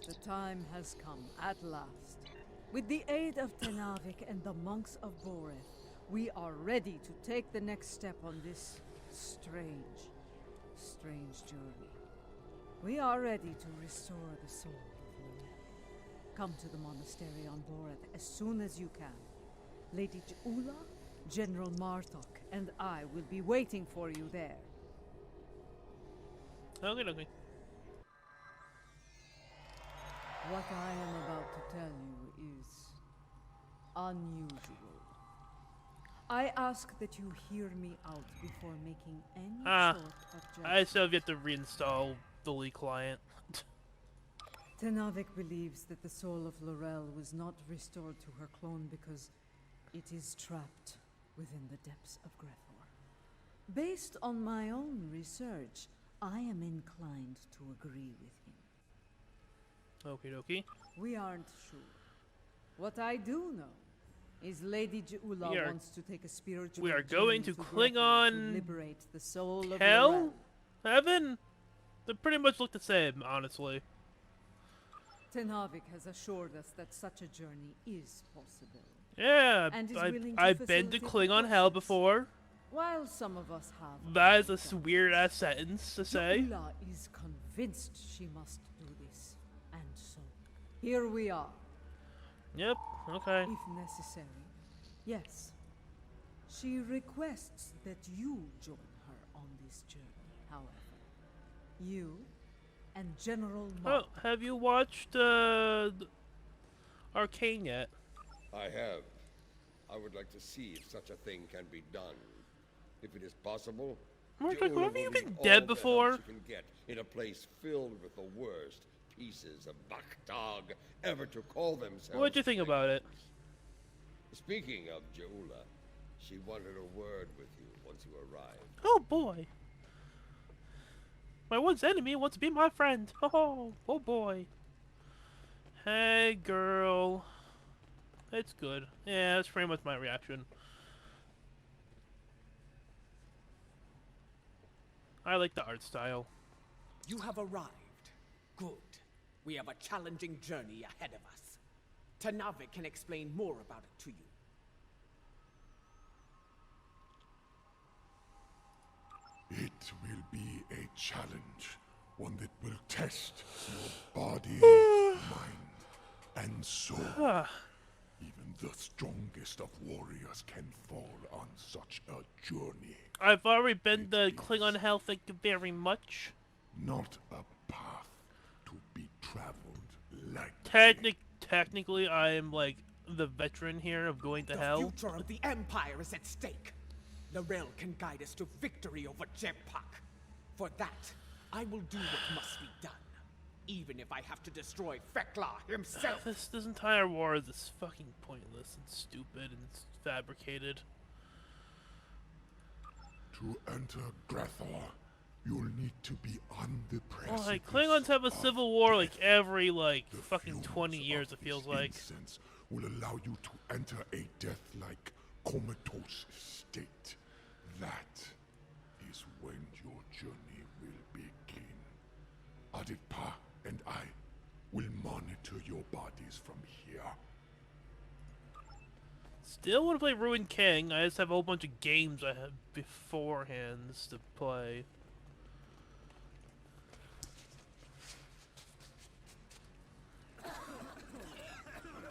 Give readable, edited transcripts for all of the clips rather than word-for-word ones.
The time has come, at last. With the aid of Tenavik and the monks of Boreth, we are ready to take the next step on this strange journey. We are ready to restore the soul of Lorel. Come to the monastery on Boreth as soon as you can. Lady Jula, General Martok, and I will be waiting for you there. Okay. What I am about to tell you is unusual. I ask that you hear me out before making any sort of judgment. I still have yet to reinstall the Lee client. Tenavik believes that the soul of Lorel was not restored to her clone because it is trapped within the depths of Grethor. Based on my own research, I am inclined to agree with him. Okie dokie. We aren't sure. What I do know is Lady Jula wants to take a spiritual We are journey going to Grethor Klingon to liberate the soul of hell? Lorel. Heaven? They pretty much look the same, honestly. Tenavik has assured us that such a journey is possible. Yeah, And is willing to I've been to facilitate the Klingon hell process. before. While some of us have... That is a weird-ass sentence to say. Jula is convinced she must do this. And so, here we are. Yep, okay. If necessary. Yes. She requests that you join her on this journey, however. You and General Mark. Oh, have you watched Arcane yet? I have. I would like to see if such a thing can be done. If it is possible, Mark, Jula have you will been need dead all the before? help she can get in a place filled with the worst pieces of Bakhtag ever to call themselves. What'd you think about it? Speaking of Jula, she wanted a word with you once you arrived. Oh boy. My once enemy wants to be my friend. Oh boy. Hey girl. It's good. Yeah, that's pretty much my reaction. I like the art style. You have arrived. Good. We have a challenging journey ahead of us. Tenavik can explain more about it to you. It will be a challenge, one that will test your body, mind, and soul. Even the strongest of warriors can fall on such a journey. I've already been to Klingon hell, thank you very much. Not a path to be traveled lightly. Technically, I am like the veteran here of going to hell. The future of the Empire is at stake. Lorel can guide us to victory over Jempak. For that, I will do what must be done, even if I have to destroy Fekla himself. This entire war is fucking pointless and stupid and it's fabricated. To enter Grethor, you'll need to be on the precipice. Well, like, Klingons have a civil war like every like The fucking fumes 20 years, of it feels its like. incense will allow you to enter a death-like comatose state. That is when your journey will begin. Aditpa and I will monitor your bodies from here. Still want to play Ruined King. I just have a whole bunch of games I have beforehand to play.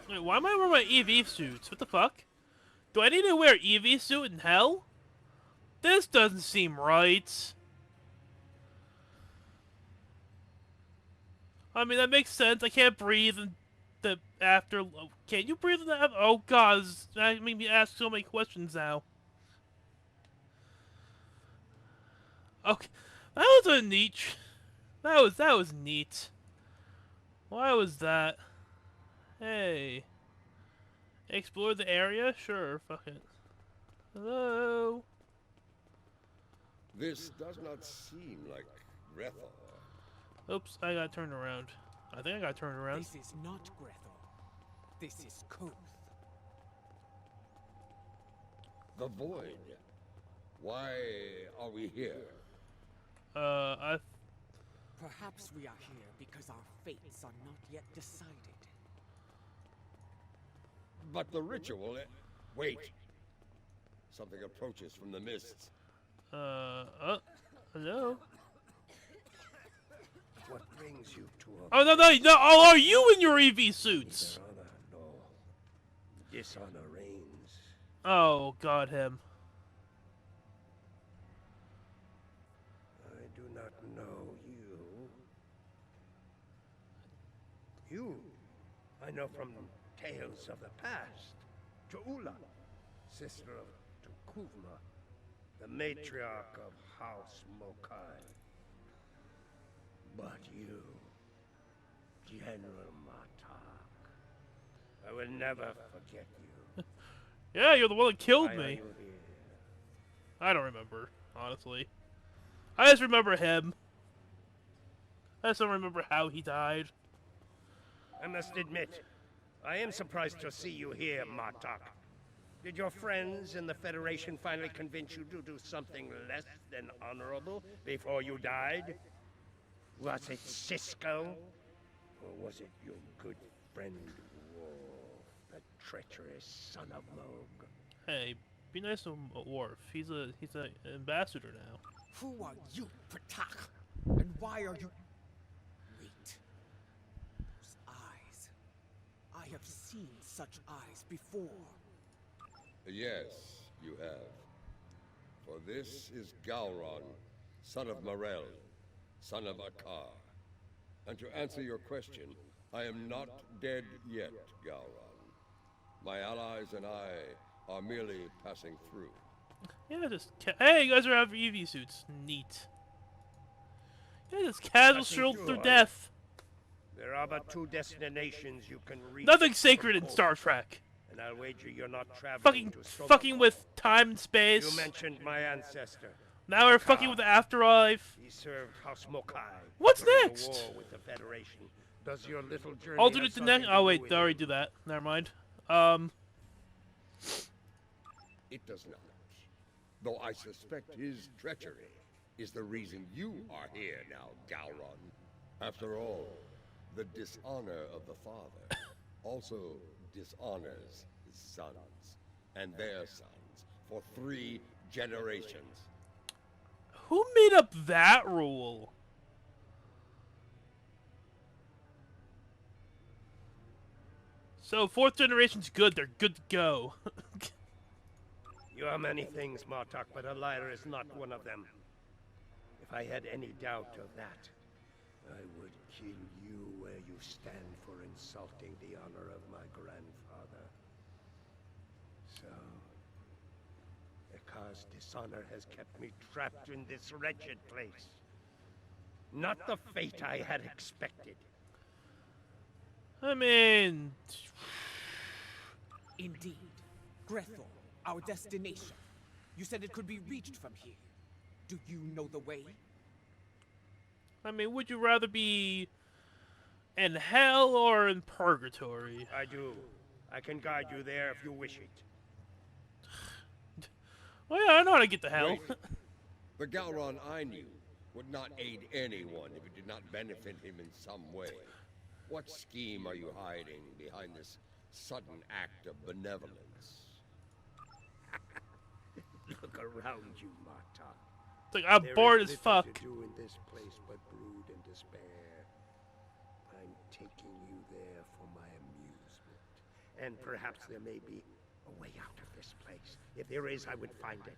Wait, why am I wearing my EV suits? What the fuck? Do I need to wear EV suit in hell? This doesn't seem right. I mean, that makes sense. I can't breathe in the after. Can you breathe in the after? Oh god, that made me ask so many questions now. Okay, that was a neat. That was neat. Why was that? Hey, explore the area? Sure, fuck it. Hello. This does not seem like Grethor. Oops, I got turned around. I think I got turned around. This is not Grethor. This is Koth. The Void. Why are we here? Perhaps we are here because our fates are not yet decided. But the ritual... Wait. Something approaches from the mists. Hello? What brings you to a... Oh, no, oh, are you in your EV suits? Neither honor nor dishonor reigns. Oh, God, him. I do not know you. You, I know from tales of the past. Tuula, sister of Tukuvma, the matriarch of House Mokai. But you, General Martok, I will never forget you. Yeah, you're the one that killed Why are me. you here? I don't remember, honestly. I just remember him. I just don't remember how he died. I must admit, I am surprised to see you here, Martok. Did your friends in the Federation finally convince you to do something less than honorable before you died? Was it Cisco? Or was it your good friend Worf, the treacherous son of Moog? Hey, be nice to Worf. He's an ambassador now. Who are you, Patak? And why are you... Wait. Those eyes. I have seen such eyes before. Yes, you have. For this is Gowron, son of Morel, son of Akar. And to answer your question, I am not dead yet, Gowron. My allies and I are merely passing through. Yeah, just hey, you guys are out of EV suits. Neat. Yeah, just casual Passing stroll through, through are you? death. There are but two destinations you can reach. Nothing sacred from in Star Hope, Trek. And I'll wager you're not traveling Fucking, to Soma. fucking with time and space. You mentioned my ancestor. Now we're Akar. fucking with the afterlife. He served House Mokai. What's during the next? war with the Federation. Does your little journey Alternate have to something next. to Oh do wait, with they already it? do that. Never mind. It does not. Though I suspect his treachery is the reason you are here now, Gowron. After all, the dishonor of the father also dishonors his sons and their sons for 3 generations. Who made up that rule? So 4th generation's good. They're good to go. You are many things, Martok, but a liar is not one of them. If I had any doubt of that, I would kill you where you stand for insulting the honor of my grandfather. So, Akar's dishonor has kept me trapped in this wretched place. Not the fate I had expected. I mean, Indeed. Grethel, our destination. You said it could be reached from here. Do you know the way? would you rather be in hell or in purgatory? I do. I can guide you there if you wish it. Well, yeah, I know how to get to hell. Wait. The Gowron I knew would not aid anyone if it did not benefit him in some way. What scheme are you hiding behind this sudden act of benevolence? Look around you, Martok. It's like, I'm There bored is as little fuck. to do in this place but brood and despair. I'm taking you there for my amusement. And perhaps there may be a way out of this place. If there is, I would find it.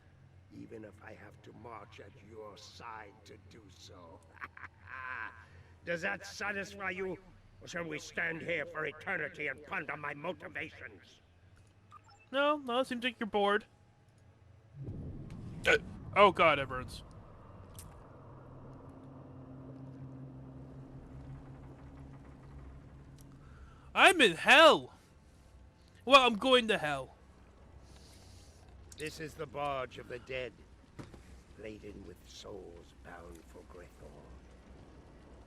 Even if I have to march at your side to do so. Does that satisfy you? Or shall we stand here for eternity and ponder my motivations? No, it seems like you're bored. Oh god, it burns. I'm in hell! Well, I'm going to hell. This is the barge of the dead, laden with souls bound for Grethor.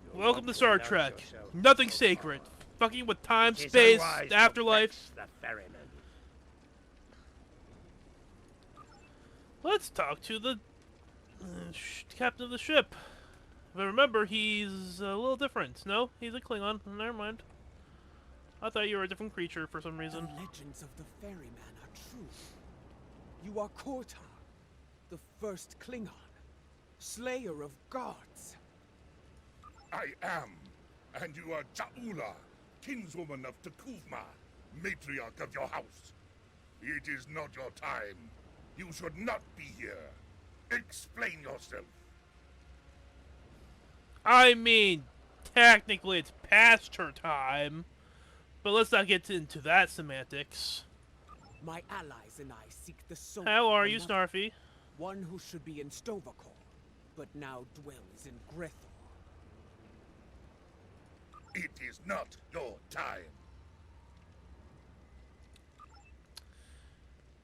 You'll Welcome want to Star announce Trek. yourself Nothing so sacred. far. Fucking with time, It is space, unwise to afterlife. vex the ferryman. Let's talk to the captain of the ship. But remember, he's a little different. No, he's a Klingon. Never mind. I thought you were a different creature for some reason. The legends of the ferryman are true. You are Kortar, the first Klingon, slayer of gods. I am, and you are Ja'ula, kinswoman of Tekuvma, matriarch of your house. It is not your time. You should not be here. Explain yourself. I mean, technically it's past her time, but let's not get into that semantics. My allies and I seek the soul. How are of you, another, Snarfy? one who should be in Stovacol, but now dwells in Grethor. It is not your time.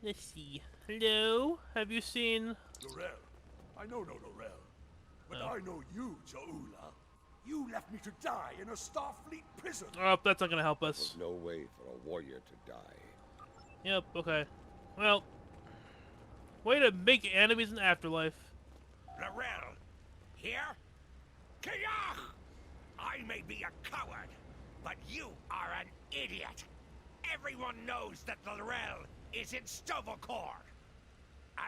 Let's see. Hello? Have you seen... Lorel. I know no Lorel. But Oh. I know you, Ja'ula. You left me to die in a Starfleet prison. Oh, that's not gonna help us. There's no way for a warrior to die. Yep, okay. Well, way to make enemies in Afterlife. Lorel, here? Kiyah! I may be a coward, but you are an idiot. Everyone knows that the Lorel is in Stovacor.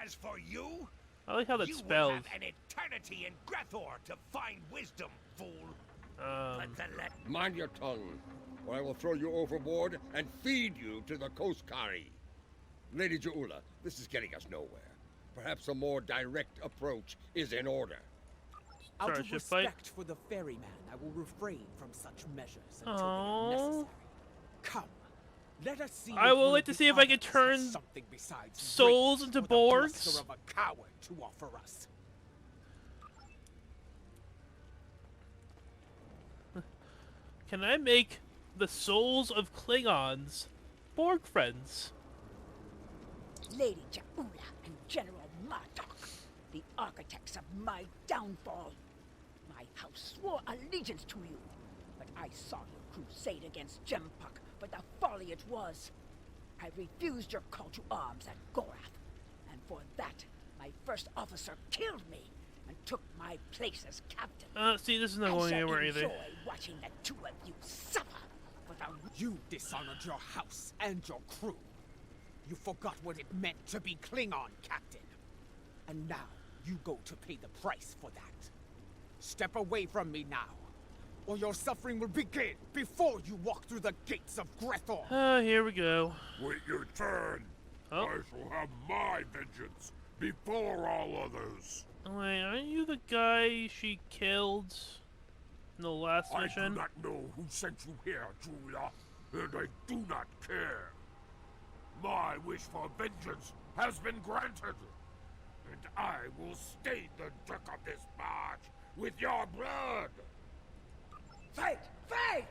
As for you, I like how that's you will spelled. have an eternity in Grethor to find wisdom, fool. But the Mind your tongue, or I will throw you overboard and feed you to the Koskari. Lady Ja'ula, this is getting us nowhere. Perhaps a more direct approach is in order. Out Sorry, of ship fight? respect for the ferryman, I will refrain from such measures until Aww. they are necessary. Come, let us see. I if will one wait of to the see if I can others has turn something besides souls rage into or the Borgs. bluster of a coward to offer us. Can I make the souls of Klingons Borg friends? Lady Ja'ula and General Martok, the architects of my downfall. My house swore allegiance to you, but I saw you crusade against Jempuk for the folly it was. I refused your call to arms at Gorath, and for that, my first officer killed me and took my place as captain. See, this is not I going shall anywhere either. enjoy watching the two of you suffer for the You dishonored your house and your crew. You forgot what it meant to be Klingon, Captain. And now, you go to pay the price for that. Step away from me now, or your suffering will begin before you walk through the gates of Grethor. Here we go. Wait your turn. Oh. I shall have my vengeance before all others. Wait, aren't you the guy she killed in the last I mission? do not know who sent you here, Julia, and I do not care. My wish for vengeance has been granted, and I will stain the deck of this barge with your blood. fight! Fight!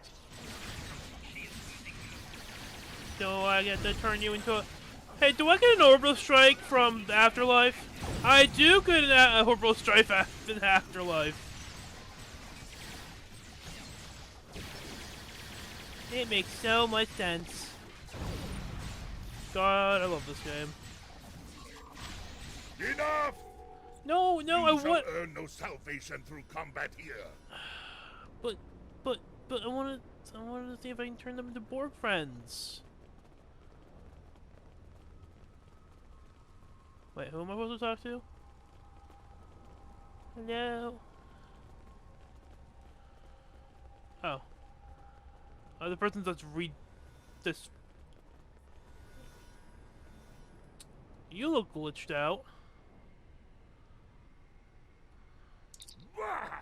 Do I get to turn you into a... Hey, do I get an orbital strike from the Afterlife? I do get an orbital strike in the Afterlife. It makes so much sense. God, I love this game. Enough! No, You I shall want... earn no salvation through combat here. But I wanted to see if I can turn them into Borg friends. Wait, who am I supposed to talk to? Hello? Oh. Oh, the person that's this. You look glitched out. Bah!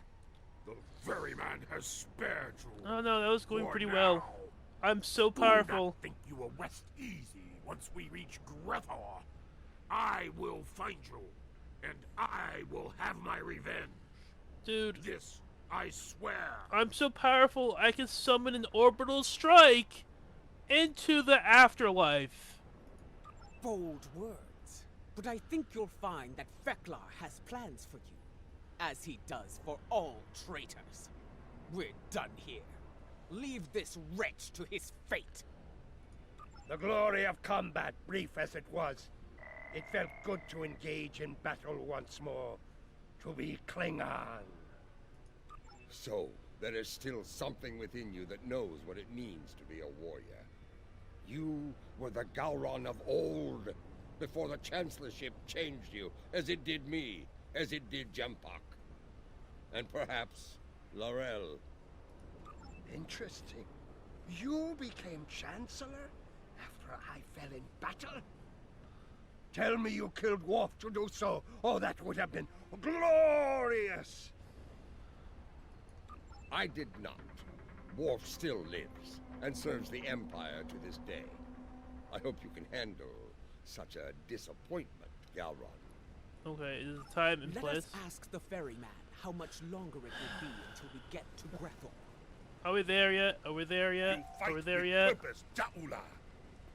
The ferryman has spared you. Oh no, that was going For pretty now. well. I'm so Do powerful. not think you will rest easy once we reach Grethor. I will find you, and I will have my revenge. Dude, This I swear. I'm so powerful I can summon an orbital strike into the afterlife. Bold words, but I think you'll find that Feklar has plans for you, as he does for all traitors. We're done here. Leave this wretch to his fate. The glory of combat, brief as it was. It felt good to engage in battle once more. To be Klingon. But the legends of the ferryman are true. You are Kortar, the first Klingon, slayer of gods. I saw you crusade against Jempuk for the folly it was. I refused your call to arms at Gorath, and for that, my first officer killed me and took my place as captain. So, there is still something within you that knows what it means to be a warrior. You were the Gowron of old, before the Chancellorship changed you, as it did me, as it did Jempak. And perhaps Laurel. Interesting. You became Chancellor after I fell in battle? Tell me you killed Worf to do so. Oh, that would have been glorious! I did not. Worf still lives, and serves the Empire to this day. I hope you can handle such a disappointment, Galron. Okay, is the time in Let place? us ask the ferryman how much longer it will be until we get to Grethel. Are we there yet? Are we there yet? You fight Are we there with yet? purpose, Ja'ula.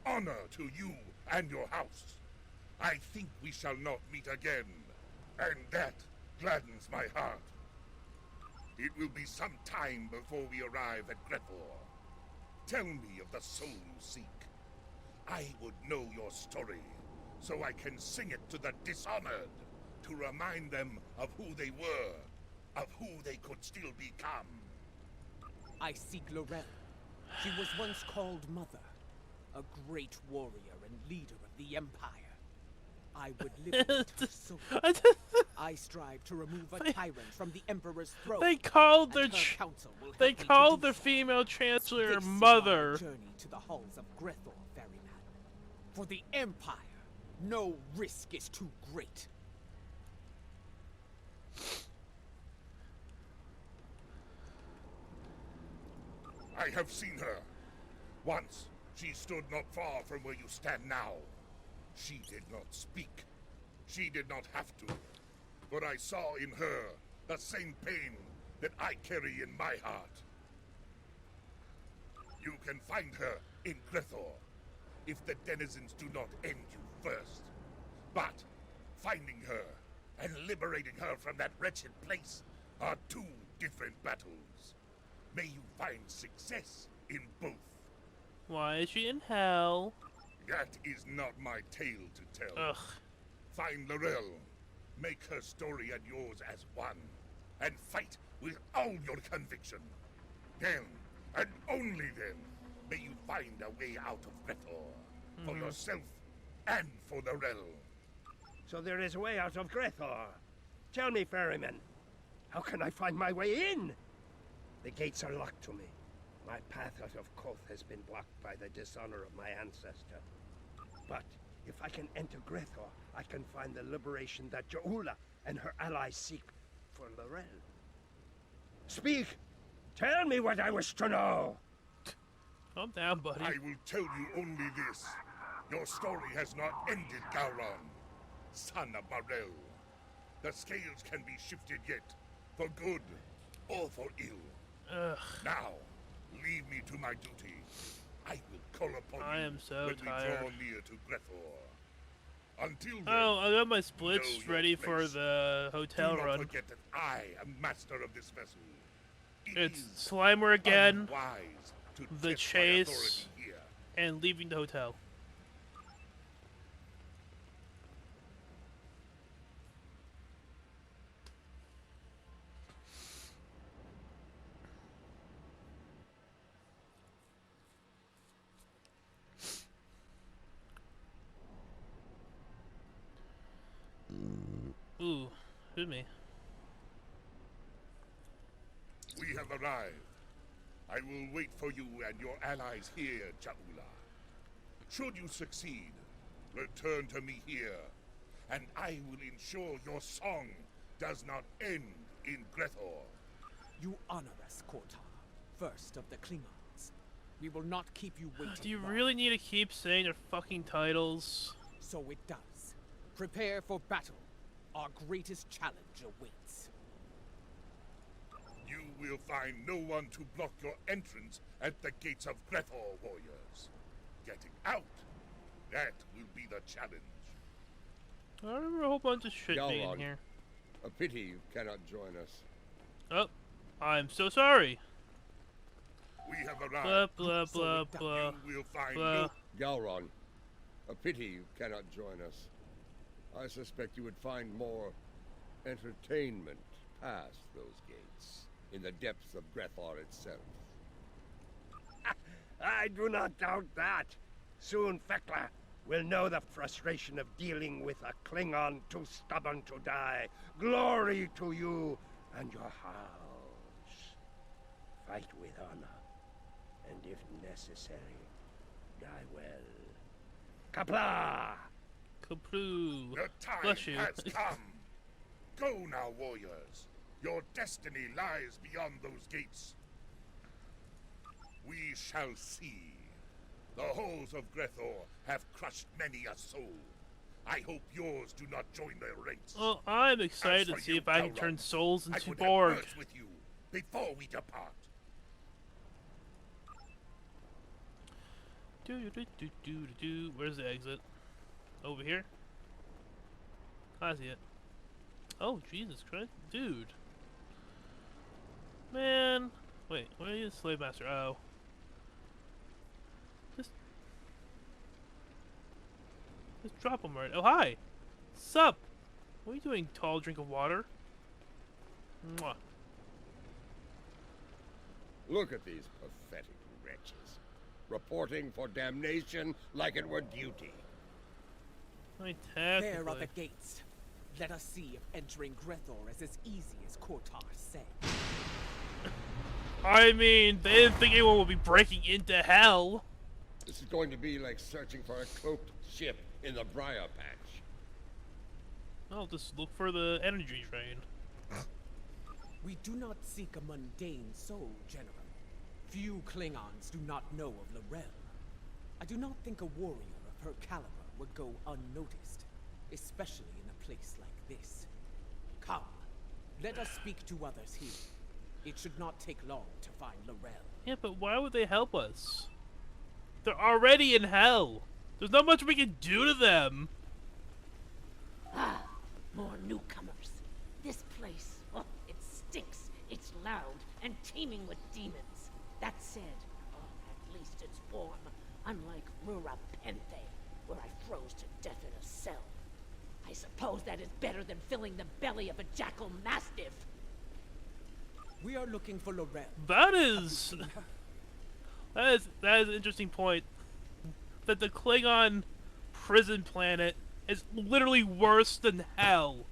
Honor to you and your house. I think we shall not meet again, and that gladdens my heart. It will be some time before we arrive at Grethor. Tell me of the soul you seek. I would know your story, so I can sing it to the dishonored, to remind them of who they were, of who they could still become. I seek Laurel. She was once called Mother, a great warrior and leader of the Empire. I would liberate her soul. I strive to remove a tyrant from the Emperor's throne. They called and their her council will help they me to called do the so. female chancellor This is mother. my journey to the halls of Grethor, ferryman. For the Empire, no risk is too great. I have seen her. Once, she stood not far from where you stand now. She did not speak. She did not have to. But I saw in her the same pain that I carry in my heart. You can find her in Grethor, if the denizens do not end you first. But finding her and liberating her from that wretched place are two different battles. May you find success in both. Why is she in hell? That is not my tale to tell. Ugh. Find Laurel, make her story and yours as one, and fight with all your conviction. Then, and only then, may you find a way out of Grethor, for yourself and for Laurel. So there is a way out of Grethor. Tell me, ferryman, how can I find my way in? The gates are locked to me. My path out of Koth has been blocked by the dishonor of my ancestor. But if I can enter Grethor, I can find the liberation that Ja'ula and her allies seek for Laurel. Speak! Tell me what I wish to know! Calm down, buddy. I will tell you only this. Your story has not ended, Gowron, son of Marel. The scales can be shifted yet, for good or for ill. Ugh. Now, leave me to my duty. I will call upon I you am so when tired. we draw near to Grethor. Until then, Oh, I got my know splits your ready for place. the hotel do not run. forget that I am master of this vessel. It It's is Slimer again, unwise to the test my chase, authority here. and leaving the hotel. Ooh, excuse me. We have arrived. I will wait for you and your allies here, Ja'ula. Should you succeed, return to me here, and I will ensure your song does not end in Grethor. You honor us, Kortar, first of the Klingons. We will not keep you waiting. Do you long. really need to keep saying their fucking titles? So it does. Prepare for battle. Our greatest challenge awaits. You will find no one to block your entrance at the gates of Grethor, warriors. Getting out, that will be the challenge. I remember a whole bunch of shit being Galron. here. A pity you cannot join us. Oh, I'm so sorry. We have Blah arrived. blah blah blah. You will find blah. no... Galron, a pity you cannot join us. I suspect you would find more entertainment past those gates. in the depths of Grethor itself. I do not doubt that. Soon Fekla will know the frustration of dealing with a Klingon too stubborn to die. Glory to you and your house. Fight with honor, and if necessary, die well. Kapla! Kaplu. The time Bless you. has come. Go now, warriors. Your destiny lies beyond those gates. We shall see. The halls of Grethor have crushed many a soul. I hope yours do not join their ranks. Well, I'm As excited for to see you, if I can Kelvin, turn souls I into would have Borg. words with you before we depart. Where's the exit? Over here? I see it. Oh, Jesus Christ. Dude. Man. Wait, where are you, Slave Master? Oh. Just drop him right. Oh, hi! Sup? What are you doing, tall drink of water? Mwah. Look at these pathetic wretches, reporting for damnation like it were duty. I mean, There are technically. the gates. Let us see if entering Grethor is as easy as Kortar said. I mean, they didn't think anyone would be breaking into hell. This is going to be like searching for a cloaked ship in the briar patch. I'll just look for the energy train. We do not seek a mundane soul, General. Few Klingons do not know of Lorel. I do not think a warrior of her caliber would go unnoticed, especially in a place like this. Come, let us speak to others here. It should not take long to find Lorel. Yeah, but why would they help us? They're already in hell. There's not much we can do to them. Ah, more newcomers. This place, oh, it stinks. It's loud and teeming with demons. That said, oh, at least it's warm, unlike Rura Penthe, where I froze to death in a cell. I suppose that is better than filling the belly of a jackal mastiff. We are looking for Lorel. That is an interesting point. That the Klingon prison planet is literally worse than hell.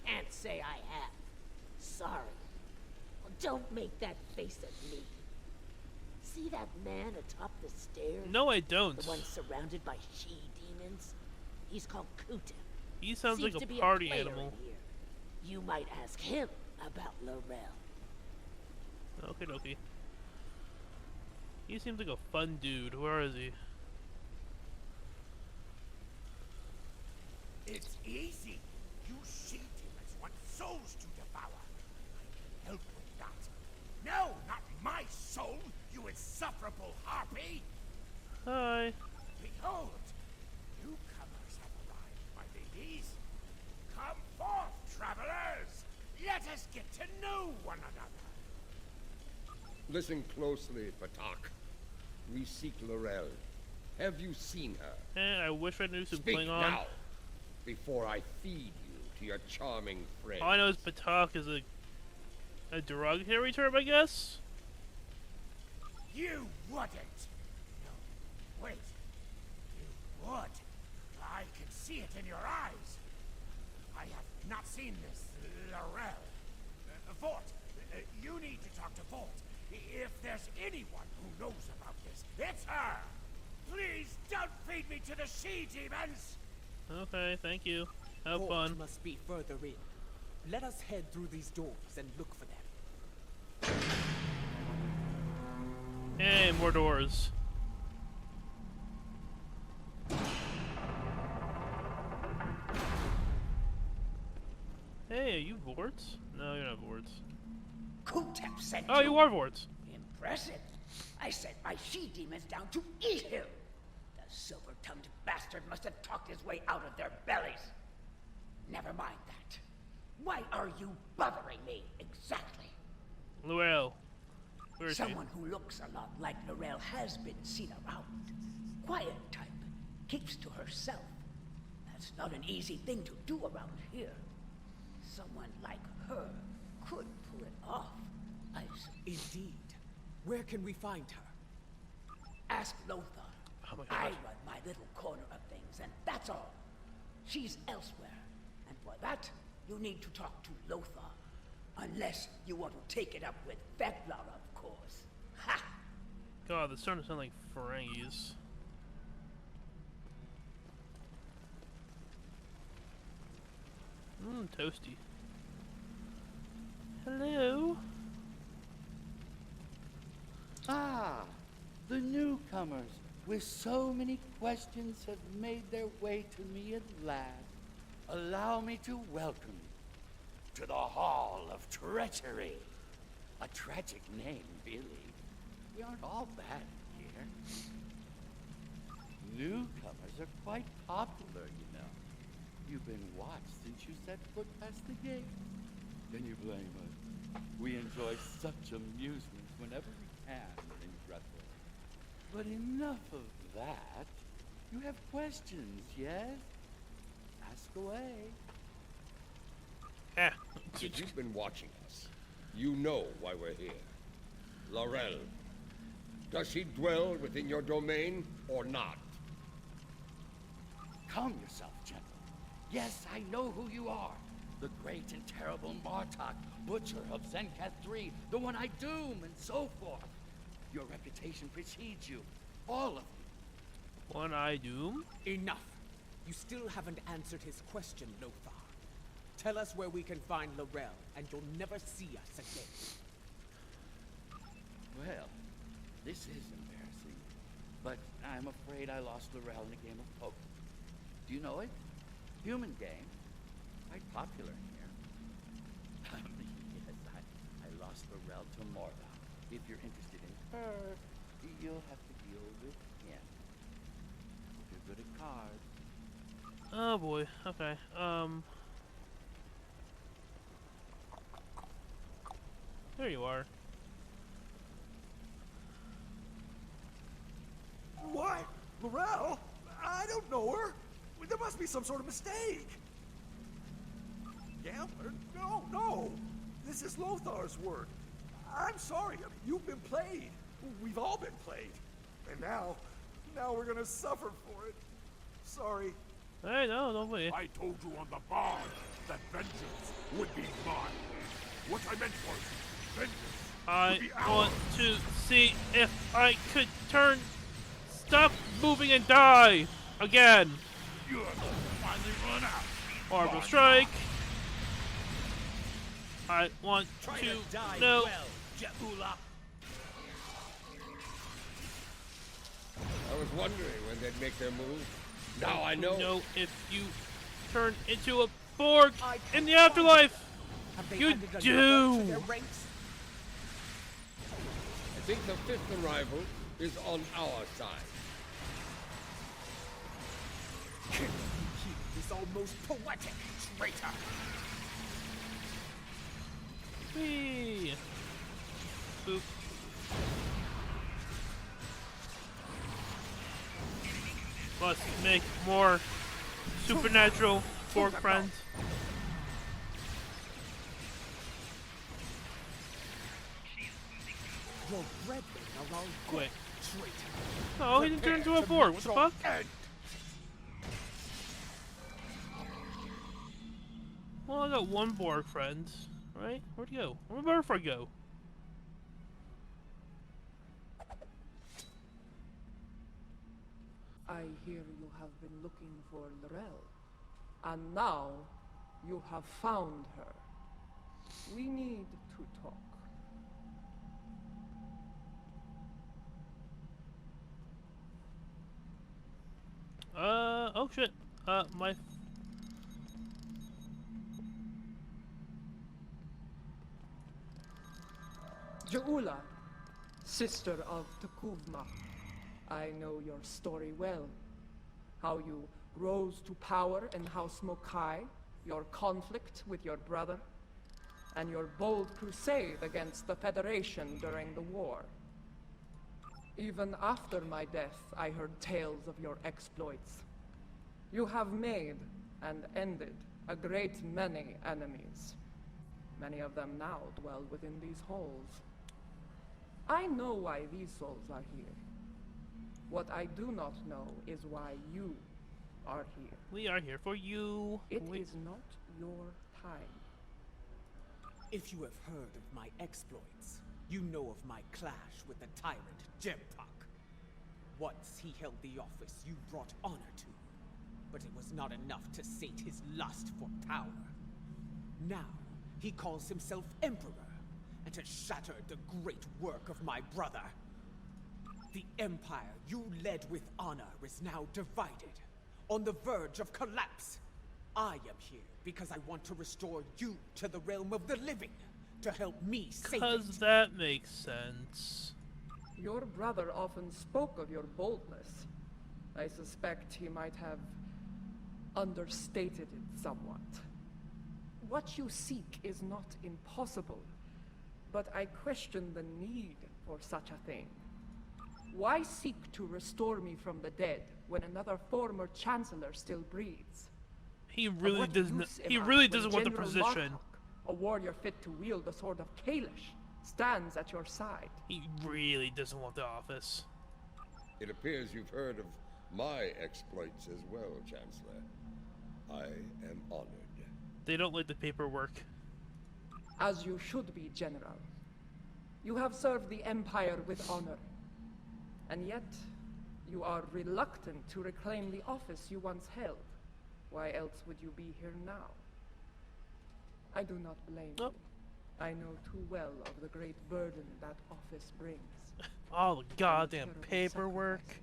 Can't say I have. Sorry. Well, don't make that face at me. See that man atop the stairs? No, I don't. The one surrounded by she-demons? He's called Kuta. He sounds Seems like to a be party player animal. in here. You might ask him about Lorel. Okay, dokie. He seems like a fun dude. Where is he? It's easy. You she-demons want souls to devour. I can help with that. No, not my soul, you insufferable harpy! Hi. Behold, newcomers have arrived, my ladies. Come forth, travelers! Let us get to know one another. Listen closely, Patak. We seek Lorel. Have you seen her? I wish I knew some Speak Klingon. now, before I feed you to your charming friend. All I know is Patak is a derogatory term, I guess? You wouldn't. No, wait. You would. I can see it in your eyes. I have not seen this Lorel. Vort, you need to talk to Vort. If there's anyone who knows about this, it's her. Please don't feed me to the she-demons. Okay, thank you. Have Vort fun. must be further in. Let us head through these doors and look for them. Hey, more doors. Hey, are you Vorts? No, you're not Vorts. Kutep sent Oh, you are Vorts. Impressive. I sent my she-demons down to eat him. The silver-tongued bastard must have talked his way out of their bellies. Never mind that. Why are you bothering me, exactly? Lorel. Where is she? Someone who looks a lot like Lorel has been seen around. Quiet type. Keeps to herself. That's not an easy thing to do around here. someone like her could pull it off, I suppose. Indeed. Where can we find her? Ask Lothar. Oh my I god. run my little corner of things, and that's all. She's elsewhere. And for that, you need to talk to Lothar. Unless you want to take it up with Veklar, of course. Ha! God, this starting to sound like Ferengis. Toasty. Hello? Ah, the newcomers with so many questions have made their way to me at last. Allow me to welcome you to the Hall of Treachery. A tragic name, really. We aren't all bad here. Newcomers are quite popular, you know. You've been watched since you set foot past the gate. Can you blame us? We enjoy such amusement whenever we can in Drethel. But enough of that. You have questions, yes? Ask away. Eh. If you've been watching us, you know why we're here. Laurel, does she dwell within your domain or not? Calm yourself, General. Yes, I know who you are. The great and terrible Martok, Butcher of Zenkath 3, the one I doom, and so forth. Your reputation precedes you. All of you. One Eye Doom? Enough. You still haven't answered his question, Lothar. Tell us where we can find Laurel, and you'll never see us again. Well, this is embarrassing. But I'm afraid I lost Laurel in a game of poker. Do you know it? Human game. Quite popular here. Yes, I lost Laurel to Morgoth. If you're interested in her, you'll have to deal with him. You're good at cards. Oh boy. Okay. There you are. What? Laurel? I don't know her. There must be some sort of mistake. Gambler? No. This is Lothar's word. I'm sorry. You've been played. We've all been played. And now we're gonna suffer for it. Sorry. Hey, no, don't wait. I told you on the barge that vengeance would be mine. What I meant was, vengeance I would be ours. want to see if I could turn. Stop moving and die again. You have finally run out. Orbital strike. I want Try to die know. well, Ja'ula. I was wondering when they'd make their move. Now I know. Know if you turn into a Borg I in the can't afterlife. Have they You added a do. number to their ranks? I think the fifth arrival is on our side. He is almost poetic, traitor. Whee. Boop. Must make more supernatural Borg friends. Your brethren are all good, Wait. traitor. Oh, he didn't turn into a Borg. What the fuck? Well, I got one Borg friend, right? Where'd he go? Where'd Butterfly go? I hear you have been looking for Laurel, and now you have found her. We need to talk. Oh shit. My. Ja'ula, sister of Takuvma. I know your story well. How you rose to power in House Mokai, your conflict with your brother, and your bold crusade against the Federation during the war. Even after my death, I heard tales of your exploits. You have made and ended A great many enemies. Many of them now dwell within these halls. I know why these souls are here. What I do not know is why you are here. We are here for you. It is not your time. If you have heard of my exploits, you know of my clash with the tyrant Jempak. Once he held the office you brought honor to, but it was not enough to sate his lust for power. Now, he calls himself Emperor, and has shattered the great work of my brother. The empire you led with honor is now divided, on the verge of collapse. I am here because I want to restore you to the realm of the living, to help me save it. 'Cause that makes sense. Your brother often spoke of your boldness. I suspect he might have understated it somewhat. What you seek is not impossible, but I question the need for such a thing. Why seek to restore me from the dead when another former chancellor still breathes? He really doesn't. He really doesn't want the position. Martok, a warrior fit to wield the sword of Kalish, stands at your side. He really doesn't want the office. It appears you've heard of my exploits as well, Chancellor. I am honored. They don't like the paperwork. As you should be, General. You have served the Empire with honor. And yet, you are reluctant to reclaim the office you once held. Why else would you be here now? I do not blame you. I know too well of the great burden that office brings. All the goddamn paperwork.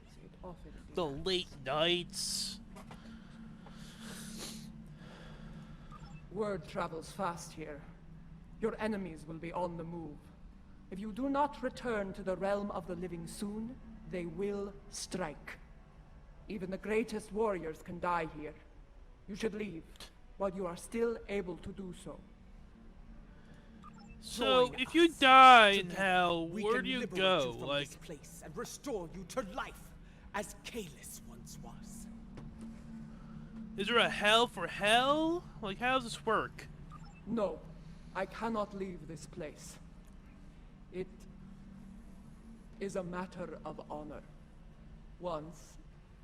The late nights. Word travels fast here. Your enemies will be on the move. If you do not return to the realm of the living soon, they will strike. Even the greatest warriors can die here. You should leave, while you are still able to do so. So, Join if you us. die in Together, hell, we where can do you liberate go? you from Like, this place and restore you to life, as Kalis once was. is there a hell for hell? Like, how does this work? No, I cannot leave this place. It is a matter of honor. Once,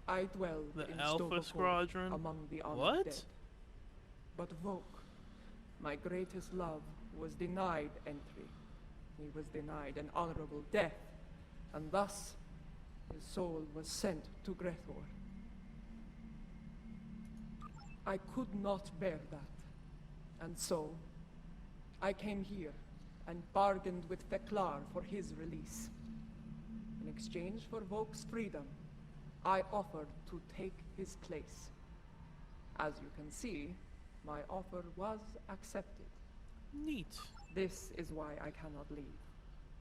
I dwelled The in Alpha Stokopol Squadron? among the honored What? dead. But Vok, my greatest love, was denied entry. He was denied an honorable death, and thus his soul was sent to Grethor. I could not bear that, and so I came here and bargained with Feklar for his release. In exchange for Vok's freedom, I offered to take his place. As you can see, my offer was accepted. Neat. This is why I cannot leave.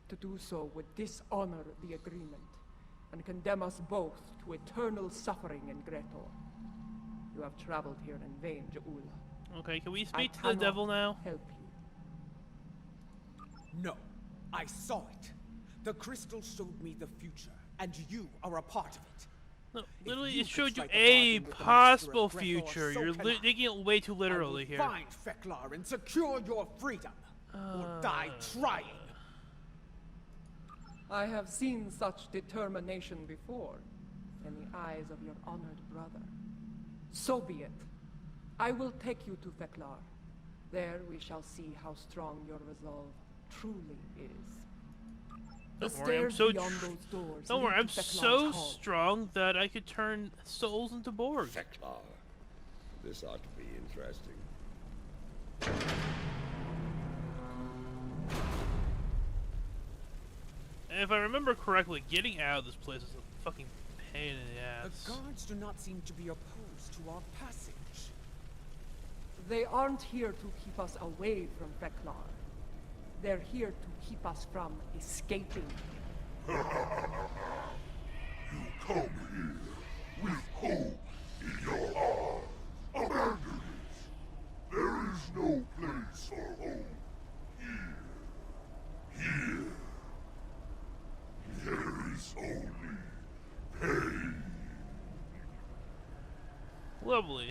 To do so would dishonor the agreement and condemn us both to eternal suffering in Grethor. You have traveled here in vain, Jaula. Okay, can we I speak to the cannot devil now? help you. No, I saw it. The crystal showed me the future, and you are a part of it. No, If literally, you it could showed you strike a bargain with the master possible of Grethor, future. so You're can I. taking it way too literally I will here. find Feklar and secure your freedom, or die trying. I have seen such determination before in the eyes of your honored brother. So be it. I will take you to Feklar. There we shall see how strong your resolve truly is. The Don't worry, I'm stairs so beyond those doors Don't lead worry, to I'm Feklar's so hall. strong that I could turn souls into Borg. Feklar. This ought to be interesting. And if I remember correctly, getting out of this place is a fucking pain in the ass. The guards do not seem to be opposed to our passage. They aren't here to keep us away from Feklar. They're here to keep us from escaping. You come here with hope in your heart. Abandon it. There is no place for hope here. Here. There is only pain. Lovely.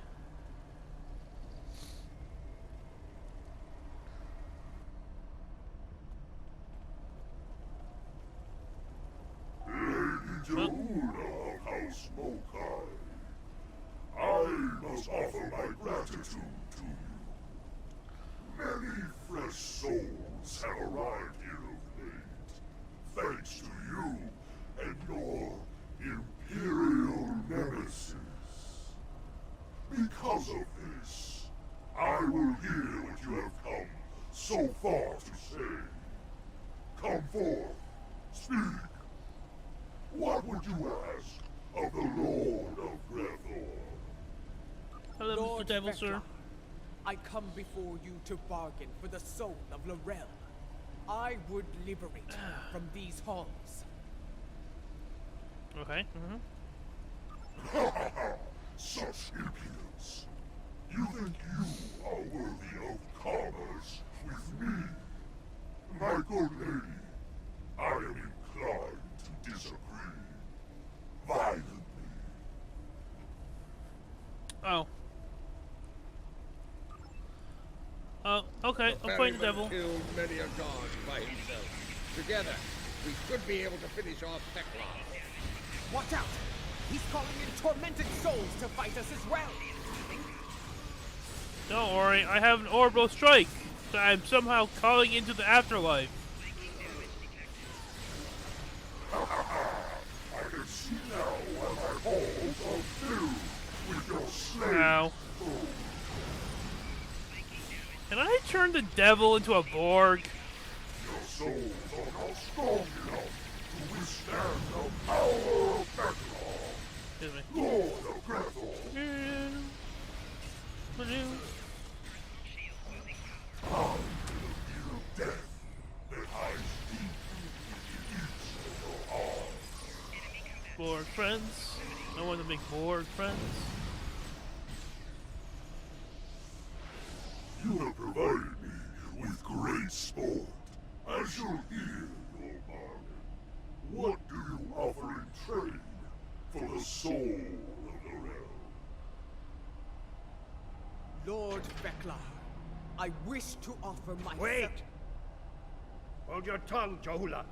House Mokai. I must offer my gratitude to you. Many fresh souls have arrived here of late, thanks to you and your Imperial nemesis. Because of this, I will hear what you have come so far to say. Come forth, speak. What would you ask of the Lord of Grethor? Hello, Lord Mr. Devil, Vecla, sir. I come before you to bargain for the soul of Lorel. I would liberate her from these halls. Okay. Such impudence. You think you are worthy of commerce with me? My good lady, I am inclined to disagree. Violently. Oh. Okay. I'm playing the devil. Killed many a god by himself. Together, we should be able to finish off Thekla. Watch out! He's calling in tormented souls to fight us as well! Don't worry, I have an orbital strike that I'm somehow calling into the afterlife. I can see now why my halls are filled with your slaves. Ow. Can I turn the devil into a Borg? Your souls are not strong enough to withstand the power of Thekla, Excuse me. Lord of Grethor. I will deal death that hides deep in each of your hearts. Borg friends. I want to make Borg friends. You have provided me with great sport. I shall hear your bargain. What do you offer in trade for the soul of the realm? Lord Vecla, I wish to offer my... Wait! Hold your tongue, Johula.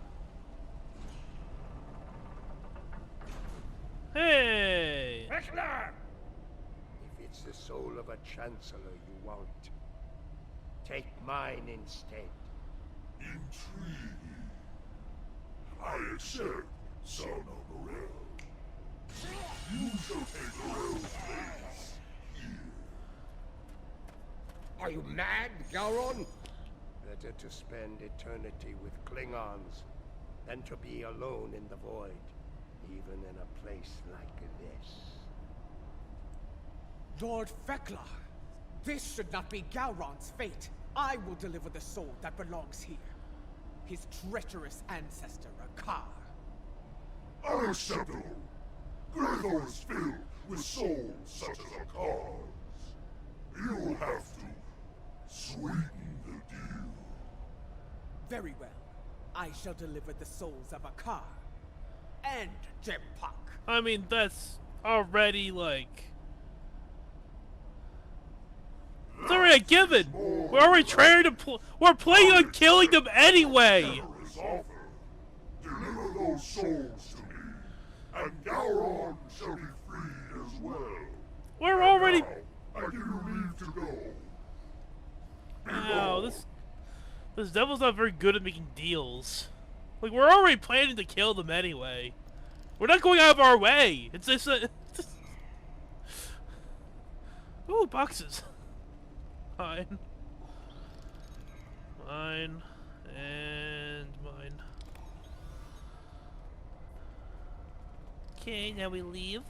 Hey! Vecla! If it's the soul of a chancellor you want, take mine instead. Intriguing. I accept, son of the realm. You shall take the realm's place here. Are you mad, Gowron? Better to spend eternity with Klingons than to be alone in the void, even in a place like this. Lord Vecla, this should not be Gowron's fate. I will deliver the soul that belongs here. His treacherous ancestor, Akar. Unacceptable! Grethor is filled with souls such as Akar's. You will have to sweeten the deal. Very well. I shall deliver the souls of Akar and Jempak. I mean, that's already like... It's already a given! We're already trying to we're planning on killing them anyway! Generous offer. Deliver those souls to me, and Gowron shall be freed as well. We're already... Now, I give you leave to go. Wow, this devil's not very good at making deals. Like, we're already planning to kill them anyway. We're not going out of our way. It's just a... Ooh, boxes. Mine. Mine. And mine. Okay, now we leave.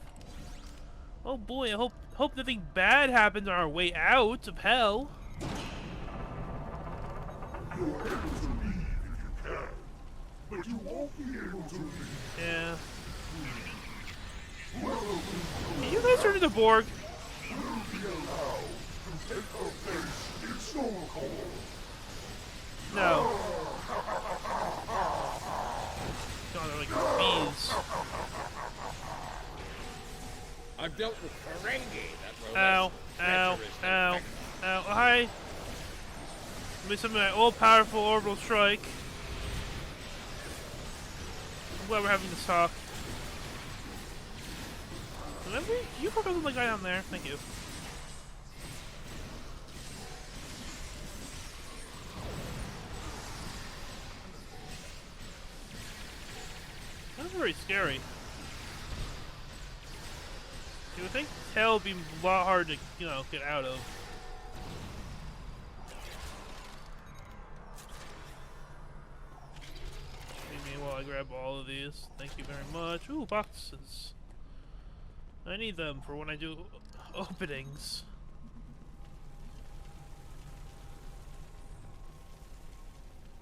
Oh boy, I hope nothing bad happens on our way out of hell. You're able to leave if you can, but you won't be able to leave. Yeah. Whoever will Can you guys turn into Borg? be allowed to take her place in Snowcore. No. God, they're like bees. I've dealt with Ferengi that were Ow, less ow, treacherous than ow, Thekla. ow. Oh, hi. Give me some of my all-powerful orbital strike. I'm glad we're having this talk. Can you focus on the guy down there? Thank you. That's very scary. You would think hell would be a lot hard to, you know, get out of. Meanwhile, I grab all of these. Thank you very much. Ooh, boxes. I need them for when I do openings.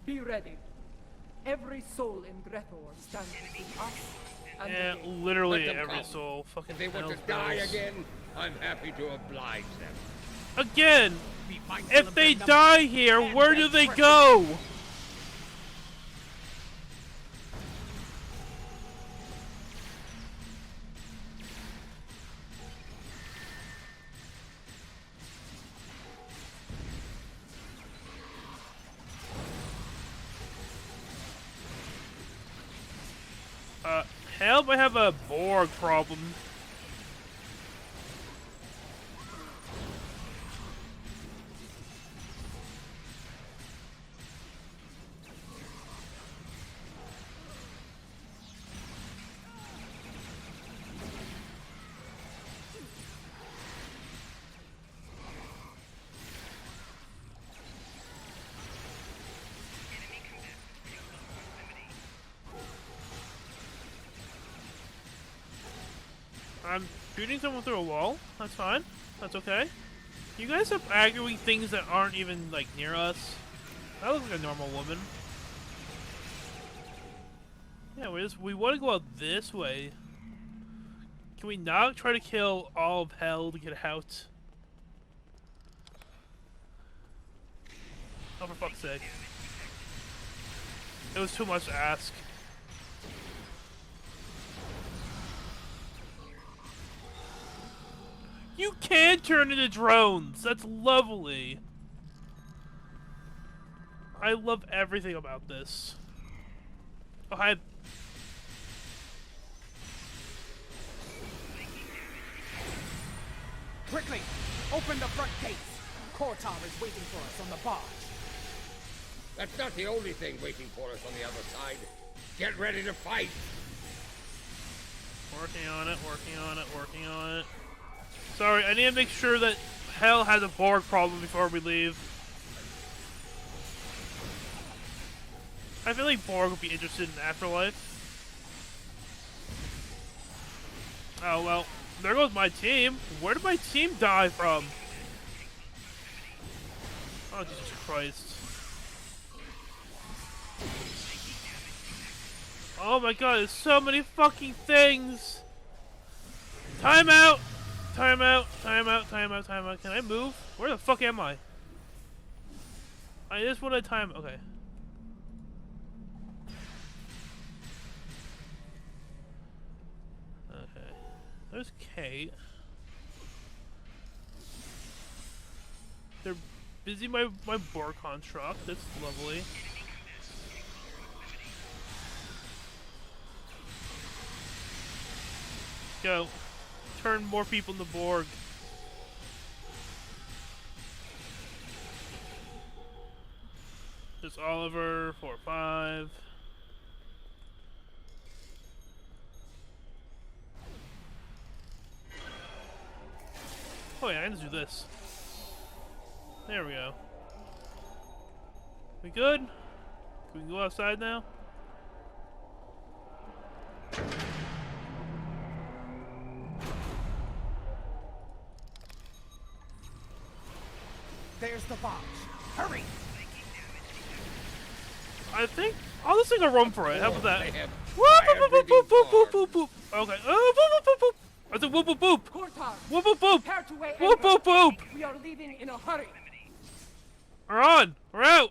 Be ready. Every soul in Gretor stands between us and Yeah, the gate. literally Let them every come. soul. Fucking If they want hell's to die bells. again, I'm happy to oblige them. Again! Be mindful If of they their die numbers here, and where their do they treachery. go? Help, I have a Borg problem. I'm shooting someone through a wall. That's fine. That's okay. You guys stop arguing things that aren't even, like, near us. That looks like a normal woman. Yeah, we want to go out this way. Can we not try to kill all of hell to get out? Oh, for fuck's sake. It was too much to ask. You can turn into drones! That's lovely! I love everything about this. Oh, hi. Quickly, open the front gates. Kortar is waiting for us on the barge. That's not the only thing waiting for us on the other side. Get ready to fight! Working on it, working on it, working on it. Sorry, I need to make sure that Hell has a Borg problem before we leave. I feel like Borg would be interested in Afterlife. Oh, well, there goes my team. Where did my team die from? Oh, Jesus Christ. Oh my god, there's so many fucking things! Time out! Time out, time out, time out, time out. Can I move? Where the fuck am I? I just want to time. Okay. Okay. There's Kate. They're busy my Borg construct. That's lovely. Go. Turn more people into Borg. There's Oliver, 4, 5. Oh yeah, I can just do this. There we go. We good? Can we go outside now? There's the barge. Hurry! I think I'll just take a run for it. How about that? They have Whoop, boop, boop, boop, boop, boop, boop, fire-breathing boop, boop. Okay. Oh, boop, boop, boop, boop. I said whoop, boop, boop. Kortar, Whoop, boop, boop. prepare to weigh Whoop, anchor. boop, boop. We are leaving in a hurry. We're on. We're out.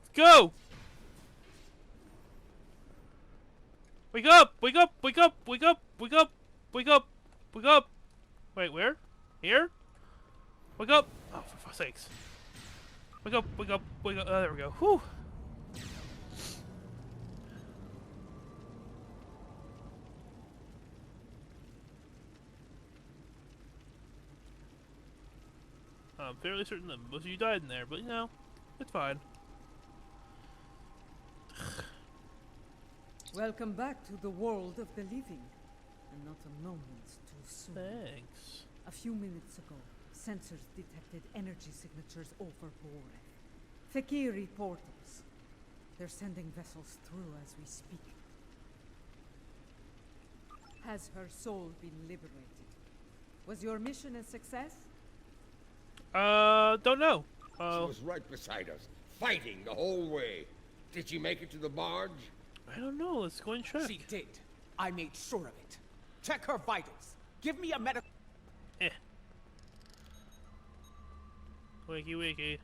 Let's go. Wake up. Wake up. Wake up. Wake up. Wake up. Wake up. Wake up. Wait, where? Here? Wake up. Oh, for fuck's sakes. Wake up. Wake up. Wake up. Oh, there we go. Whew. I'm fairly certain that most of you died in there, but you know, it's fine. Welcome back to the world of the living, and not a moment too soon. Thanks. A few minutes ago, sensors detected energy signatures over Borg. Fakiri portals. They're sending vessels through as we speak. Has her soul been liberated? Was your mission a success? Don't know. She was right beside us, fighting the whole way. Did she make it to the barge? I don't know. Let's go and check. She did. I made sure of it. Check her vitals. Give me a medical. Wakey wakey.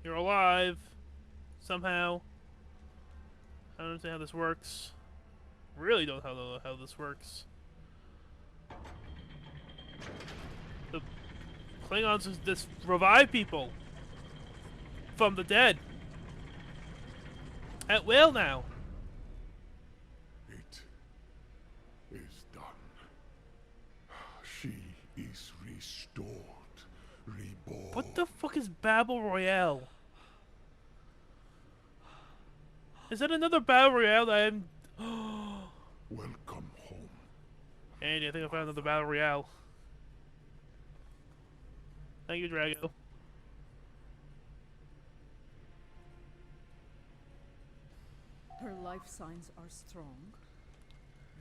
You're alive. Somehow. I don't understand how this works. Really don't know how this works. The Klingons just revive people from the dead. At will now. It is done. She is restored, reborn. What the fuck is Battle Royale? Is that another Battle Royale that I'm... Welcome home. Andy, I think I found another Battle Royale. Thank you, Drago. Her life signs are strong.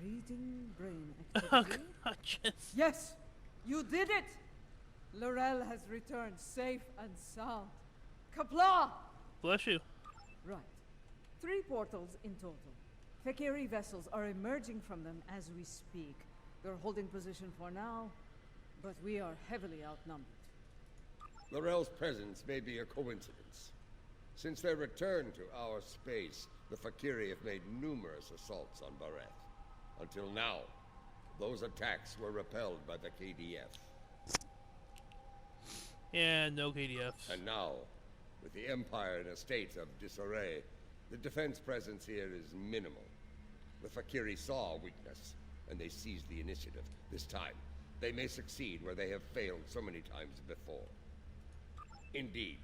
Reading brain Oh, activity. God, just... Yes! You did it! Laurel has returned safe and sound. Kapla! Bless you. Right. 3 portals in total. Fakiri vessels are emerging from them as we speak. They're holding position for now, but we are heavily outnumbered. Laurel's presence may be a coincidence. Since their return to our space, the Fakiri have made numerous assaults on Bareth. Until now, those attacks were repelled by the KDF. Yeah, no KDFs. And now, with the Empire in a state of disarray, the defense presence here is minimal. The Fakiri saw weakness, and they seized the initiative. This time, they may succeed where they have failed so many times before. Indeed,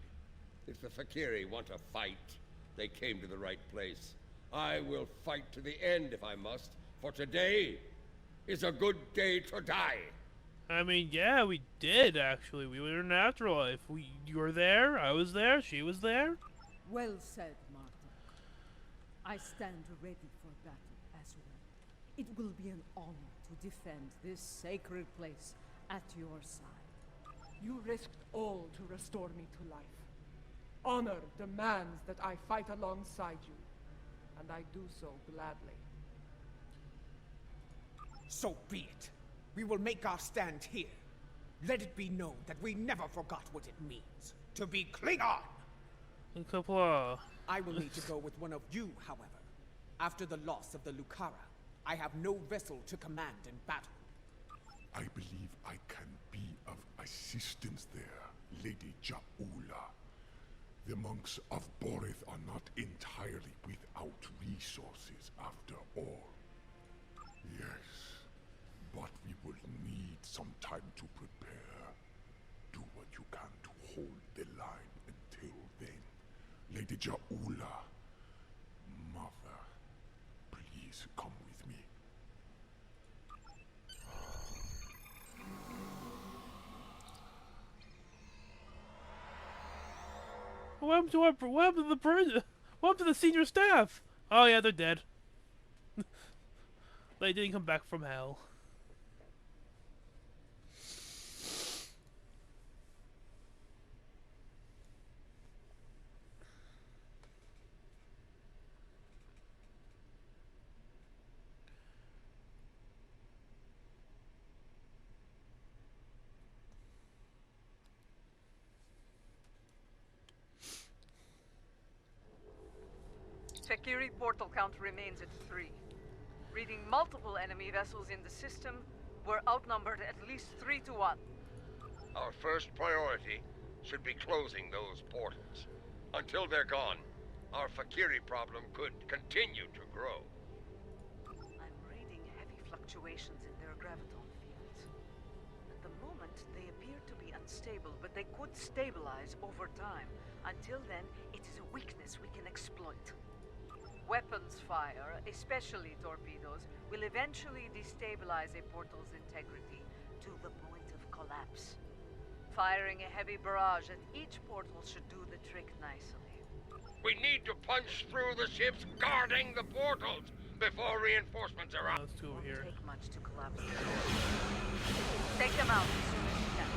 if the Fakiri want to fight, they came to the right place. I will fight to the end if I must, for today is a good day to die. I mean, yeah, we did, actually. We were in Afterlife. You were there, I was there, she was there. Well said, Marta. I stand ready for battle as well. It will be an honor to defend this sacred place at your side. You risked all to restore me to life. Honor demands that I fight alongside you, and I do so gladly. So be it. We will make our stand here. Let it be known that we never forgot what it means to be Klingon! And Kapla. I will need to go with one of you, however. After the loss of the Lucara, I have no vessel to command in battle. I believe I can be of assistance there, Lady Jaula. The monks of Borith are not entirely without resources after all. Yes, but we will need some time to prepare. Do what you can to hold the line until then. Lady Jaula, Mother, please come with me. What happened to the person? What happened to the senior staff? Oh yeah, they're dead. They didn't come back from hell. Fakiri portal count remains at 3. Reading multiple enemy vessels in the system, we're outnumbered at least 3 to 1. Our first priority should be closing those portals. Until they're gone, our Fakiri problem could continue to grow. I'm reading heavy fluctuations in their graviton fields. At the moment, moment, they appear to be unstable, but they could stabilize over time. Until then, it is a weakness we can exploit. Weapons fire, especially torpedoes, will eventually destabilize a portal's integrity to the point of collapse. Firing a heavy barrage at each portal should do the trick nicely. We need to punch through the ships guarding the portals before reinforcements arrive. Let's go over here. Won't take much to collapse the portal. Take them out as soon as you can.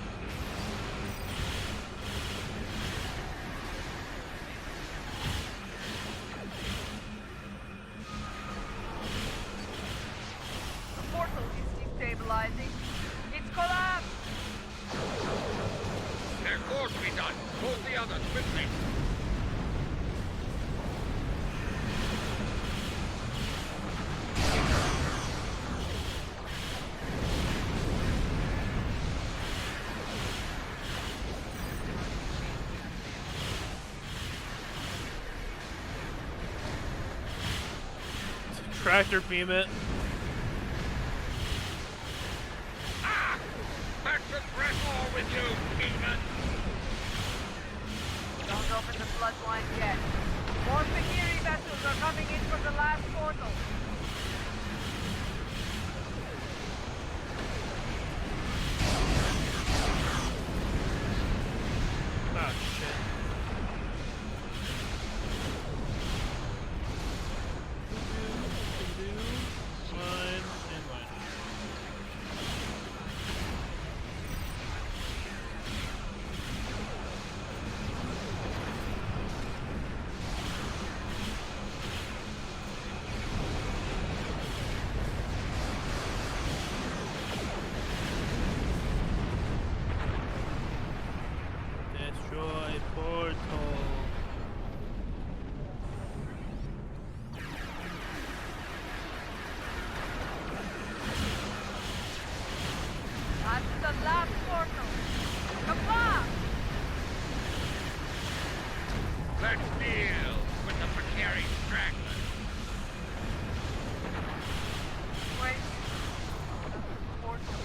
The portal is destabilizing. It's collapsed! There's more to be done. Close the others quickly. Tractor beam it. Ah! Back to Threshold with you, demon! Don't open the floodline yet. More Fahiri vessels are coming in from the last portal. Ah, shit. Mine and mine. Destroy portal. That's the last portal. Come on! Let's deal with the precarious stragglers. Wait. The portal.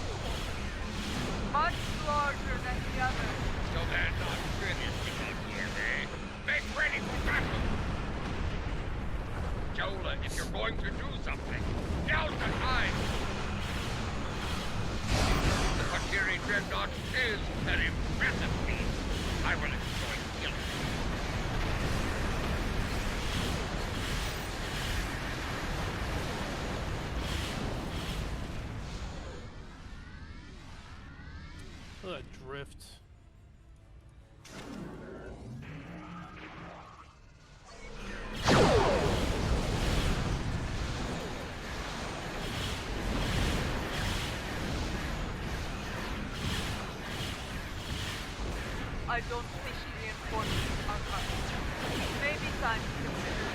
Much larger than the others. So they're not finished yet, eh? Make ready for battle! Jola, if you're going to do something, now's the time! The Fakiri Dreadnought is an impressive feat. I will enjoy killing it. Look at that drift. I don't think reinforcements are coming. Maybe time to consider.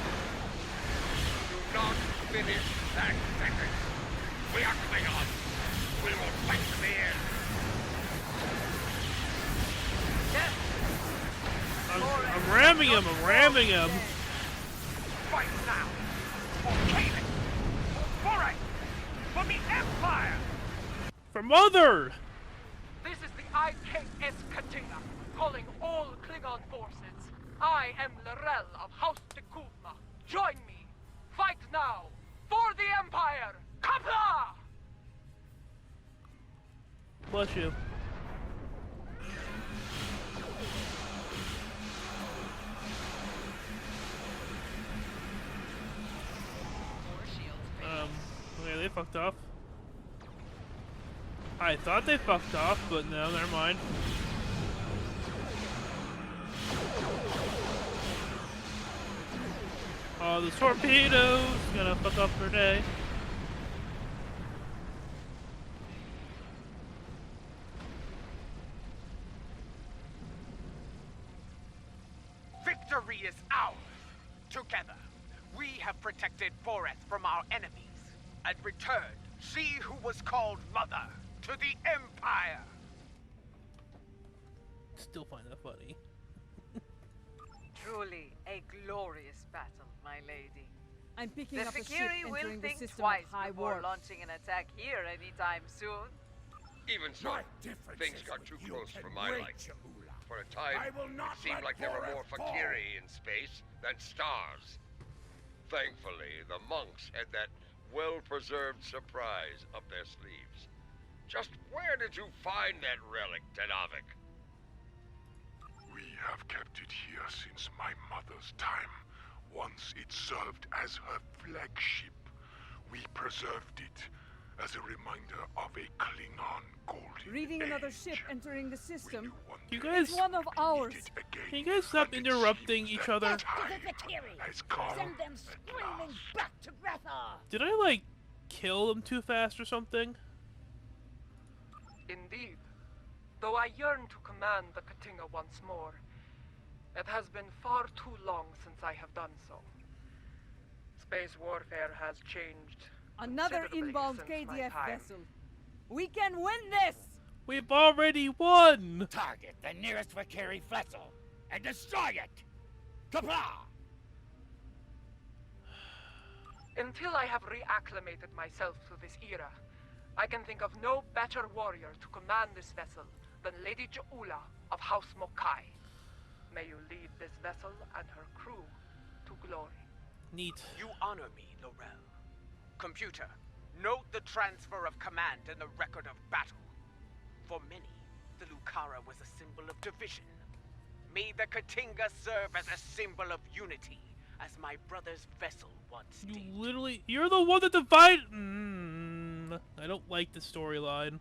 Do not finish that sentence. We are Klingons. We will fight to the end. Yes! I'm ramming him, I'm ramming him. Fight now! For Kanan! For Borg! For the Empire! For Mother! This is the IKS Katina, calling all Klingon forces. I am Lorel of House Tekuvma. Join me. Fight now. For the Empire. Kapla! Bless you. Okay, they fucked off. I thought they fucked off, but no, never mind. Oh, the torpedo's gonna fuck up their day. Victory is ours. Together, we have protected Borg from our enemies and returned she who was called Mother to the Empire. Still find that funny. Truly a glorious battle, my lady. I'm picking The up a ship Fakiri will entering the think system twice of high before warp. launching an attack here anytime soon. Even so, My differences things got with too you close can for my wait, liking. Shaula. For a time, I will not it seemed let like there were more Borg fall. Fakiri in space than stars. Thankfully, the monks had that well-preserved surprise up their sleeves. Just where did you find that relic, Tenavik? We have kept it here since my mother's time. Once it served as her flagship. We preserved it as a reminder of a Klingon golden Reading another age. ship entering the system. You You wonder guys- if One of we ours. meet it again, Can you guys stop and it interrupting seems each that other? time To the Fakiri! has come Send them at screaming last. back to Grethar! Did I, like, kill them too fast or something? Indeed. Though I yearn to command the Katinga once more, it has been far too long since I have done so. Space warfare has changed. Another considerably inbound since my KDF time. vessel. We can win this! We've already won! Target the nearest Vakiri vessel and destroy it! Kapla! Until I have reacclimated myself to this era, I can think of no better warrior to command this vessel than Lady Jaula of House Mokai. May you lead this vessel and her crew to glory. Neat. You honor me, Laurel. Computer, note the transfer of command in the record of battle. For many, the Lucara was a symbol of division. May the Katinga serve as a symbol of unity, as my brother's vessel once You did. literally... You're the one that divided... I don't like the storyline.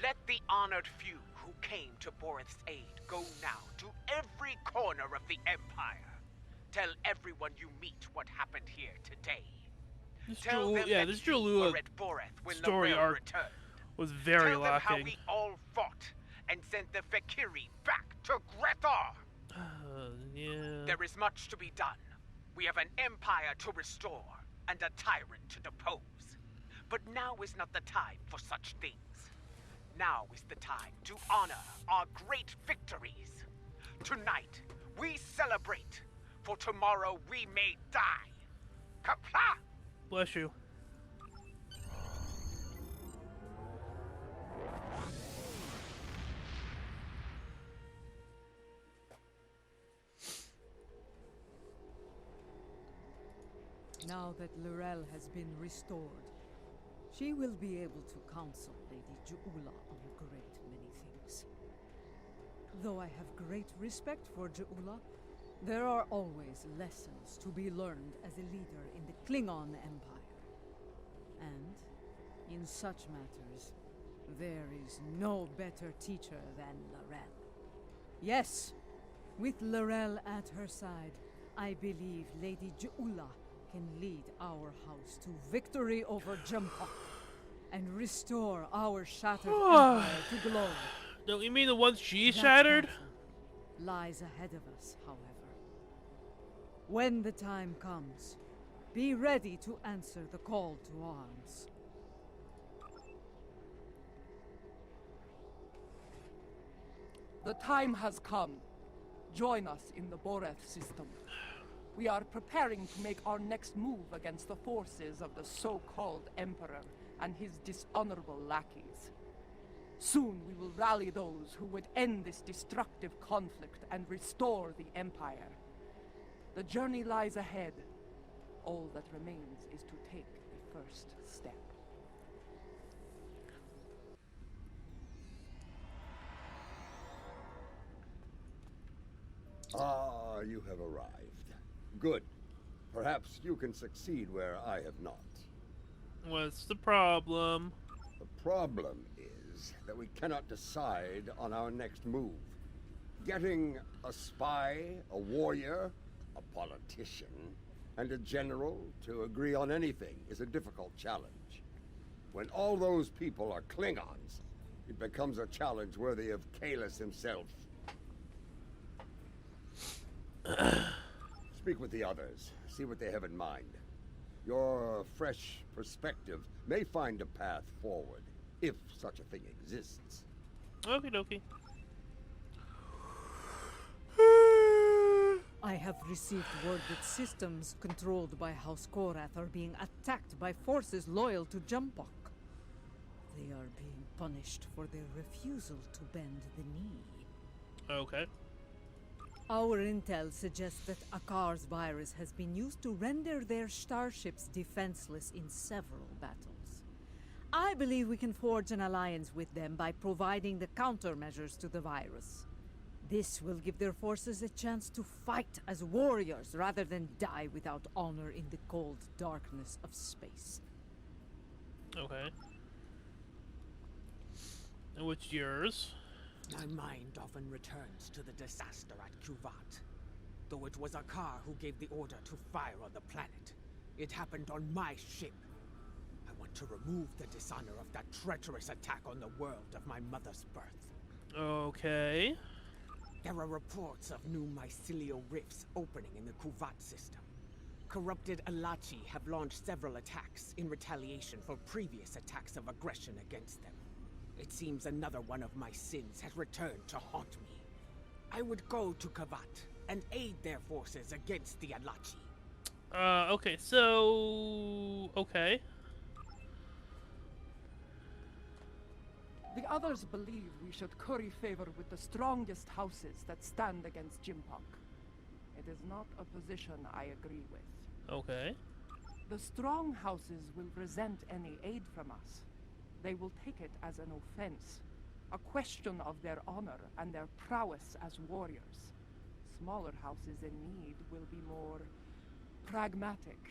Let the honored few who came to Borith's aid go now to every corner of the Empire. Tell everyone you meet what happened here today. Tell them that this you Jalula were at Borith when story Laurel arc returned. was very Tell them how lacking. we all fought and sent the Fakiri back to Grethar. Yeah. There is much to be done. We have an empire to restore and a tyrant to depose. But now is not the time for such things. Now is the time to honor our great victories. Tonight, we celebrate, for tomorrow we may die. Kapla! Bless you. Now that Laurel has been restored, she will be able to counsel Lady Jaula on a great many things. Though I have great respect for Jaula, there are always lessons to be learned as a leader in the Klingon Empire. And, in such matters, there is no better teacher than Laurel. Yes, with Laurel at her side, I believe Lady Jaula can lead our house to victory over Jumpa and restore our shattered empire to glory. Don't you mean the ones she That shattered? battle lies ahead of us, however. When the time comes, be ready to answer the call to arms. The time has come. Join us in the Boreth system. We are preparing to make our next move against the forces of the so-called Emperor and his dishonorable lackeys. Soon we will rally those who would end this destructive conflict and restore the Empire. The journey lies ahead. All that remains is to take the first step. Ah, you have arrived. Good. Perhaps you can succeed where I have not. What's the problem? The problem is that we cannot decide on our next move. Getting a spy, a warrior, a politician, and a general to agree on anything is a difficult challenge. When all those people are Klingons, it becomes a challenge worthy of Kahless himself. Speak with the others, see what they have in mind. Your fresh perspective may find a path forward, if such a thing exists. Okie dokie. I have received word that systems controlled by House Korath are being attacked by forces loyal to Jumpok. They are being punished for their refusal to bend the knee. Okay. Our intel suggests that Akar's virus has been used to render their starships defenseless in several battles. I believe we can forge an alliance with them by providing the countermeasures to the virus. This will give their forces a chance to fight as warriors rather than die without honor in the cold darkness of space. Okay. And what's yours? My mind often returns to the disaster at Kuvat. Though it was Akar who gave the order to fire on the planet, it happened on my ship. I want to remove the dishonor of that treacherous attack on the world of my mother's birth. Okay. There are reports of new mycelial rifts opening in the Kuvat system. Corrupted Alachi have launched several attacks in retaliation for previous attacks of aggression against them. It seems another one of my sins has returned to haunt me. I would go to Kavat and aid their forces against the Alachi. Okay, so... Okay. The others believe we should curry favor with the strongest houses that stand against Jimpok. It is not a position I agree with. Okay. The strong houses will resent any aid from us. They will take it as an offense, a question of their honor and their prowess as warriors. Smaller houses in need will be more pragmatic.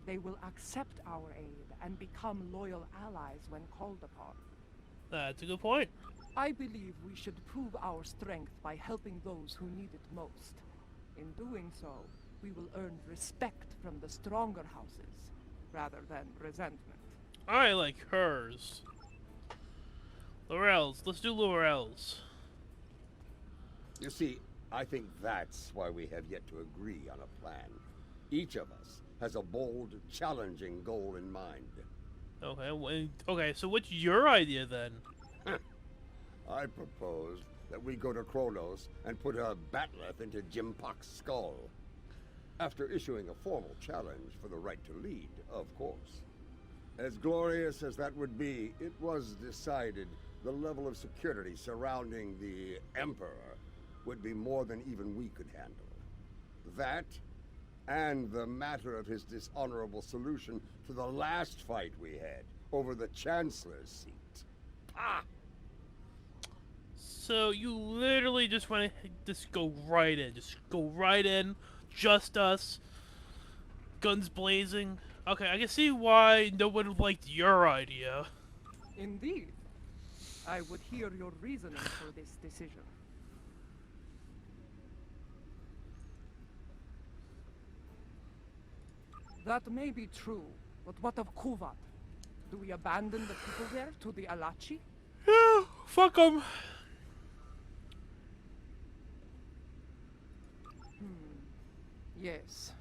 They will accept our aid and become loyal allies when called upon. That's a good point. I believe we should prove our strength by helping those who need it most. In doing so, we will earn respect from the stronger houses, rather than resentment. I like hers. Laurel's. Let's do Laurel's. You see, I think that's why we have yet to agree on a plan. Each of us has a bold, challenging goal in mind. Okay, okay, so what's your idea then? I propose that we go to Kronos and put a batleth into Jimpok's skull. After issuing a formal challenge for the right to lead, of course. As glorious as that would be, it was decided the level of security surrounding the Emperor would be more than even we could handle. That, and the matter of his dishonorable solution to the last fight we had over the Chancellor's seat. Pah! So you literally just want to just go right in. Just go right in. Just us. Guns blazing. Okay, I can see why no one liked your idea. Indeed. I would hear your reasoning for this decision. That may be true, but what of Kuvat? Do we abandon the people there to the Alachi? Yeah, fuck them. Yes.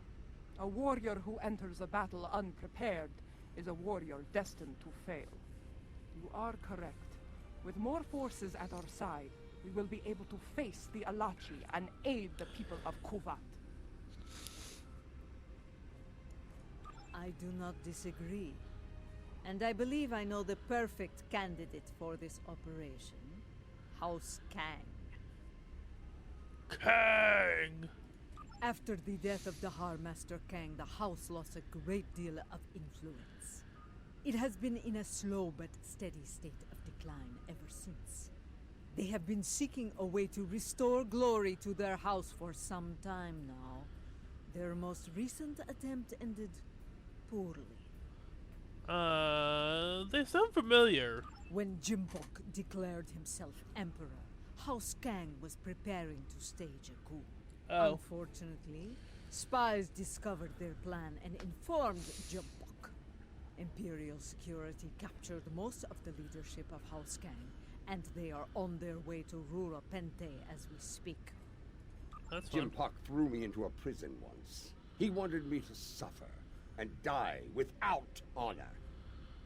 A warrior who enters a battle unprepared is a warrior destined to fail. You are correct. With more forces at our side, we will be able to face the Alachi and aid the people of Kuvat. I do not disagree. And I believe I know the perfect candidate for this operation. House Kang. Kang! After the death of the Master Kang, the house lost a great deal of influence. It has been in a slow but steady state of decline ever since. They have been seeking a way to restore glory to their house for some time now. Their most recent attempt ended poorly. They sound familiar. When Jimpok declared himself emperor, House Kang was preparing to stage a coup. Oh. Unfortunately, spies discovered their plan and informed Jimpok. Imperial security captured most of the leadership of House Kang, and they are on their way to Rura Pente as we speak. That's fun. Jimpok threw me into a prison once. He wanted me to suffer and die without honor.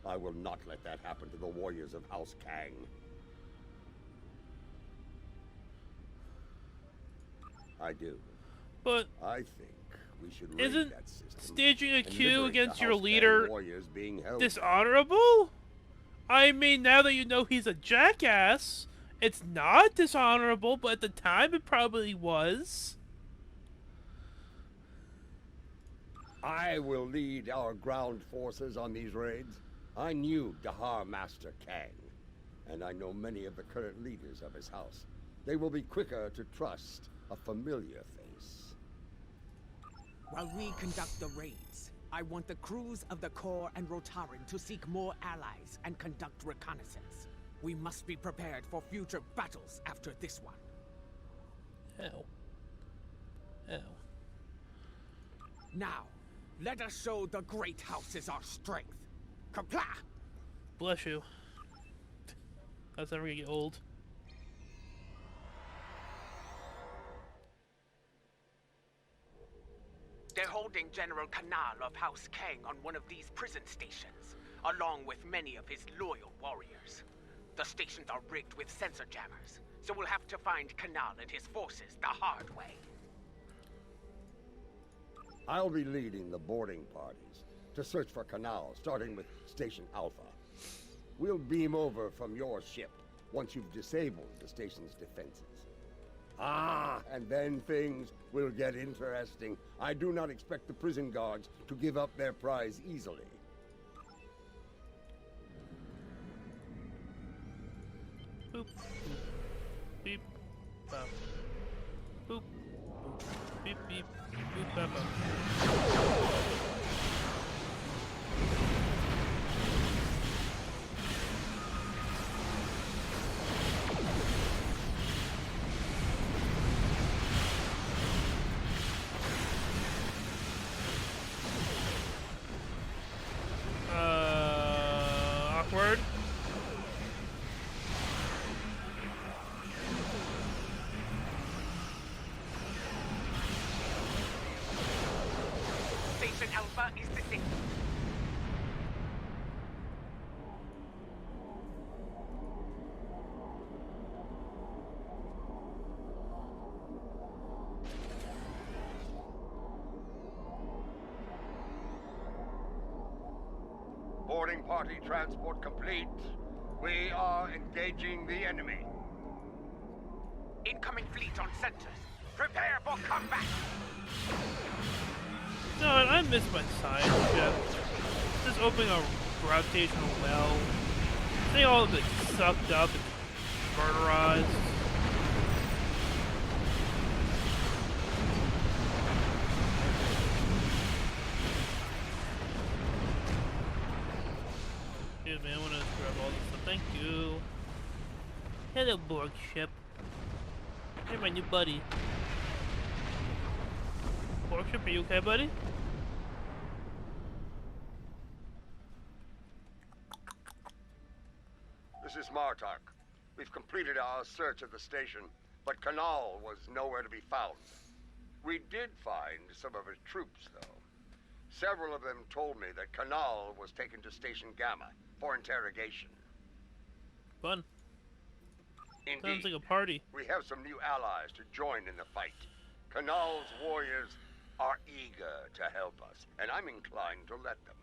I will not let that happen to the warriors of House Kang. I do. But I think we should raid isn't that system staging a and coup liberate against the your House Kang leader warriors being held. dishonorable? I mean, now that you know he's a jackass, it's not dishonorable, but at the time it probably was. I will lead our ground forces on these raids. I knew Dahar Master Kang, and I know many of the current leaders of his house. They will be quicker to trust a familiar face. While we conduct the raids, I want the crews of the Corps and Rotaran to seek more allies and conduct reconnaissance. We must be prepared for future battles after this one. Hell. Hell. Now, let us show the Great Houses our strength. Kapla! Bless you. That's never gonna get old. They're holding General Kanal of House Kang on one of these prison stations, along with many of his loyal warriors. The stations are rigged with sensor jammers, so we'll have to find Kanal and his forces the hard way. I'll be leading the boarding parties to search for Kanal, starting with Station Alpha. We'll beam over from your ship once you've disabled the station's defenses. Ah, and then things will get interesting. I do not expect the prison guards to give up their prize easily. Boop. Beep. Bop. Boop. Boop. Beep beep. Boop bop bop. Awkward. Station Alpha is distinct. Boarding party transport complete. We are engaging the enemy. Incoming fleet on centers. Prepare for combat! No, I missed my science ship. Just opening a gravitational well. Seeing all of it sucked up and murderized. Excuse me, I want to grab all this stuff. Thank you. Hello, Borg ship. You're my new buddy. Borg ship, are you okay, buddy? This is Martok. We've completed our search of the station, but Kanal was nowhere to be found. We did find some of his troops, though. Several of them told me that Kanal was taken to Station Gamma for interrogation. Fun. Indeed. Sounds like a party. We have some new allies to join in the fight. Kanal's warriors are eager to help us, and I'm inclined to let them.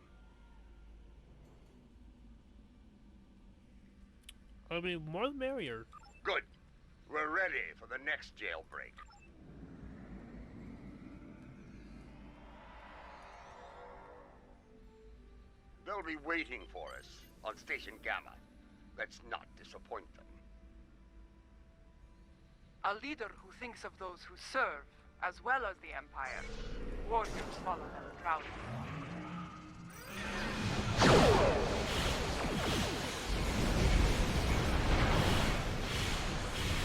I mean, more the merrier. Good. We're ready for the next jailbreak. They'll be waiting for us on Station Gamma. Let's not disappoint them. A leader who thinks of those who serve, as well as the Empire. Warriors follow them proudly.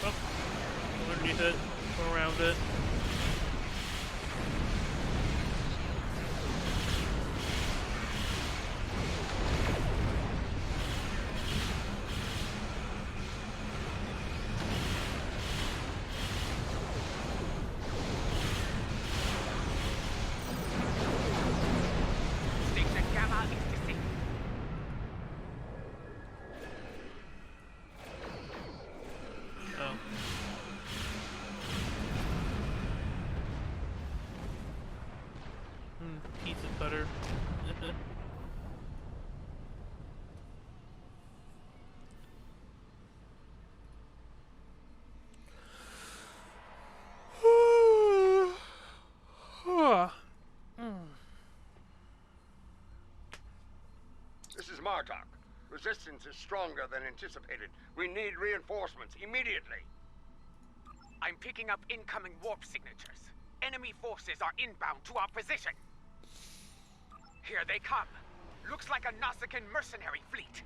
Oh, go underneath it, go around it. Station Gamma is distinct. Oh. is Martok. Resistance is stronger than anticipated. We need reinforcements immediately. I'm picking up incoming warp signatures. Enemy forces are inbound to our position. Here they come. Looks like a Nausicaan mercenary fleet.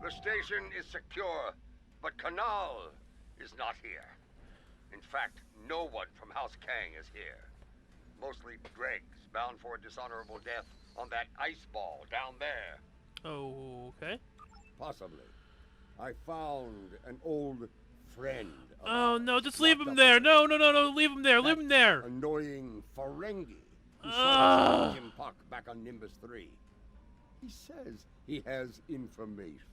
The station is secure, but Kanal is not here. In fact, no one from House Kang is here. Mostly dregs bound for a dishonorable death on that ice ball down there. Oh, okay. Possibly. I found an old friend. Oh no, just leave him there. No, no, no, no, leave him there. Leave him there. Annoying Ferengi who saw Jim Puck back on Nimbus 3. He says he has information,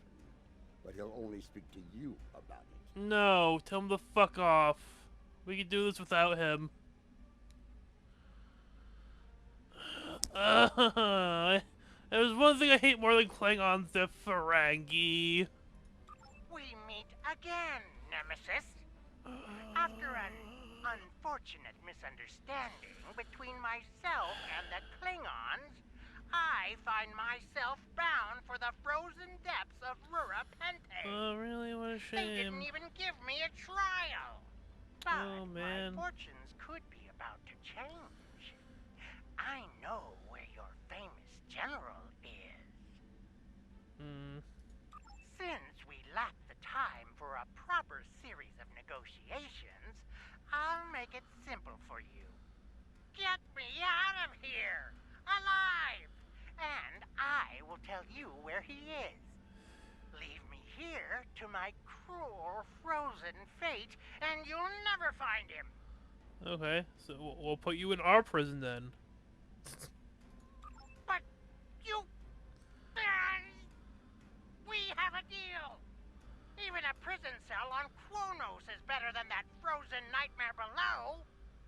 but he'll only speak to you about it. No, tell him to fuck off. We can do this without him. There's one thing I hate more than Klingons, the Ferengi. We meet again, Nemesis. After an unfortunate misunderstanding between myself and the Klingons, I find myself bound for the frozen depths of Rura Pente. Oh, really? What a shame. They didn't even give me a trial. But Oh, man. my fortunes could be about to change. I know where your famous general is. Since we lack the time for a proper series of negotiations, I'll make it simple for you. Get me out of here, alive, and I will tell you where he is. Leave me here to my cruel, frozen fate, and you'll never find him. Okay, so we'll put you in our prison then. But you... we have a deal. Even a prison cell on Kronos is better than that frozen nightmare below.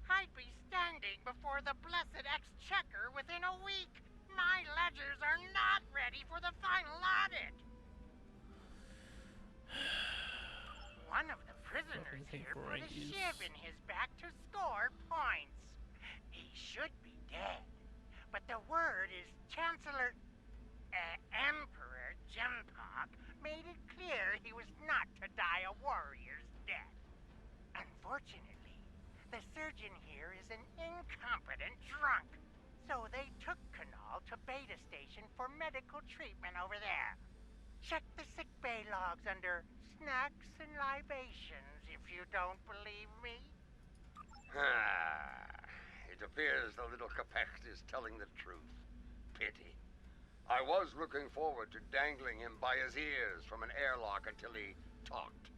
I'd be standing before the blessed exchequer within a week. My ledgers are not ready for the final audit. One of the prisoners here put a shiv in his back to score points. He should be dead, but the word is Chancellor... Emperor Jempak made it clear he was not to die a warrior's death. Unfortunately, the surgeon here is an incompetent drunk, so they took Kanal to Beta Station for medical treatment over there. Check the sickbay logs under snacks and libations if you don't believe me. It appears the little Capex is telling the truth. Pity. I was looking forward to dangling him by his ears from an airlock until he talked.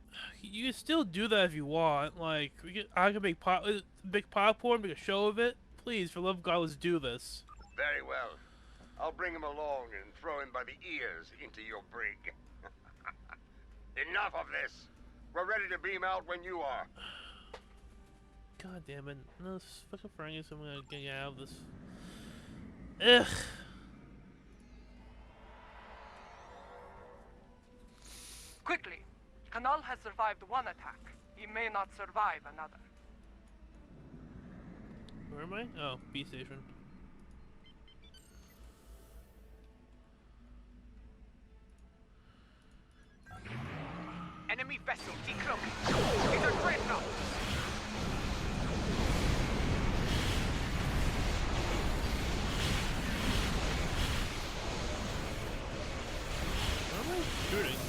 You can still do that if you want. Like, I can make big popcorn, make a show of it. Please, for love of God, let's do this. Very well. I'll bring him along and throw him by the ears into your brig. Enough of this. We're ready to beam out when you are. God damn it. No, this fucking Fergus, I'm gonna get out of this. Ugh. Quickly! Kanal has survived one attack. He may not survive another. Where am I? Oh, B station. Enemy vessel decloaking. It's a dreadnought. Where am I shooting?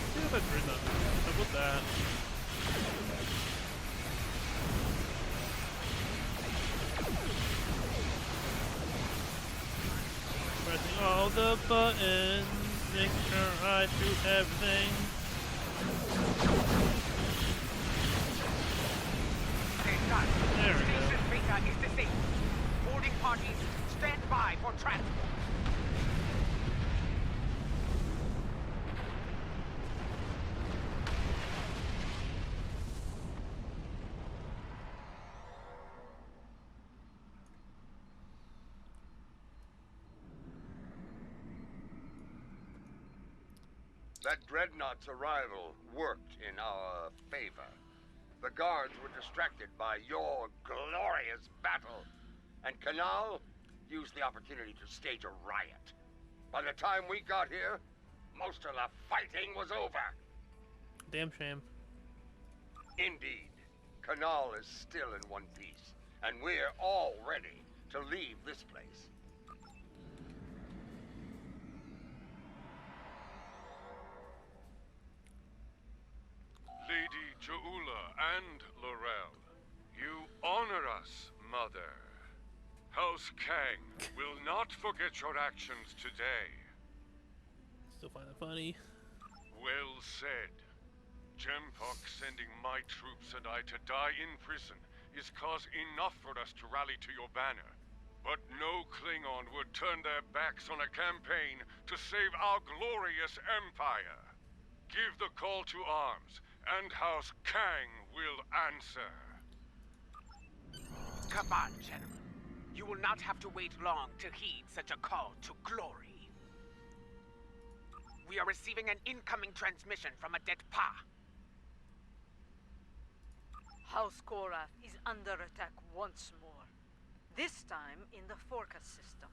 I think that's dreadnought. How about that? Pressing all the buttons. Make sure I shoot everything. There we go. Station Beta is disabled. Boarding parties, stand by for transport. That dreadnought's arrival worked in our favor. The guards were distracted by your glorious battle, and Canal used the opportunity to stage a riot. By the time we got here, most of the fighting was over. Damn shame. Indeed, Canal is still in one piece, and we're all ready to leave this place. Lady Jaula and Laurel, you honor us, Mother. House Kang will not forget your actions today. Still find that funny. Well said. Jempak sending my troops and I to die in prison is cause enough for us to rally to your banner. But no Klingon would turn their backs on a campaign to save our glorious empire. Give the call to arms, and House Kang will answer. Come on, General. You will not have to wait long to heed such a call to glory. We are receiving an incoming transmission from a dead Pa. House Korath is under attack once more. This time in the Forca system.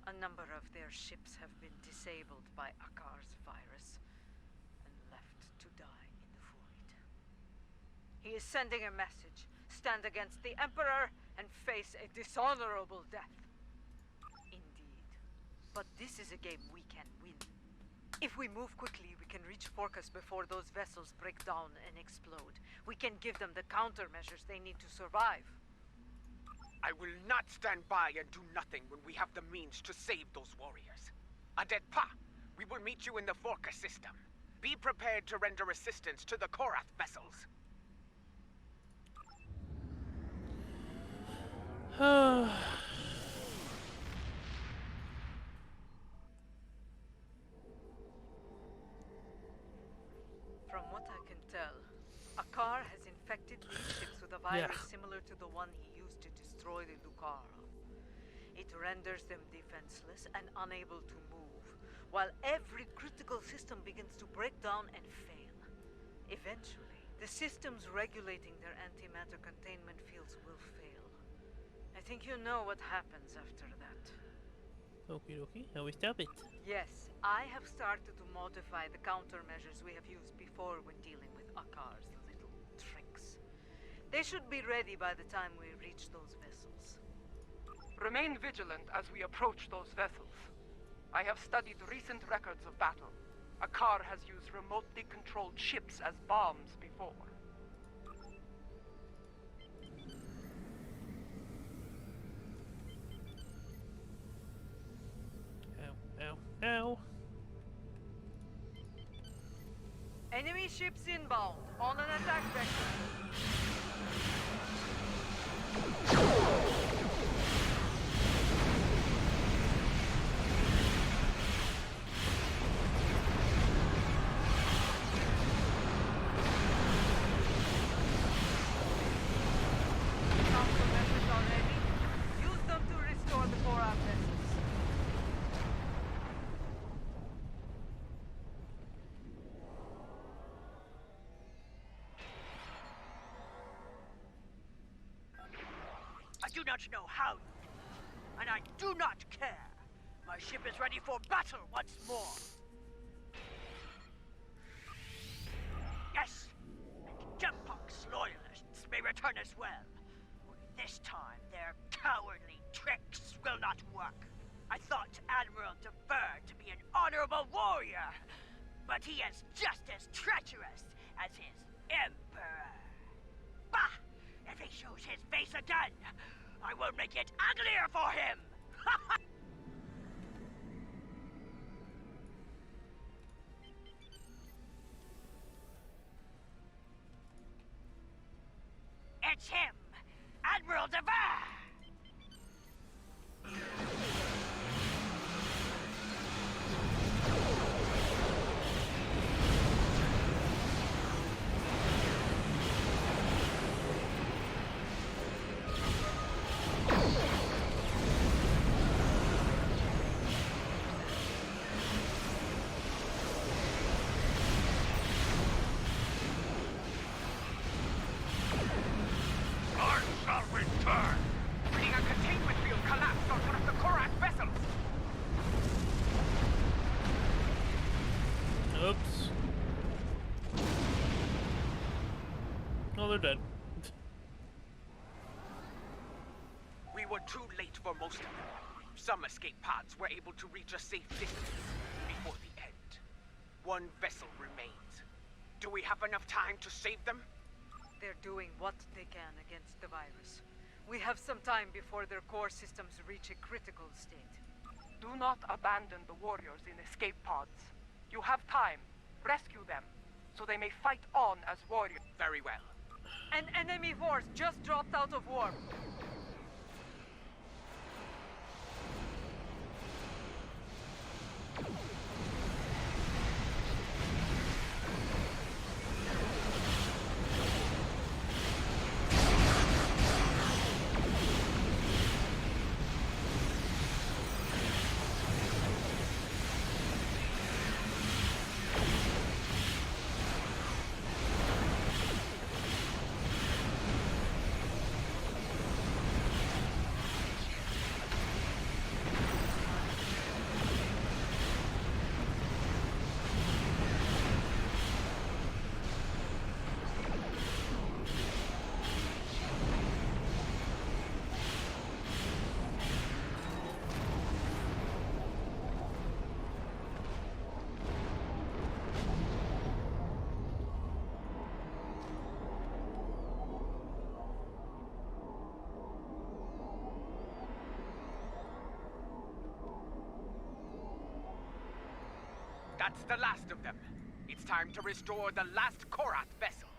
A number of their ships have been disabled by Akar's virus and left to die in the void. He is sending a message. Stand against the Emperor and face a dishonorable death. Indeed. But this is a game we can win. If we move quickly, we can reach Forcas before those vessels break down and explode. We can give them the countermeasures they need to survive. I will not stand by and do nothing when we have the means to save those warriors. A dead Pa, we will meet you in the Forca system. Be prepared to render assistance to the Korath vessels. From what I can tell, Akar has infected these ships with a virus similar to the one he used to destroy the Lucara. It renders them defenseless and unable to move, while every critical system begins to break down and fail. Eventually, the systems regulating their antimatter containment fields will fail. I think you know what happens after that. Okie dokie, how we stop it? Yes, I have started to modify the countermeasures we have used before when dealing with Akar's little tricks. They should be ready by the time we reach those vessels. Remain vigilant as we approach those vessels. I have studied recent records of battle. Akar has used remotely controlled ships as bombs before. Ow. Enemy ships inbound, on an attack vector. Countermeasures are ready. Use them to restore the Korath vessels. I do not know how you do it, and I do not care. My ship is ready for battle once more. Yes, and Jempak's loyalists may return as well. Only this time, their cowardly tricks will not work. I thought Admiral Defer to be an honorable warrior, but he is just as treacherous as his Emperor. Bah! If he shows his face again, I will make it uglier for him! Catch him! Admiral Devar! Oops. Oh, they're dead. We were too late for most of them. Some escape pods were able to reach a safe distance before the end. One vessel remains. Do we have enough time to save them? They're doing what they can against the virus. We have some time before their core systems reach a critical state. Do not abandon the warriors in escape pods. You have time. Rescue them, so they may fight on as warriors. Very well. An enemy force just dropped out of warp. That's the last of them. It's time to restore the last Korath vessel.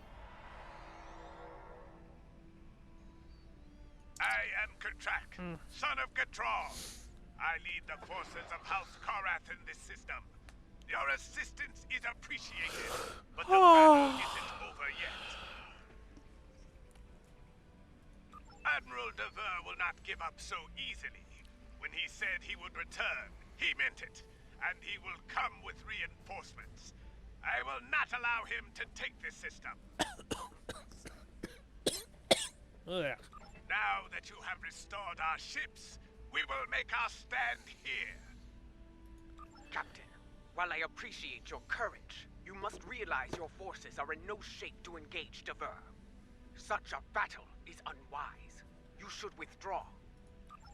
I am Katrak, son of Gatral. I lead the forces of House Korath in this system. Your assistance is appreciated, but the battle isn't over yet. Admiral Devar will not give up so easily. When he said he would return, he meant it. And he will come with reinforcements. I will not allow him to take this system. Now that you have restored our ships, we will make our stand here. Captain, while I appreciate your courage, you must realize your forces are in no shape to engage Devar. Such a battle is unwise. You should withdraw.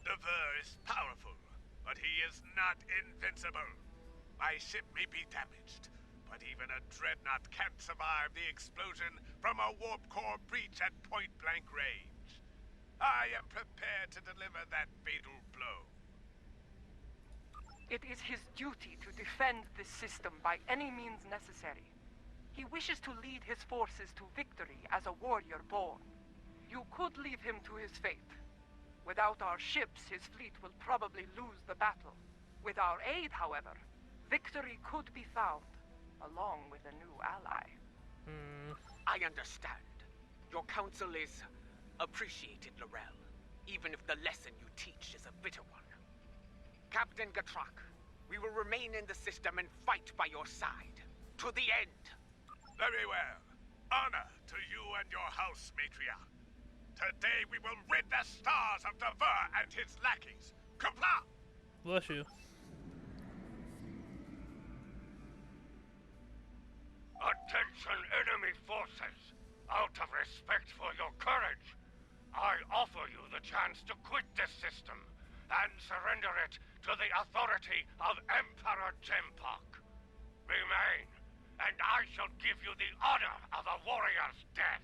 Devar is powerful, but he is not invincible. My ship may be damaged, but even a dreadnought can't survive the explosion from a warp core breach at point-blank range. I am prepared to deliver that fatal blow. It is his duty to defend this system by any means necessary. He wishes to lead his forces to victory as a warrior born. You could leave him to his fate. Without our ships, his fleet will probably lose the battle. With our aid, however, victory could be found, along with a new ally. I understand. Your counsel is appreciated, Laurel, even if the lesson you teach is a bitter one. Captain Gatrak, we will remain in the system and fight by your side, to the end. Very well. Honor to you and your house, matriarch. Today we will rid the stars of Devar and his lackeys. Comply! Bless you. Attention, enemy forces! Out of respect for your courage, I offer you the chance to quit this system and surrender it to the authority of Emperor Jempak. Remain, and I shall give you the honor of a warrior's death.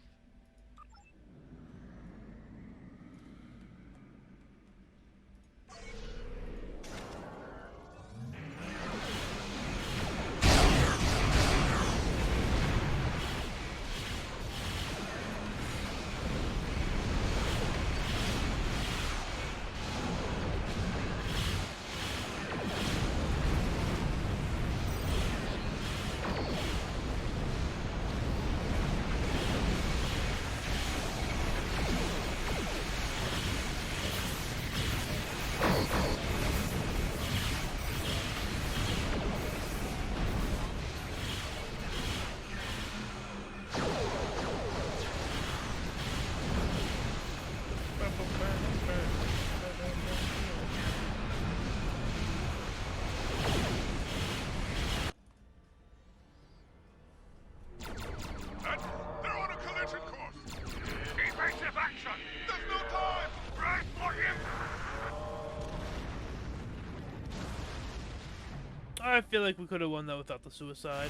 I feel like we could have won that without the suicide.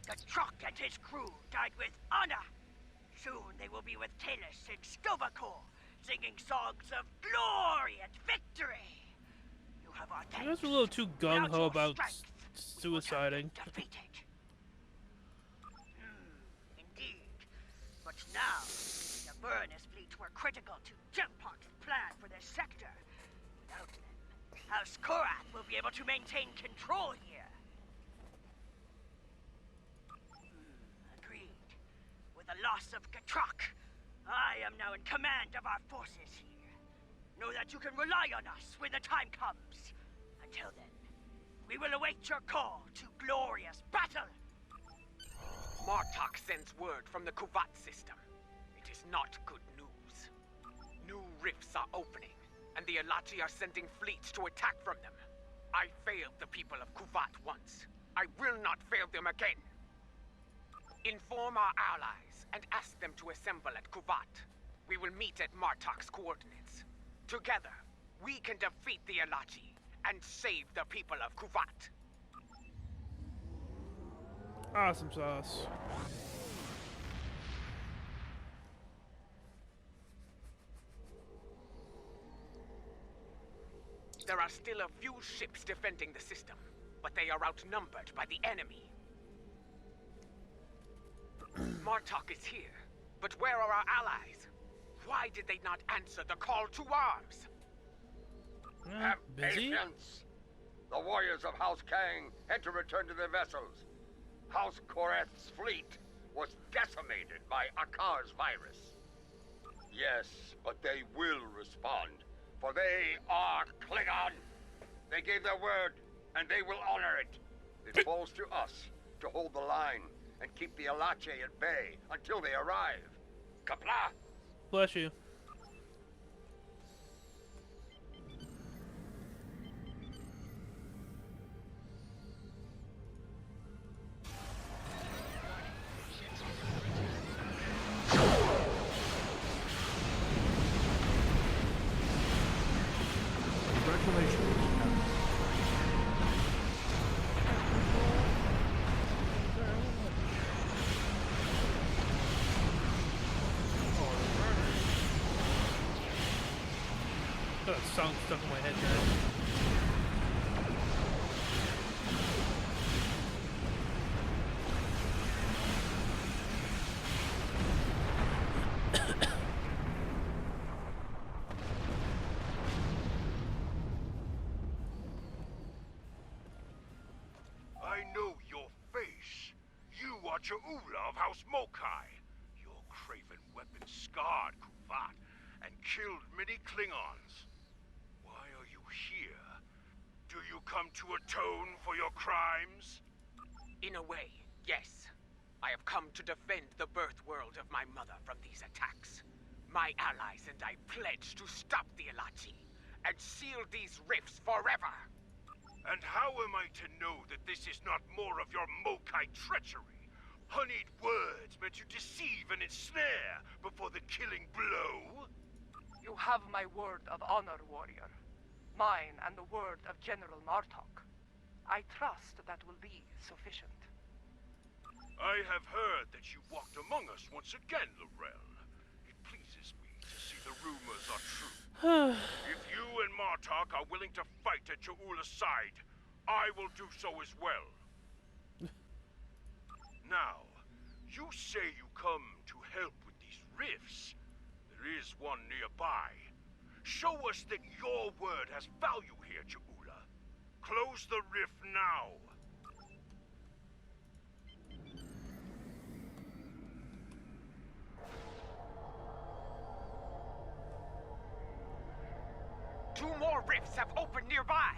The truck and his crew died with honor. Soon they will be with Talis and Stovacor, singing songs of glory and victory. You have our You thanks. guys are a little too gung ho Without your about strength, suiciding. defeated. Indeed. But now, the Burnus fleet were critical to Jetpark's plan for this sector. Without them, House Korath will be able to maintain control here. Agreed. With the loss of Katrak, I am now in command of our forces here. Know that you can rely on us when the time comes. Until then, we will await your call to glorious battle. Martok sends word from the Kuvat system. It is not good news. New rifts are opening, and the Alachi are sending fleets to attack from them. I failed the people of Kuvat once. I will not fail them again. Inform our allies and ask them to assemble at Kuvat. We will meet at Martok's coordinates. Together, we can defeat the Alachi and save the people of Kuvat. Awesome sauce. There are still a few ships defending the system, but they are outnumbered by the enemy. Martok is here, but where are our allies? Why did they not answer the call to arms? Have busy? patience. The warriors of House Kang had to return to their vessels. House Korath's fleet was decimated by Akar's virus. Yes, but they will respond, for they are Klingon. They gave their word, and they will honor it. It falls to us to hold the line and keep the Alache at bay until they arrive. Kapla! Bless you. That song stuck in my head there. I know your face. You are Ja'ula of House Mokai. Your craven weapon scarred Kuvat and killed many Klingons. Why are you here? Do you come to atone for your crimes? In a way, yes. I have come to defend the birth world of my mother from these attacks. My allies and I pledge to stop the Alachi and seal these rifts forever. And how am I to know that this is not more of your Mokai treachery? Honeyed words meant to deceive and ensnare before the killing blow? You have my word of honor, warrior. Mine and the word of General Martok. I trust that will be sufficient. I have heard that you walked among us once again, Laurel. It pleases me to see the rumors are true. If you and Martok are willing to fight at Ja'ula's side, I will do so as well. Now, you say you come to help with these rifts. There is one nearby. Show us that your word has value here, Jaula. Close the rift now. Two more rifts have opened nearby.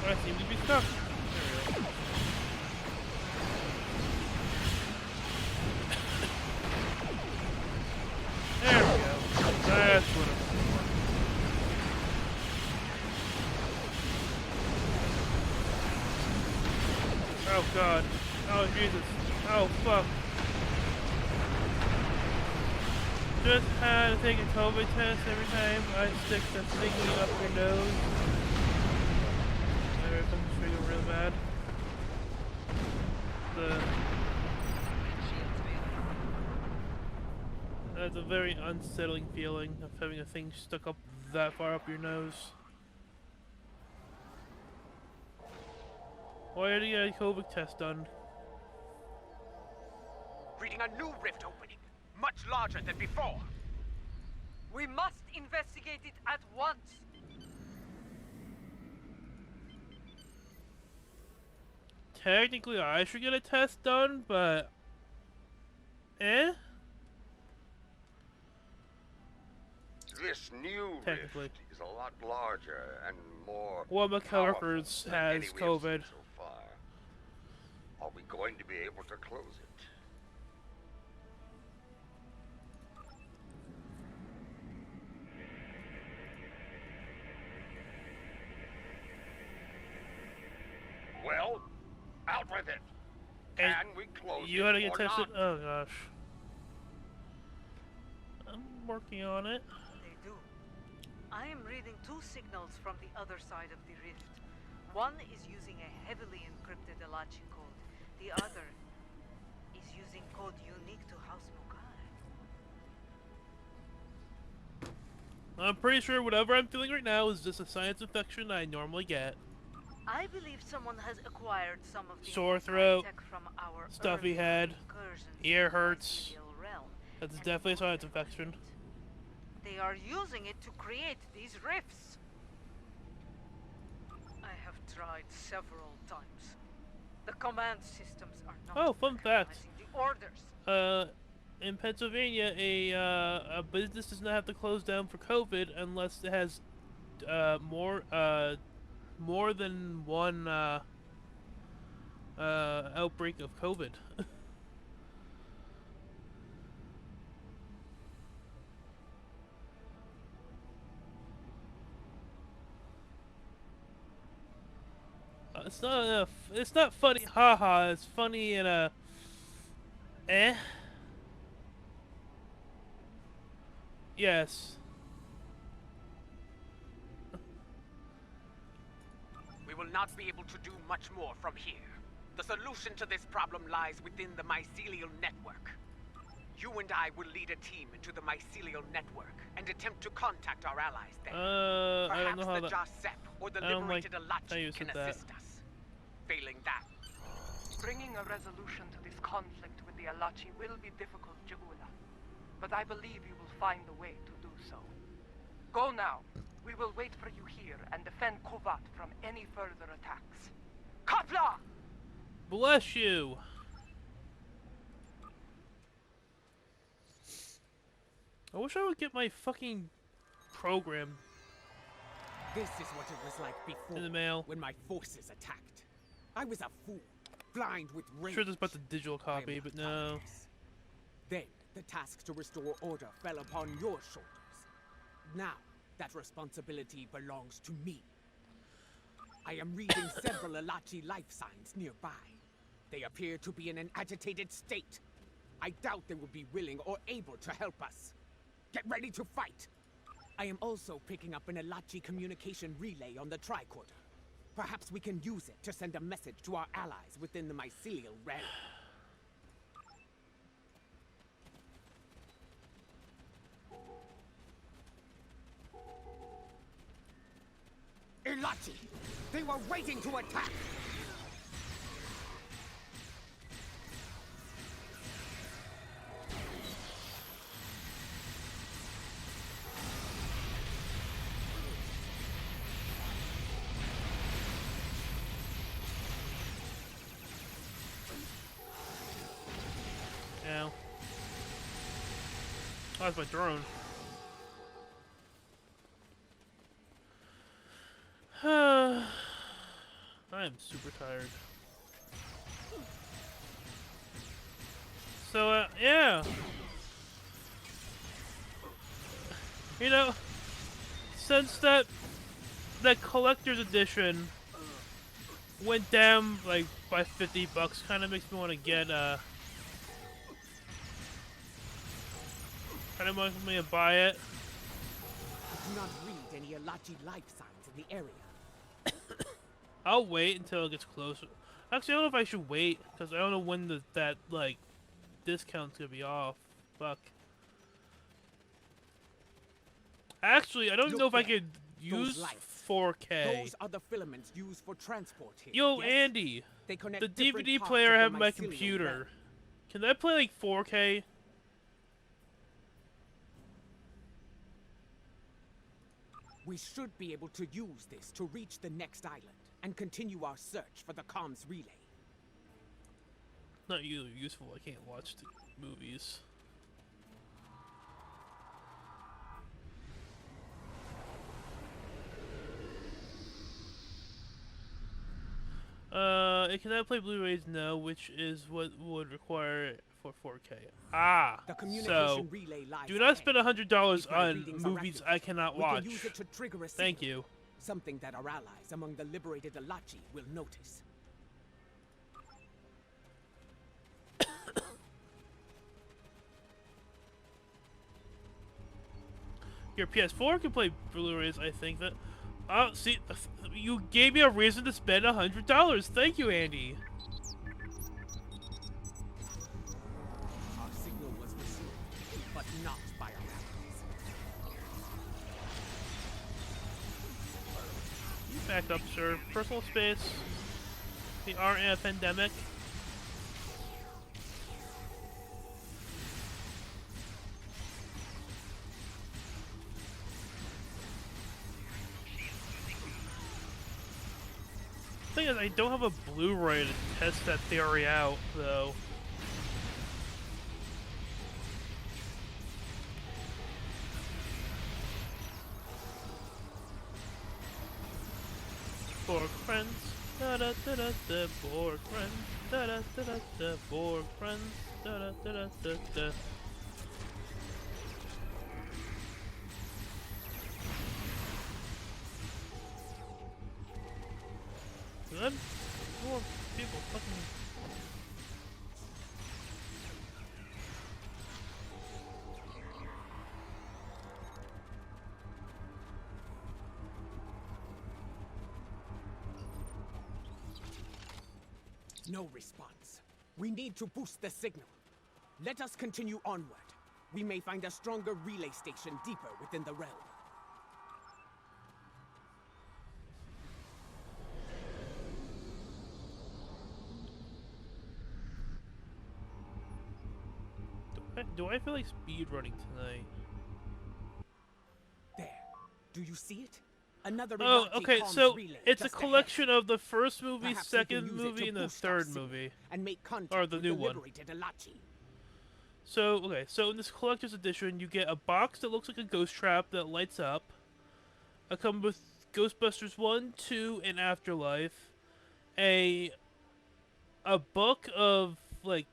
I seem to be stuck. There we go. That's what I'm looking for. Oh god. Oh Jesus. Oh fuck. Just had to take a COVID test every time I stick the thingy up your nose. There comes feeling real bad. That's a very unsettling feeling of having a thing stuck up that far up your nose. Why did you get a COVID test done? Reading a new rift opening, much larger than before. We must investigate it at once. Technically, I should get a test done, but eh? This new Technically. rift is a lot larger and more One of my powerful coworkers than has any we have COVID. seen so far. Are we going to be able to close it? Well, out with it. And Can we close you it gotta get or tested. not? Oh gosh. I'm working on it. They do. I am reading two signals from the other side of the rift. One is using a heavily encrypted Elachi code. The other is using code unique to House Mokai. I'm pretty sure whatever I'm feeling right now is just a sinus infection I normally get. I believe someone has acquired some of the Sore inside throat, tech from our stuffy earlier head, incursions ear into the hurts. mycelial realm, That's and definitely a sinus modified infection. it. They are using it to create these rifts. I have tried several times. The command systems are not Oh, fun fact. recognizing the orders. In Pennsylvania, a business does not have to close down for COVID unless it has more than one outbreak of COVID. It's not enough. It's not funny, haha. It's funny in a eh. Yes. We will not be able to do much more from here. The solution to this problem lies within the mycelial network. You and I will lead a team into the mycelial network and attempt to contact our allies there. I don't Perhaps know how the that. U.S.S or the I don't like Liberated how you Elachi can said that. assist us. Failing that, Finding a resolution to this conflict with the Alachi will be difficult, Ja'ula. But I believe you will find a way to do so. Go now. We will wait for you here and defend Kovat from any further attacks. Kapla! Bless you. I wish I would get my fucking program This is what it was like before. in the mail. When my forces attacked. I was a fool, blind with rage. I'm sure there's about the digital I am copy, not but no. powerless. Then, the task to restore order fell upon your shoulders. Now, that responsibility belongs to me. I am reading several Alachi life signs nearby. They appear to be in an agitated state. I doubt they will be willing or able to help us. Get ready to fight! I am also picking up an Alachi communication relay on the tricorder. Perhaps we can use it to send a message to our allies within the mycelial realm. Alachi! They were waiting to attack! Ow. Oh, that's my drone. I am super tired. So, yeah. You know, since that collector's edition went down like by $50, kind of makes me want to get kind of makes me buy it. Do not read any Alachi life signs in the area. I'll wait until it gets closer. Actually, I don't know if I should wait because I don't know when that like discount's gonna be off. Fuck. Actually, I don't Look know if I there. could use lights. 4K. Those are the filaments used for transport here. Yo, yes? Andy, They connect the different DVD parts player I of have the in my mycelial computer. realm. Can I play like 4K? We should be able to use this to reach the next island and continue our search for the comms relay. Not really useful. I can't watch the movies. Can I play Blu-rays? No, which is what would require it for 4K. Ah, The communication so relay lies do not ahead. spend $100 If my on readings are movies accurate, I cannot we watch. can use it to trigger a Thank signal. you. Something that our allies among the liberated Alachi will notice. Your PS4 can play Blu-rays. I think that. Oh, see, you gave me a reason to spend $100. Thank you, Andy. Our signal was received, but not by our allies. Back up, sir. Personal space. We are in a pandemic. Thing is, I don't have a Blu-ray to test that theory out, though. Borg friends, da da da da da. Borg friends, da da da da da. Borg friends, da da da da da da. Good. More people fucking. No response. We need to boost the signal. Let us continue onward. We may find a stronger relay station deeper within the realm. Do I feel like speed running tonight? There. Do you see it? Another Oh, Iraqi okay, comms so relay it's a just ahead. collection of the first movie, Perhaps we can second use it movie, to and the boost our third signal movie. and make contact Or the with new the one. liberated Alachi. So, okay, so in this collector's edition, you get a box that looks like a ghost trap that lights up. It comes with Ghostbusters 1, 2, and Afterlife. A book of, like,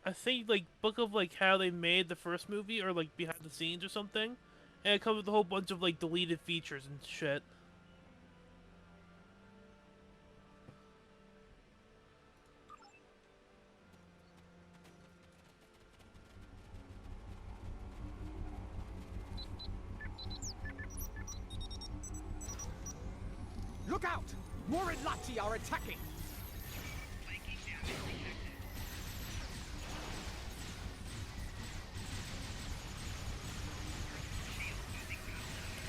I think, like, book of, like, how they made the first movie, or, like, behind the scenes or something. And it comes with a whole bunch of, like, deleted features and shit. Look out! More Alachi are attacking!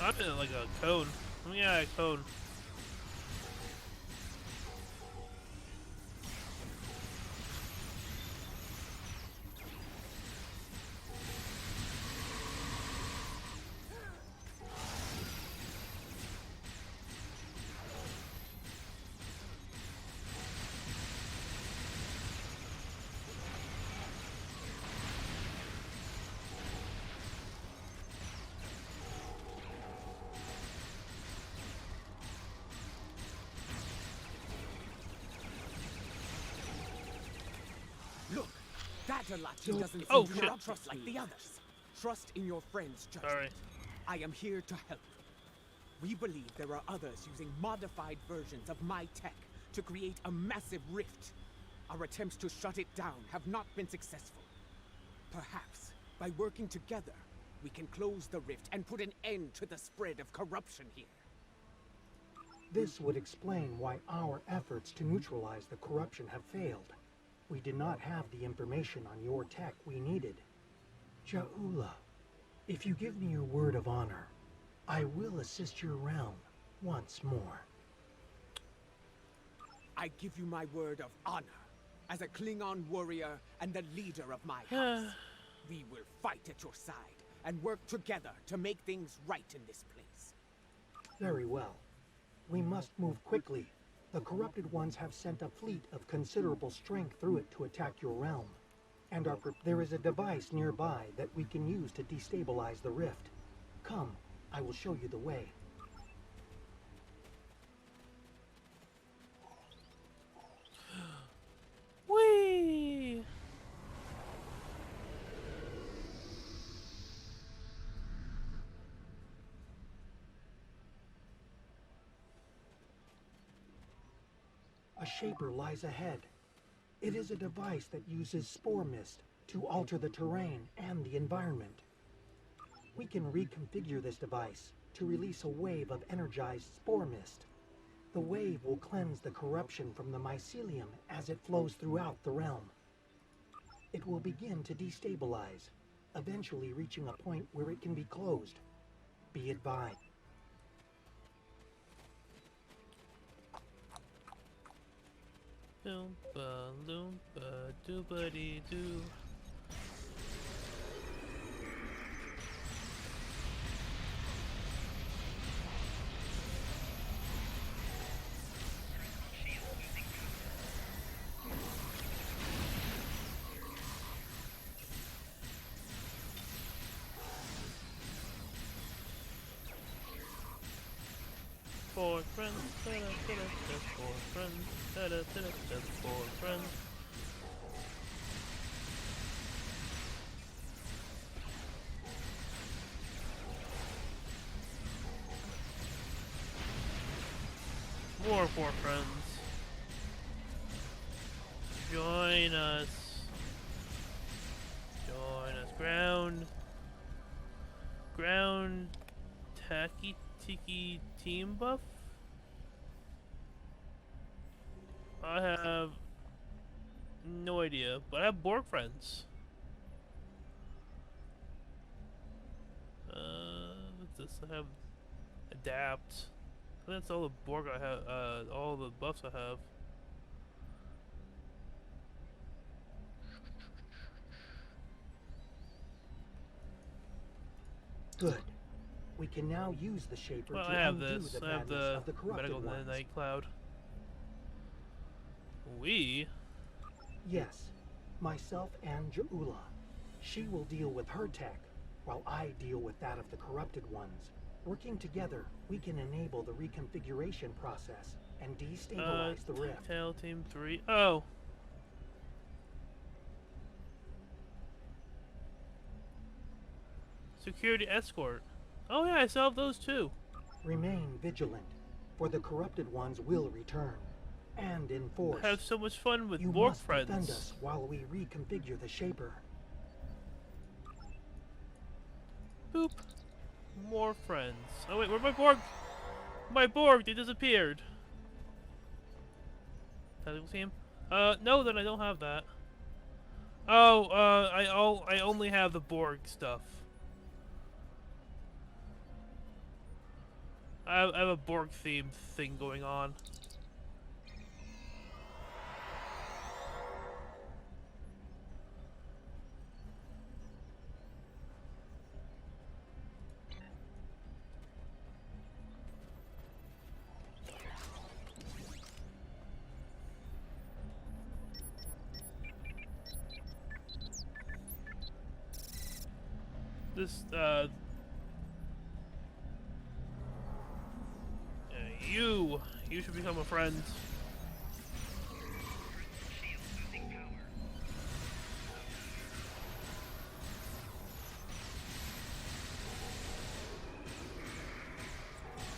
I'm in, like, a cone. Yeah, a cone. Look! That Alachi doesn't seem Oh, to shit. not trust like the others. Trust in your friend's judgment. Sorry. I am here to help. We believe there are others using modified versions of my tech to create a massive rift. Our attempts to shut it down have not been successful. Perhaps, by working together, we can close the rift and put an end to the spread of corruption here. This would explain why our efforts to neutralize the corruption have failed. We did not have the information on your tech we needed. Ja'ula, if you give me your word of honor, I will assist your realm once more. I give you my word of honor. As a Klingon warrior and the leader of my house, we will fight at your side and work together to make things right in this place. Very well. We must move quickly. The corrupted ones have sent a fleet of considerable strength through it to attack your realm. And there is a device nearby that we can use to destabilize the rift. Come, I will show you the way. Whee! A shaper lies ahead. It is a device that uses spore mist to alter the terrain and the environment. We can reconfigure this device to release a wave of energized spore mist. The wave will cleanse the corruption from the mycelium as it flows throughout the realm. It will begin to destabilize, eventually reaching a point where it can be closed. Be advised. Loompa, loompa, doobity doo. Four friends, four friends, four friends. More four friends. Join us. Join us. Ground Taki Tiki team buff? I have no idea, but I have Borg friends. What's this? I have adapt. That's all the Borg I have, all the buffs I have. Good. We can now use the Shaper Well, to I have undo this. the I have madness the of the corrupted medical ones. night cloud. We? Yes. Myself and Ja'ula. She will deal with her tech, while I deal with that of the corrupted ones. Working together, we can enable the reconfiguration process and destabilize the rift. Tail Team 3. Oh. Security escort. Oh yeah, I still have those too. Remain vigilant, for the corrupted ones will return. And in force. Have so much fun with You Borg must friends. defend us while we reconfigure the Shaper. Boop. More friends. Oh wait, where'd my Borg? My Borg, they disappeared. Tactical team? No, then I don't have that. Oh, I only have the Borg stuff. I have a Borg themed thing going on. This, you should become a friend.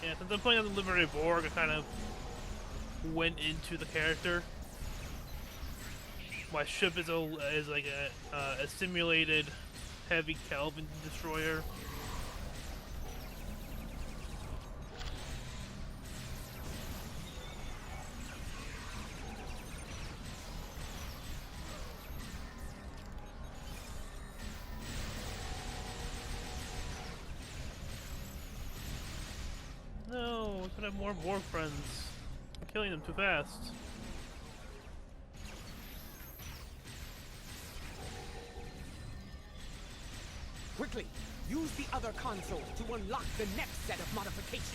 Yeah, since I'm playing on the Liberated Borg, I kind of went into the character. My ship is like a Assimilated heavy Kelvin destroyer. No, I could have more Borg friends. I'm killing them too fast. Quickly, use the other console to unlock the next set of modifications.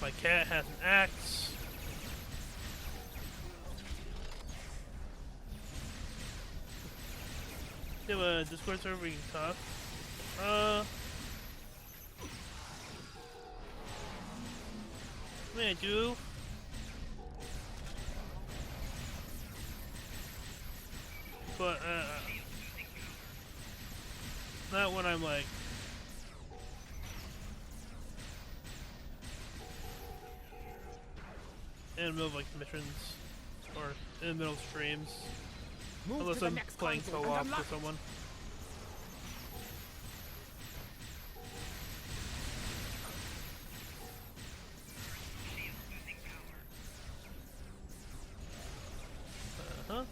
My cat has an axe. Do you have a Discord server we can talk? I mean, I do. But, not when I'm like in the middle of like missions or in the middle of streams. Unless I'm playing co-op with someone. Uh-huh.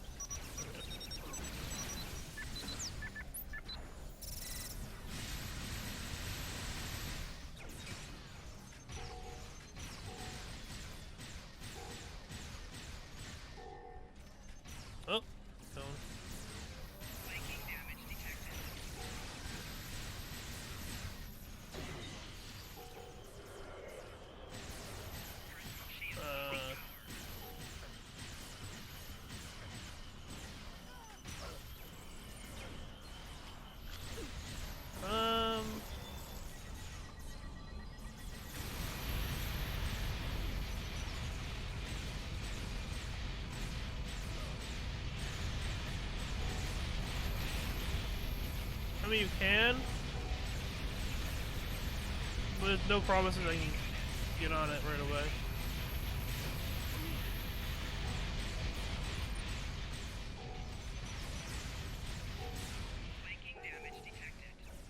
Oh, phone. I mean, you can, but there's no promises I can get on it right away.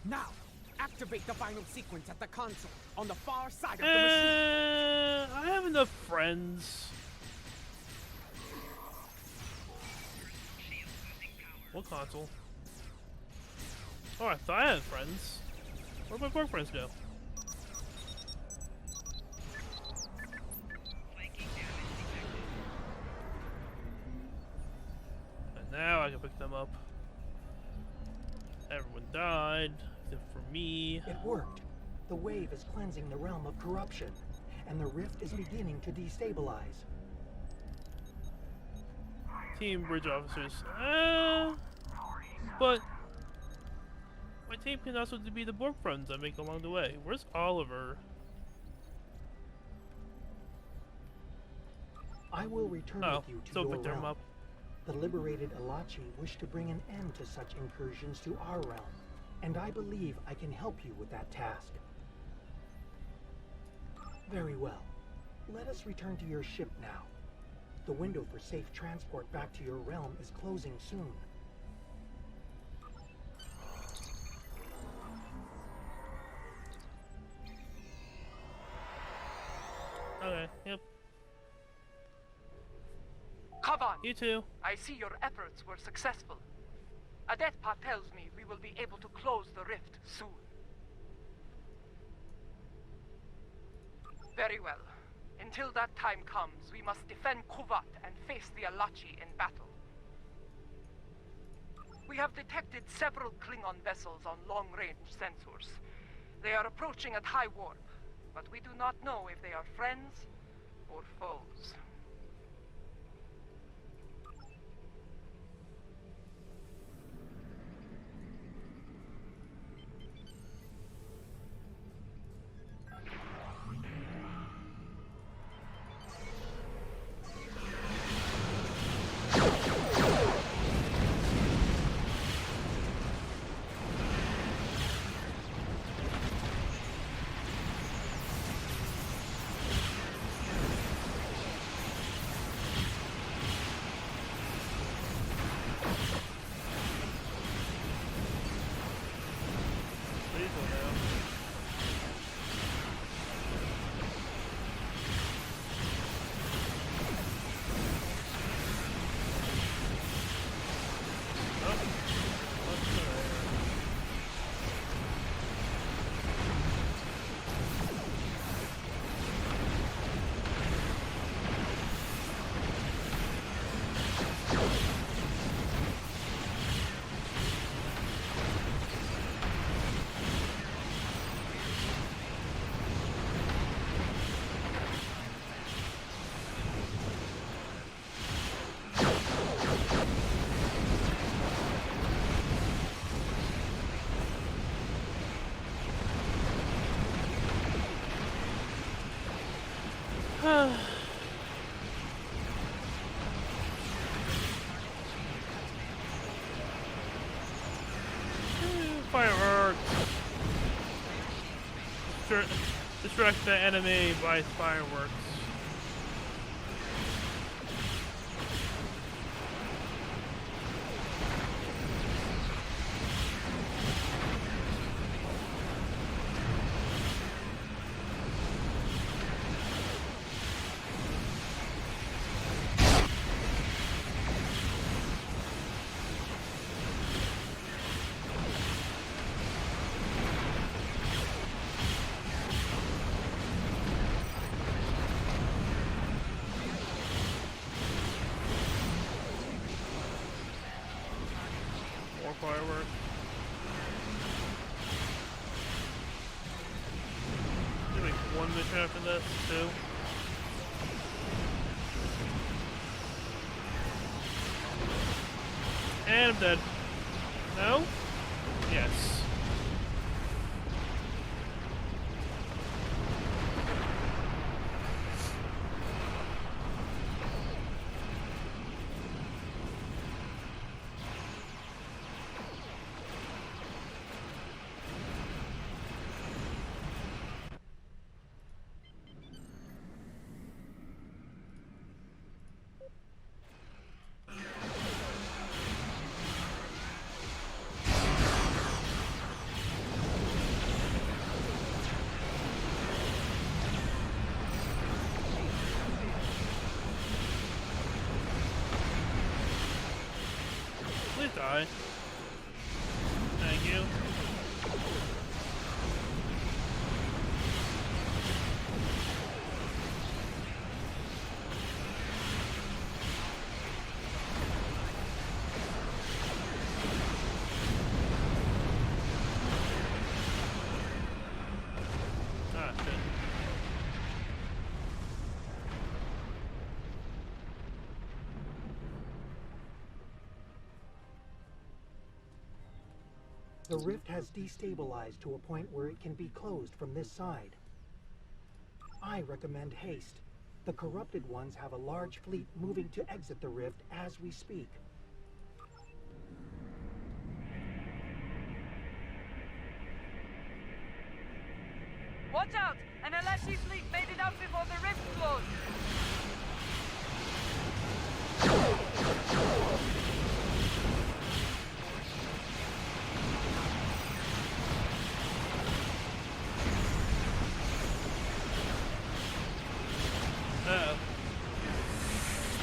Now, activate Activate the final sequence at the console on the far side of the machine. I have enough friends. What console? Oh, I thought I had friends. Where'd my Borg friends go? And now I can pick them up. Everyone died, except for me. It worked. The wave is cleansing the realm of corruption, and the rift is beginning to destabilize. Team bridge officers. But my team can also be the Borg friends I make along the way. Where's Oliver? I will return with you to your realm. The liberated Alachi wish to bring an end to such incursions to our realm, and I believe I can help you with that task. Very well. Let us return to your ship now. The window for safe transport back to your realm is closing soon. Okay, yep. Kelvin, You too. I see your efforts were successful. Adetpa tells me we will be able to close the rift soon. Very well. Until that time comes, we must defend Kuvat and face the Alachi in battle. We have detected several Klingon vessels on long-range sensors. They are approaching at high warp, but we do not know if they are friends or foes. Fireworks! Distract the enemy by fireworks. Firework. There's like one mission after this, too. And I'm dead. No? Yes. try. Thank you. Ah, shit. The rift has destabilized to a point where it can be closed from this side. I recommend haste. The corrupted ones have a large fleet moving to exit the rift as we speak. Watch out! An Alashi fleet made it out before the rift closed! Uh-oh.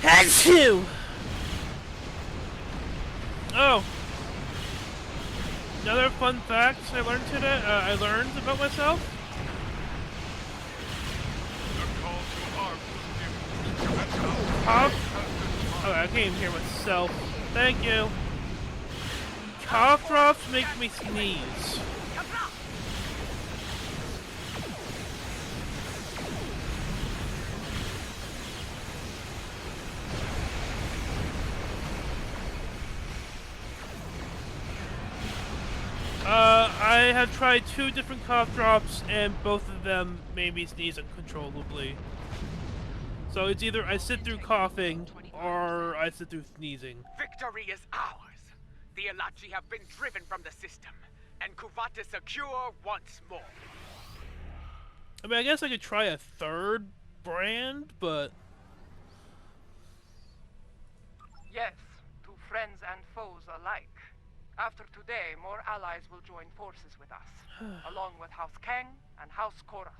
Achoo! Oh! Another fun fact I learned today. I learned about myself. Cough. Oh, I can't even hear myself. Thank you. Cough drops make me sneeze. I have tried 2 different cough drops, and both of them made me sneeze uncontrollably. So it's either I sit through coughing, or I sit through sneezing. Victory is ours. The Alachi have been driven from the system, and Kuvat is secure once more. I mean, I guess I could try a 3rd brand, but... Yes, to friends and foes alike. After today, more allies will join forces with us, along with House Kang and House Korath.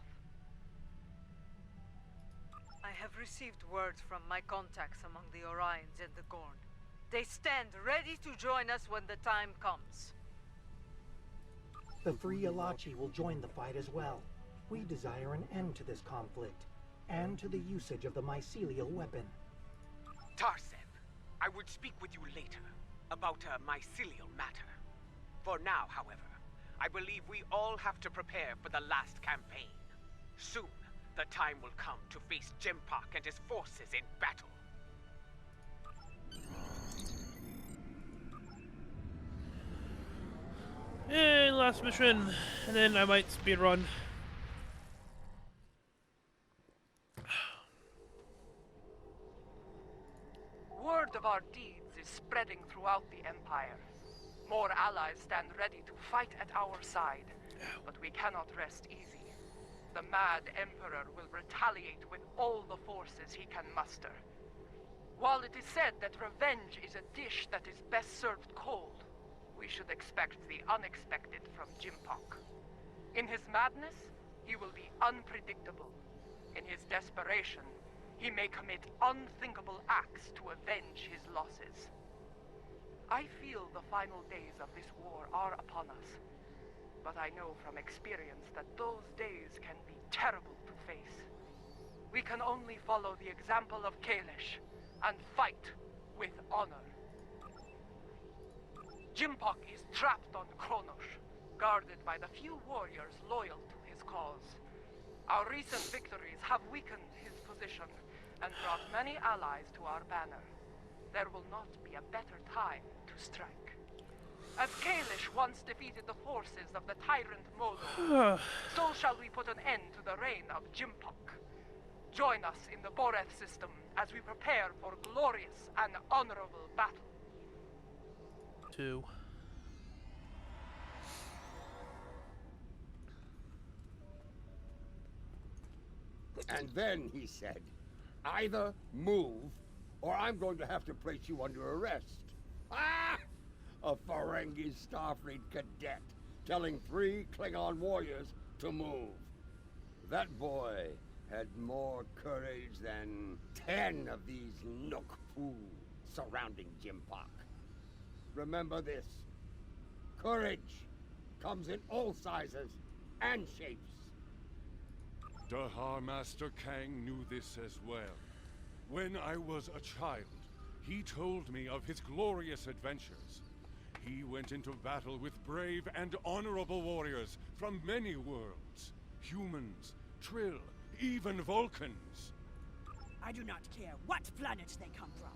I have received word from my contacts among the Orions and the Gorn. They stand ready to join us when the time comes. The Free Alachi will join the fight as well. We desire an end to this conflict, and to the usage of the mycelial weapon. Tarsev, I would speak with you later about a mycelial matter. For now, however, I believe we all have to prepare for the last campaign. Soon, the time will come to face Jempak and his forces in battle. Yay, last mission, and then I might speedrun. Word of our deeds is spreading throughout the Empire. More allies stand ready to fight at our side, but we cannot rest easy. The Mad Emperor will retaliate with all the forces he can muster. While it is said that revenge is a dish that is best served cold, we should expect the unexpected from Jimpak. In his madness, he will be unpredictable. In his desperation, he may commit unthinkable acts to avenge his losses. I feel the final days of this war are upon us, but I know from experience that those days can be terrible to face. We can only follow the example of Kalish and fight with honor. Jimpak is trapped on Kronos, guarded by the few warriors loyal to his cause. Our recent victories have weakened his position and brought many allies to our banner. There will not be a better time to strike. As Kalish once defeated the forces of the tyrant Molo, so shall we put an end to the reign of Jimpak. Join us in the Borg system as we prepare for glorious and honorable battle. 2. And then he said, either move, or I'm going to have to place you under arrest. Ah! A Ferengi Starfleet cadet telling 3 Klingon warriors to move. That boy had more courage than 10 of these Nook fools surrounding Jimpak. Remember this. Courage comes in all sizes and shapes. Dahar Master Kang knew this as well. When I was a child, he told me of his glorious adventures. He went into battle with brave and honorable warriors from many worlds. Humans, Trill, even Vulcans. I do not care what planets they come from.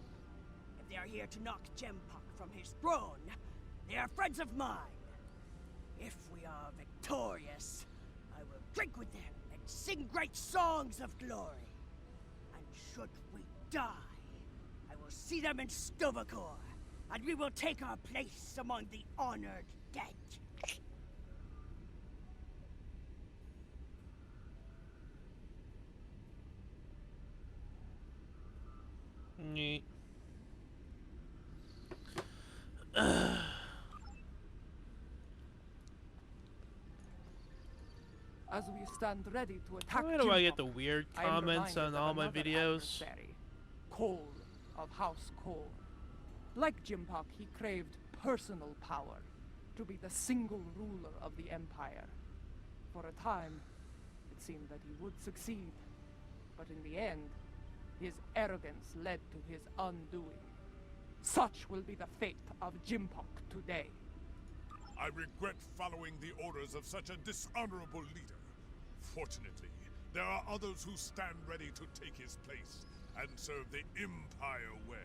If they are here to knock Jempak from his throne, they are friends of mine. If we are victorious, I will drink with them and sing great songs of glory. And should we die, I will see them in Stovacor, and we will take our place among the honored dead. Neat. As we stand ready to attack Why do I get the Jimpak, weird I am comments on reminded of all my another videos? adversary, Cole of House Cole. Like Jimpak, he craved personal power, to be the single ruler of the Empire. For a time, it seemed that he would succeed, but in the end, his arrogance led to his undoing. Such will be the fate of Jimpak today. I regret following the orders of such a dishonorable leader. Fortunately, there are others who stand ready to take his place and serve the Empire well.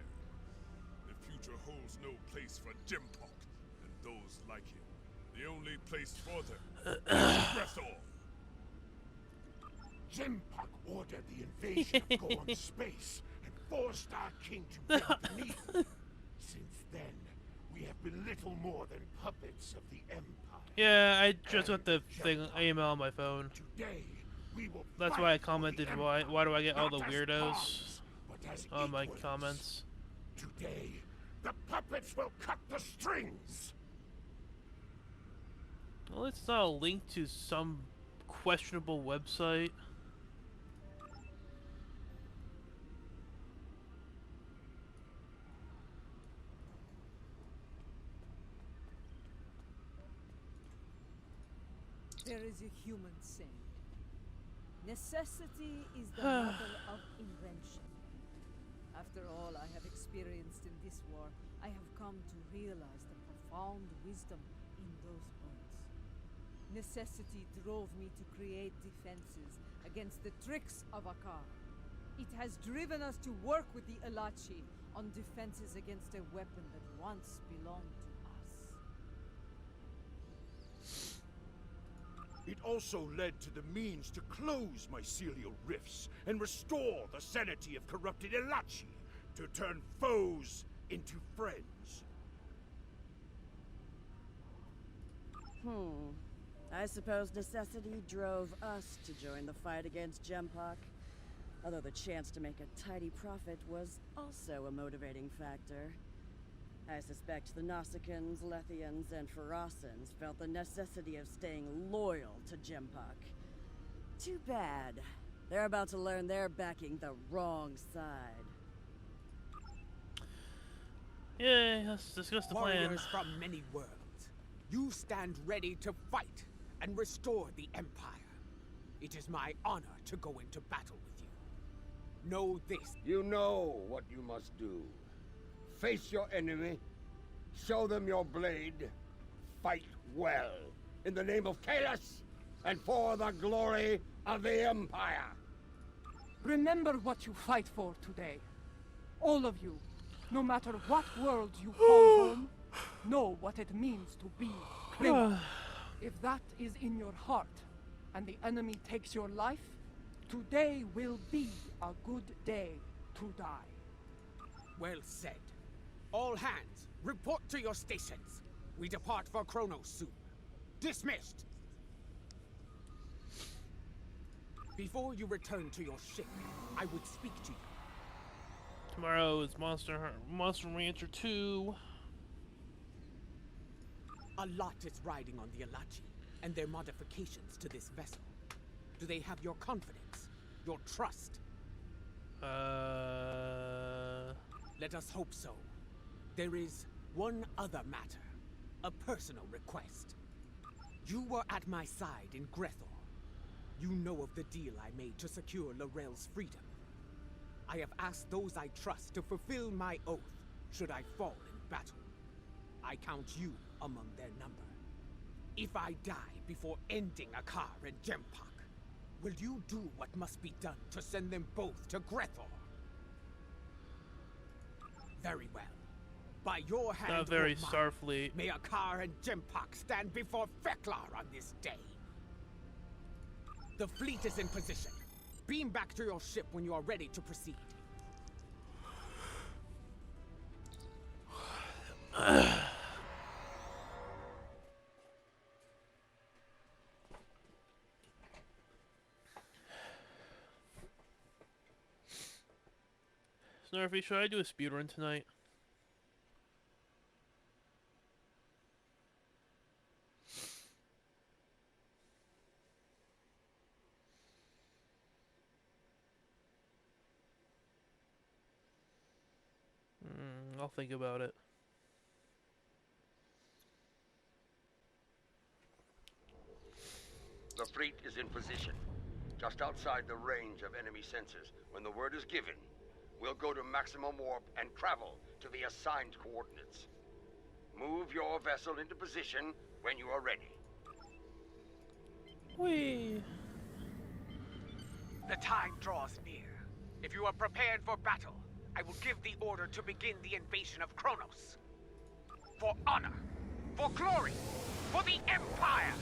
The future holds no place for Jimpak and those like him. The only place for them is Rethor. Jimpak ordered the invasion of Gorm space and forced our king to bend the knee. Since then, we have been little more than puppets of the Empire. Yeah, I just got the thing email on my phone. Today, we will That's fight why I for the commented Empire, why do I get all the not as weirdos pawns, but as on my equals. comments. Today, the puppets will cut the strings. Well, it's not a link to some questionable website. There is a human saying. Necessity is the mother of invention. After all I have experienced in this war, I have come to realize the profound wisdom in those words. Necessity drove me to create defenses against the tricks of Akar. It has driven us to work with the Alachi on defenses against a weapon that once belonged to us. It also led to the means to close mycelial rifts and restore the sanity of corrupted Elachi, to turn foes into friends. I suppose necessity drove us to join the fight against Jempak. Although the chance to make a tidy profit was also a motivating factor. I suspect the Nausicaans, Lethians, and Ferasans felt the necessity of staying loyal to Jempak. Too bad. They're about to learn they're backing the wrong side. Yeah, let's discuss the plan. Warriors from many worlds, you stand ready to fight and restore the Empire. It is my honor to go into battle with you. Know this. You know what you must do. Face your enemy, show them your blade, fight well, in the name of Kalis, and for the glory of the Empire. Remember what you fight for today. All of you, no matter what world you call home, know what it means to be Klingon. If that is in your heart, and the enemy takes your life, today will be a good day to die. Well said. All hands, report to your stations. We depart for Kronos soon. Dismissed. Before you return to your ship, I would speak to you. Tomorrow is Monster Rancher 2. A lot is riding on the Alachi and their modifications to this vessel. Do they have your confidence, your trust? Let us hope so. There is One other matter. A personal request. You were at my side in Grethor. You know of the deal I made to secure Lorel's freedom. I have asked those I trust to fulfill my oath should I fall in battle. I count you among their number. If I die before ending Akar and Jempak, will you do what must be done to send them both to Grethor? Very well. By your hand, Not very or mine, Starfleet. may Akar and Jempak stand before Feklar on this day. The fleet is in position. Beam back to your ship when you are ready to proceed. Snarfy, should I do a speedrun tonight? I'll think about it. The fleet is in position, just outside the range of enemy sensors. When the word is given, we'll go to maximum warp and travel to the assigned coordinates. Move your vessel into position when you are ready. Whee! The time draws near. If you are prepared for battle, I will give the order to begin the invasion of Kronos. For honor, for glory, for the Empire!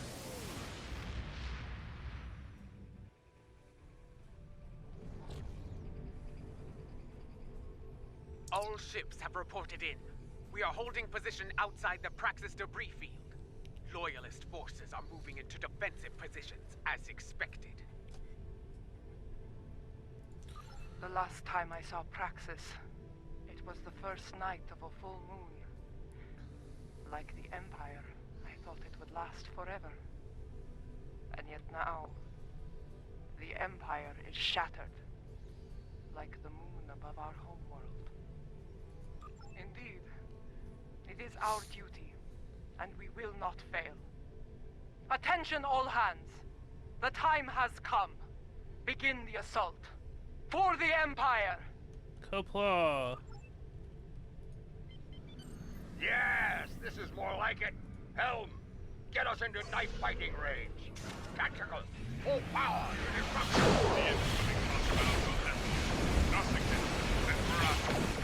All ships have reported in. We are holding position outside the Praxis debris field. Loyalist forces are moving into defensive positions, as expected. The last time I saw Praxis, it was the first night of a full moon. Like the Empire, I thought it would last forever. And yet now, the Empire is shattered, like the moon above our homeworld. Indeed, it is our duty, and we will not fail. Attention all hands! The time has come. Begin the assault. For the Empire! Kapla! Yes, this is more like it. Helm, get us into knife fighting range. Tactical, full power to disrupt. The incoming hostile will have nothing and for us.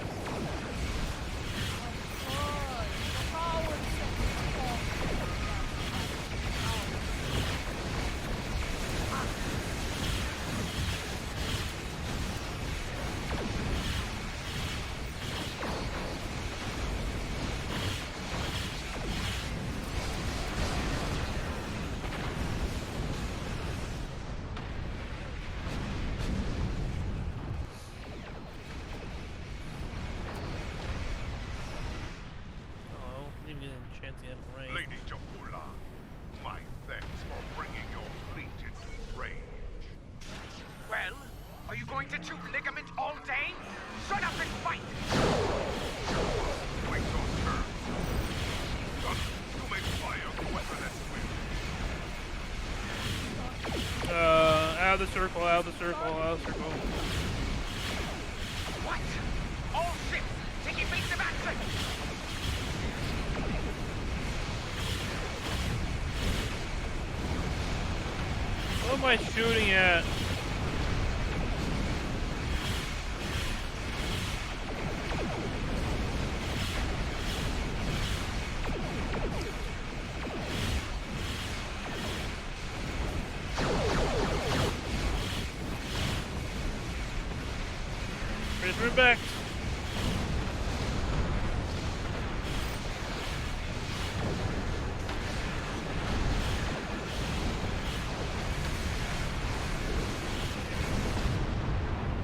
Lady Japula, my thanks for bringing your fleet into range. Well, are you going to chew ligament all day? Shut up and fight! Wait your turn. Just you may fire weapon at will. Out of the circle, out of the circle, out of the circle. What? All ships, take evasive action! What am I shooting at? Prisoner back.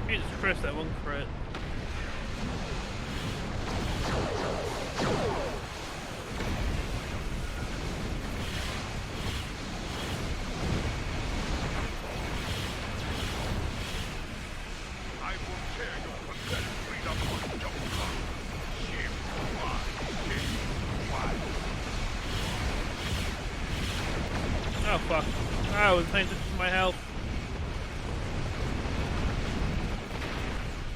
Jesus Christ, that one crit. I will tear your pathetic freedom on Japula. Shame my king. Oh fuck. I was paying attention to my health.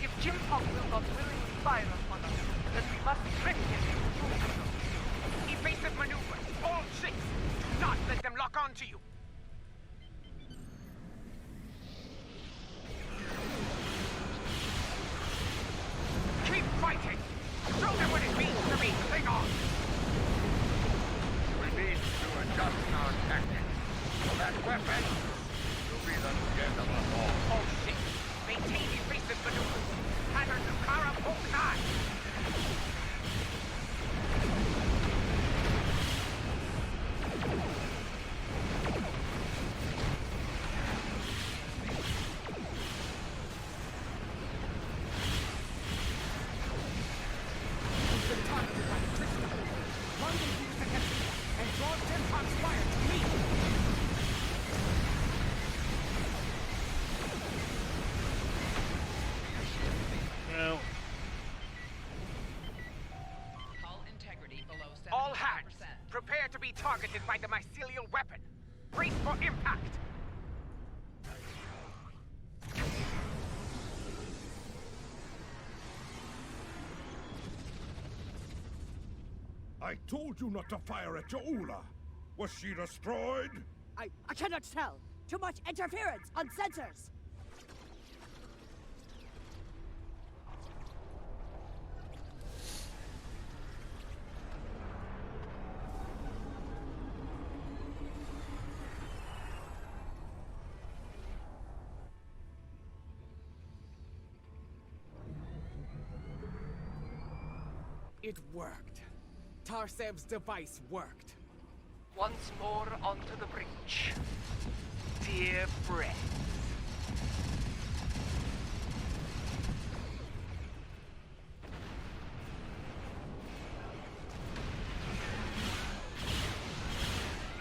If Jimpock will not willingly fire upon us, then we must trick him into doing so. Evasive maneuvers, all six! Do not let them lock onto you! Keep fighting! Show them what it means to be Klingon! We need to adjust our tactics. That weapon will be the death of us all. All six, maintain evasive maneuvers. Pattern to Kara Polk 9. All hands, prepare to be targeted by the mycelial weapon. Brace for impact. I told you not to fire at Jaula. Was she destroyed? I cannot tell. Too much interference on sensors. It worked. Tarsev's device worked. Once more onto the breach. Dear friend.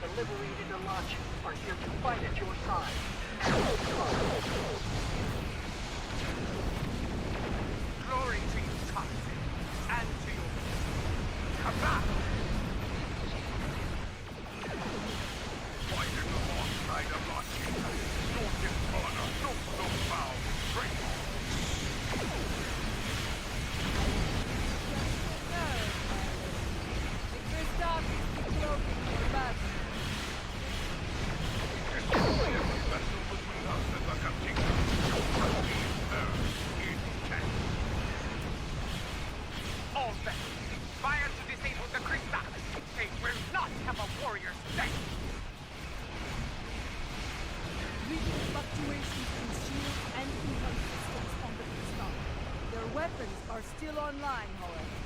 The Liberated and Launch are here to fight at your side. Glory to you, Tarset, and to your Kabah! Fight in the long side of Lachi. No dishonor, no foul, traitor. The Christoph is decloaking your back. Destroy every vessel between us and the Katika. Leave her intact. All vessels, fire to disable the Krista! They will not have a warrior's death! Reading fluctuations in shield and income systems on the Christoph. Their weapons are still online, however.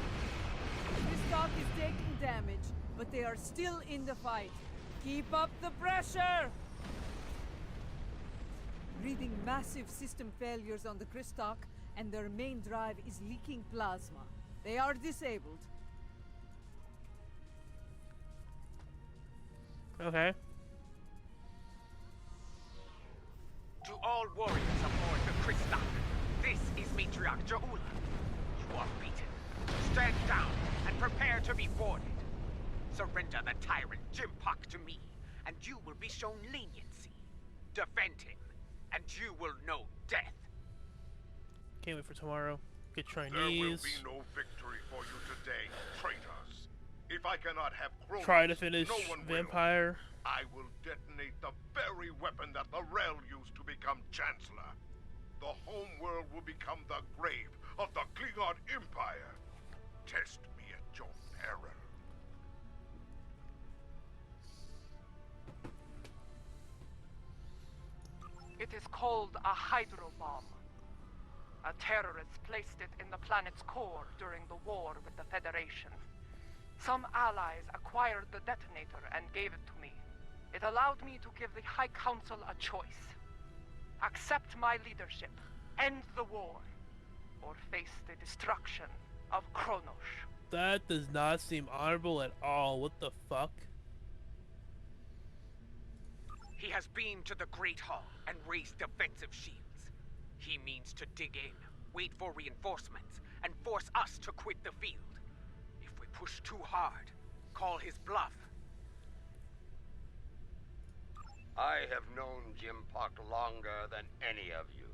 Christoph is taking damage, but they are still in the fight. Keep up the pressure! Reading massive system failures on the Christoph, and their main drive is leaking plasma. They are disabled. Okay. To all warriors aboard the Krista, this is Matriarch Jaula. You are beaten. Stand down and prepare to be boarded. Surrender the tyrant Jimpock to me, and you will be shown leniency. Defend him, and you will know death. Can't wait for tomorrow. Get Chinese. There will be no victory for you today, traitors. If I cannot have Kronos, Try to finish no one Vampire. Will. I will detonate the very weapon that the Rel used to become Chancellor. The home world will become the grave of the Klingon Empire. Test me at your peril. It is called a hydrobomb. A terrorist placed it in the planet's core during the war with the Federation. Some allies acquired the detonator and gave it to me. It allowed me to give the High Council a choice. Accept my leadership, end the war, or face the destruction of Kronos. That does not seem honorable at all. What the fuck? He has beamed to the Great Hall and raised defensive shields. He means to dig in, wait for reinforcements, and force us to quit the field. If we push too hard, call his bluff. I have known Jim Park longer than any of you.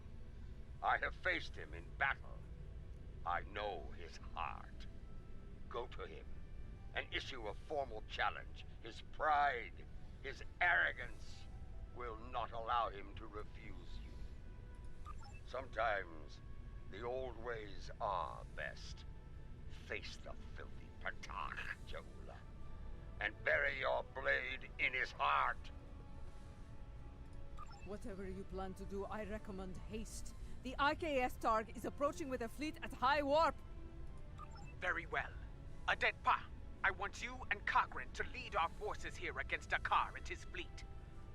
I have faced him in battle. I know his heart. Go to him and issue a formal challenge. His pride, his arrogance will not allow him to refuse you. Sometimes the old ways are best. Face the filthy Patak, Jaula, and bury your blade in his heart. Whatever you plan to do, I recommend haste. The IKS Targ is approaching with a fleet at high warp. Very well. Adetpa, I want you and Cochrane to lead our forces here against Dakar and his fleet.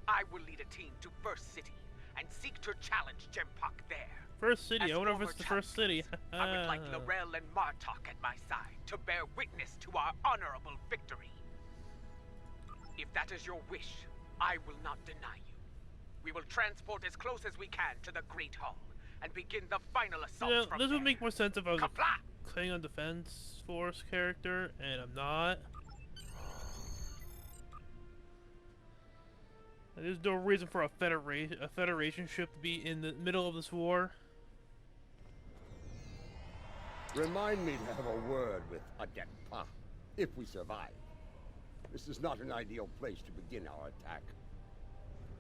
I will lead a team to First City and seek to challenge Jempak there. First City? As I wonder if it's former the first city. I would like Laurel and Martok at my side to bear witness to our honorable victory. If that is your wish, I will not deny you. We will transport as close as we can to the Great Hall and begin the final assault Yeah, from this there. would make more sense if I was Kapla! a Klingon Defense Force character, and I'm not. There's no reason for a Federation ship to be in the middle of this war. Remind me to have a word with Adetpa, if we survive. This is not an ideal place to begin our attack.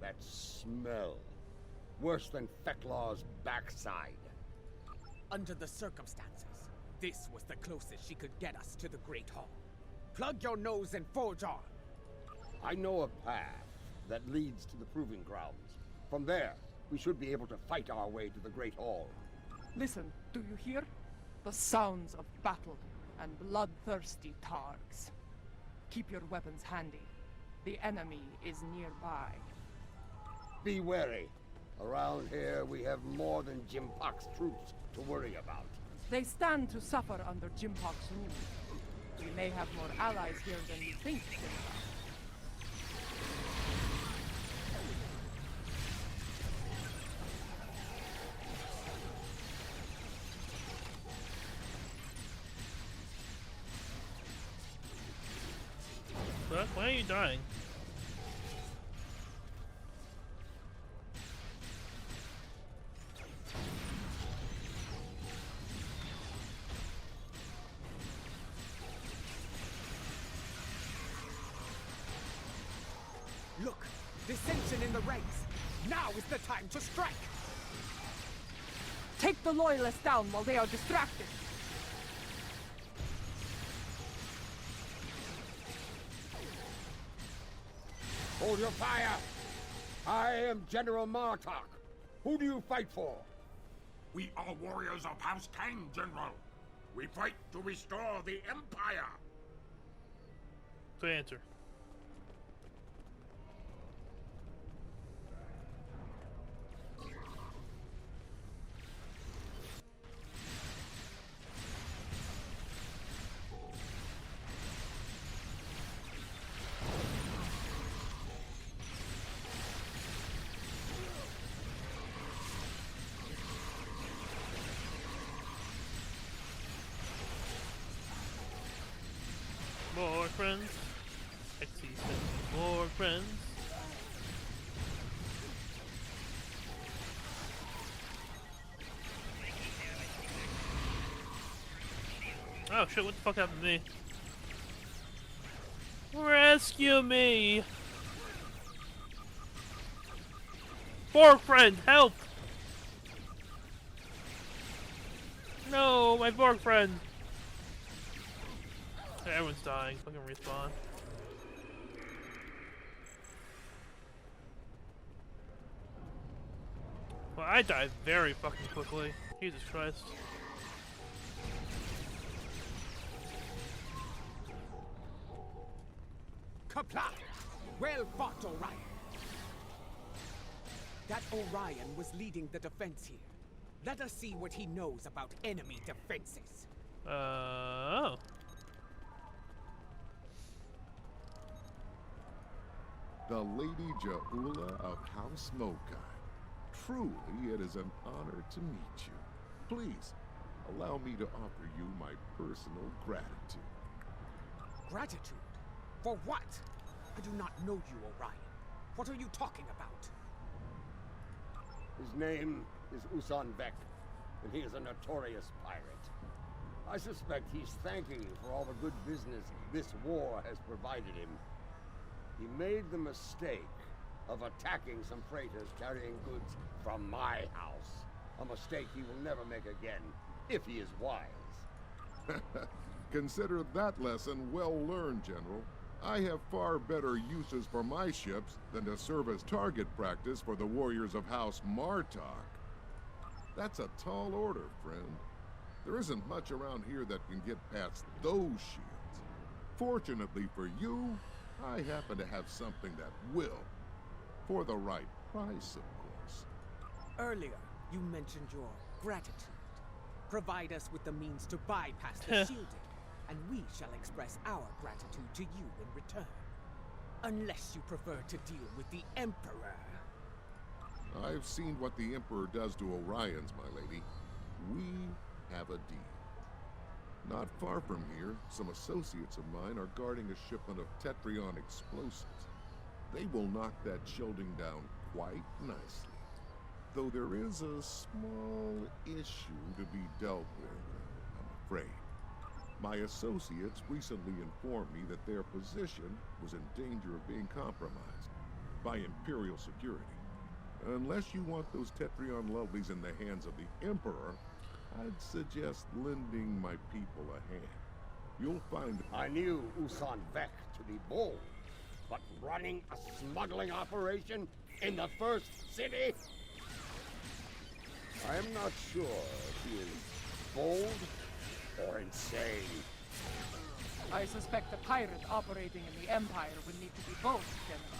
That smell. Worse than Feklaw's backside. Under the circumstances, this was the closest she could get us to the Great Hall. Plug your nose and forge on. I know a path that leads to the Proving Grounds. From there, we should be able to fight our way to the Great Hall. Listen, do you hear? The sounds of battle and bloodthirsty Targs. Keep your weapons handy. The enemy is nearby. Be wary. Around here, we have more than Jim Pak's troops to worry about. They stand to suffer under Jimpok's rule. We may have more allies here than you think, Jimpak. But why are you dying? Look, dissension in the ranks. Now is the time to strike. Take the loyalists down while they are distracted. Hold your fire! I am General Martok. Who do you fight for? We are warriors of House Kang, General. We fight to restore the Empire. So answer. More friends. Exy says more friends. Oh shit, what the fuck happened to me? Rescue me! Borg friend, help! No, my Borg friend! Everyone's dying. Fucking respawn. Well, I died very fucking quickly. Jesus Christ. Kapla! Well fought, Orion. That Orion was leading the defense here. Let us see what he knows about enemy defenses. Oh. The Lady Jaula of House Mokai. Truly, it is an honor to meet you. Please, allow me to offer you my personal gratitude. Gratitude? For what? I do not know you, Orion. What are you talking about? His name is Usan Vek, and he is a notorious pirate. I suspect he's thanking you for all the good business this war has provided him. He made the mistake of attacking some freighters carrying goods from my house. A mistake he will never make again, if he is wise. Consider that lesson well learned, General. I have far better uses for my ships than to serve as target practice for the warriors of House Martok. That's a tall order, friend. There isn't much around here that can get past those shields. Fortunately for you, I happen to have something that will. For the right price, of course. Earlier, you mentioned your gratitude. Provide us with the means to bypass the shielding, and we shall express our gratitude to you in return. Unless you prefer to deal with the Emperor. I've seen what the Emperor does to Orions, my lady. We have a deal. Not far from here, some associates of mine are guarding a shipment of Tetrion explosives. They will knock that shielding down quite nicely. Though there is a small issue to be dealt with, I'm afraid. My associates recently informed me that their position was in danger of being compromised by Imperial security. Unless you want those Tetrion lovelies in the hands of the Emperor, I'd suggest lending my people a hand. You'll find... I knew Usan Vek to be bold, but running a smuggling operation in the first city? I am not sure if he is bold or insane. I suspect a pirate operating in the Empire would need to be both, General.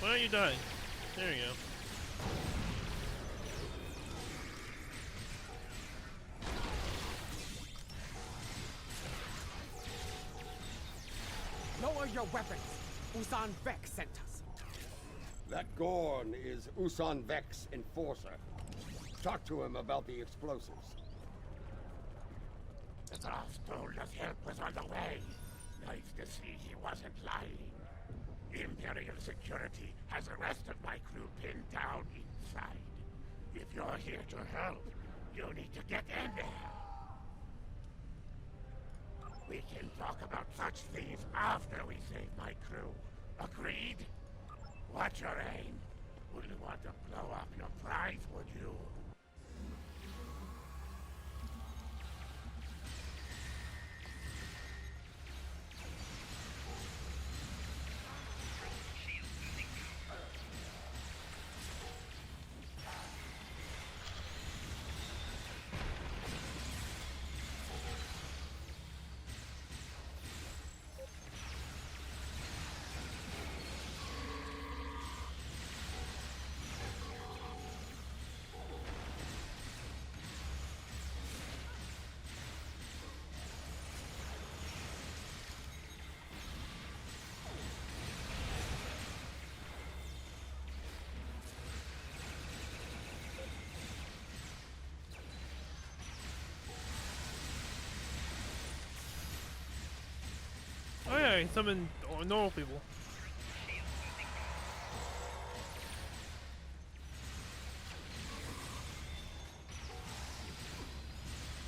Why aren't you dying? There you go. Lower your weapons. Usan Vek sent us. That Gorn is Usan Vek's enforcer. Talk to him about the explosives. The Graf told us help was on the way. Nice to see he wasn't lying. Imperial security has the rest of my crew pinned down inside. If you're here to help, you need to get in there. We can talk about such things after we save my crew. Agreed? What's your aim? Wouldn't want to blow up your prize, would you? Oh yeah, he summoned normal people.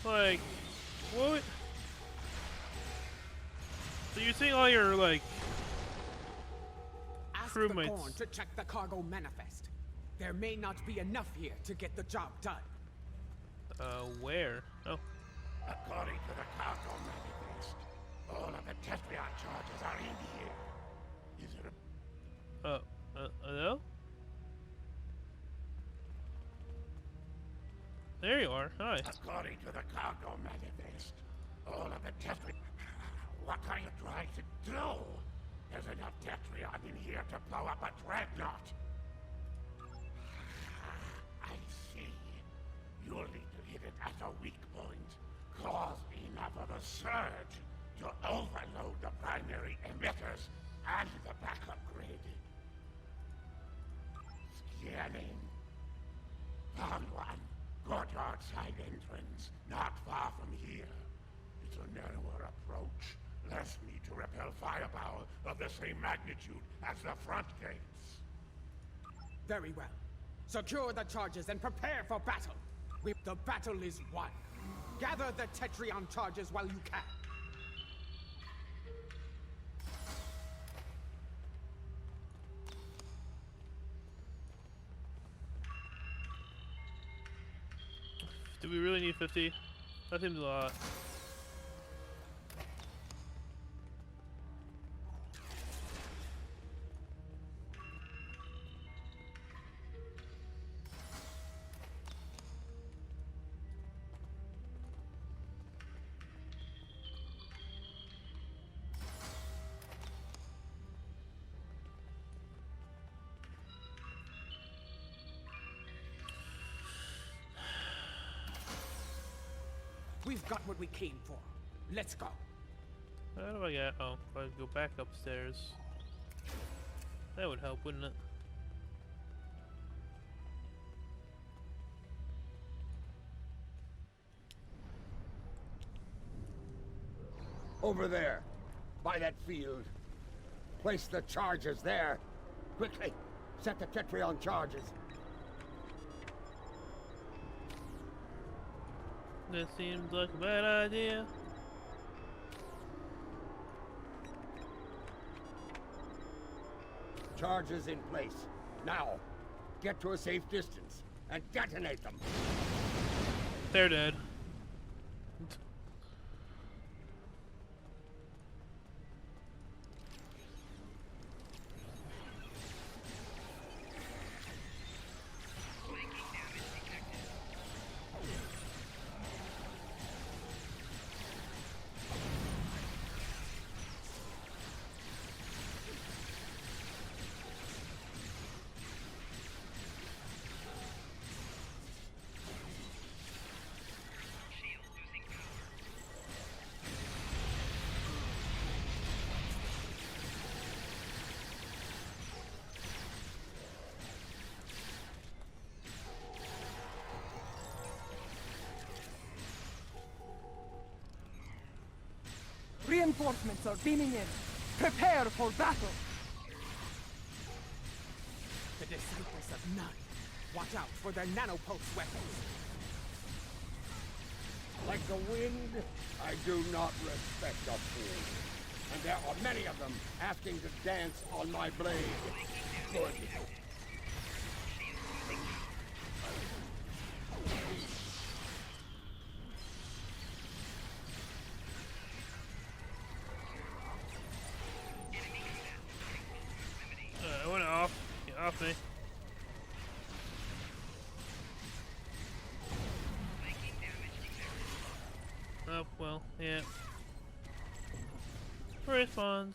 Like, what? So you're saying all your, like, Ask crewmates... the Gorn to check the cargo manifest. There may not be enough here to get the job done. Where? Oh. According to the cargo manifest, all of the Tetrion charges are in here. Is it a... Hello? There you are. Hi. According to the cargo manifest, all of the Tetrion... What are you trying to do? There's enough Tetrion in here to blow up a dreadnought. I see. You'll need to hit it at a weak point. Cause enough of a surge to overload the primary emitters and the backup grid. Scanning. Found one. Courtyard side entrance, not far from here. It's a narrower approach. Less need to repel firepower of the same magnitude as the front gates. Very well. Secure the charges and prepare for battle. The battle is won. Gather the Tetrion charges while you can. Do we really need 50? That seems a lot. We've got what we came for. Let's go. How do I get? Oh, I go back upstairs. That would help, wouldn't it? Over there, by that field. Place the charges there. Quickly, set the Tetrion charges. That seems like a bad idea. Charges in place. Now, get to a safe distance and detonate them. They're dead. Reinforcements are beaming in. Prepare for battle. The disciples of none. Watch out for their nanopulse weapons. Like the wind, I do not respect a fool. And there are many of them asking to dance on my blade. Good. I went off. Get off me. Oh, well, yeah. Respawns.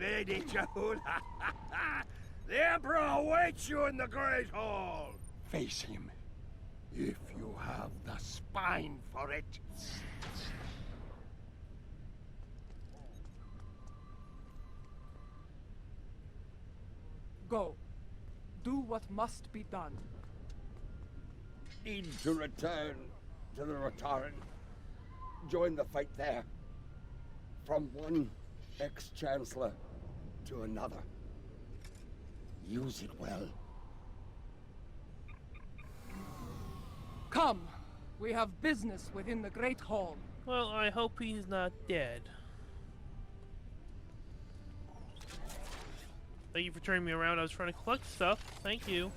Lady Jahula, the Emperor awaits you in the Great Hall. Face him, if you have the spine for it. Go. Do what must be done. Need to return to the Rotaran. Join the fight there. From one ex-chancellor to another. Use it well. Come. We have business within the Great Hall. Well, I hope he's not dead. Thank you for turning me around. I was trying to collect stuff. Thank you.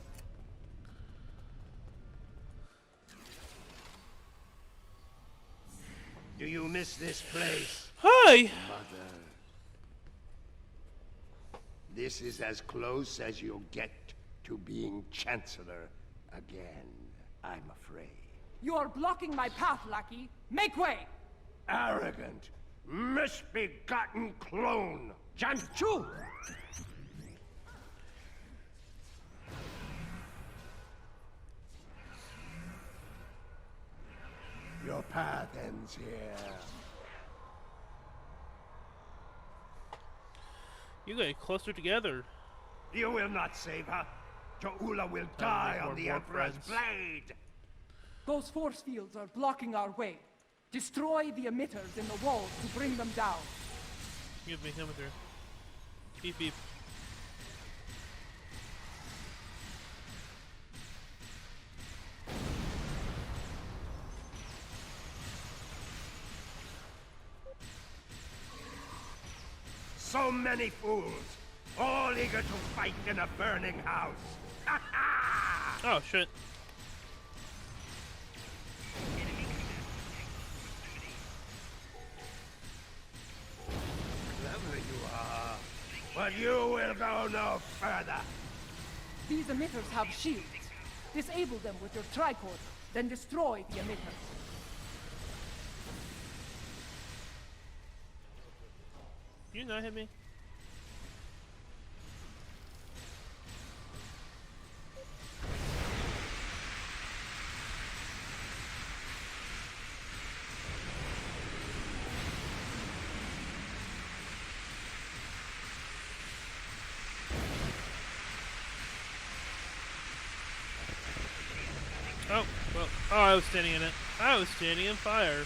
Do you miss this place? Hi! Mother. This is as close as you'll get to being Chancellor again, I'm afraid. You are blocking my path, lackey. Make way! Arrogant, misbegotten clone! Janchu! Your path ends here. You get closer together. You will not save her. Jo'ula will die on the Emperor's blade! Those force fields are blocking our way. Destroy the emitters in the walls to bring them down. Give me emitter. Beep beep. So many fools, all eager to fight in a burning house. Oh shit. Clever you are, but you will go no further. These emitters have shields. Disable them with your tricorder, then destroy the emitters. You not hit me? Oh, well, oh, I was standing in it. I was standing in fire.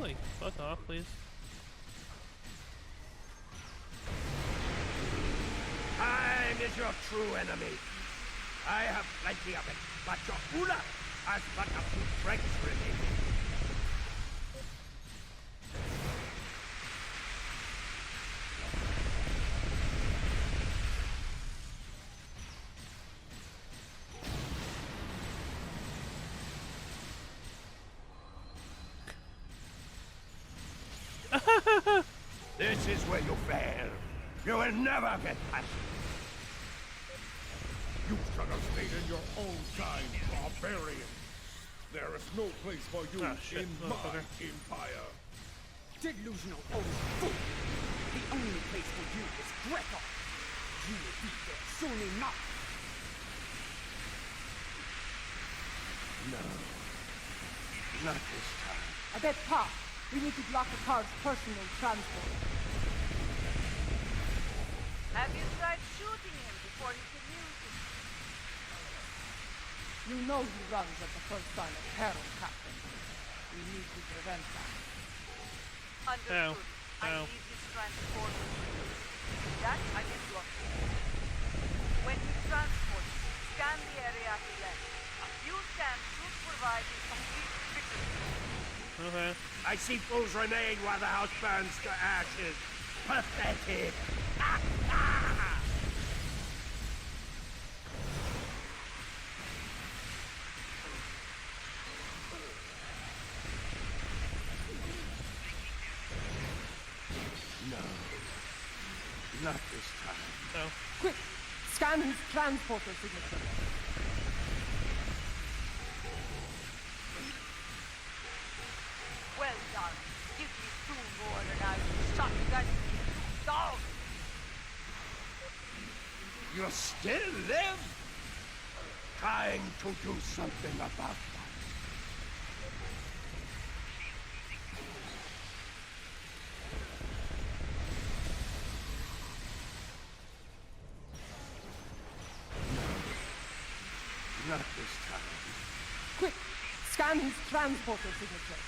Like, fuck off, please. Time is your true enemy. I have plenty of it, but Jo'ula has but a few strengths remaining. This is where you fail. You will never get past it. You should have stayed in your own kind, barbarian. There is no place for you in my empire. Delusional old fool! The only place for you is Greco. You will be there soon enough. No. Not this time. Adet Pa, we need to block the car's personal transport. Have you tried shooting him before he can use it? You know he runs at the first sign of peril, Captain. We need to prevent that. Understood. I Ow. need his transporter. That I can block. When he transports, scan the area at the left. A few scans should provide a complete picture. Okay. I see fools remain while the house burns to ashes. Pathetic! No. Not this time. No. Quick! Scan his transporter signature. Well done. Give me 2 more and I will shut that down. You still live? Trying to do something about that. No. Not this time. Quick! Scan his transporter signature.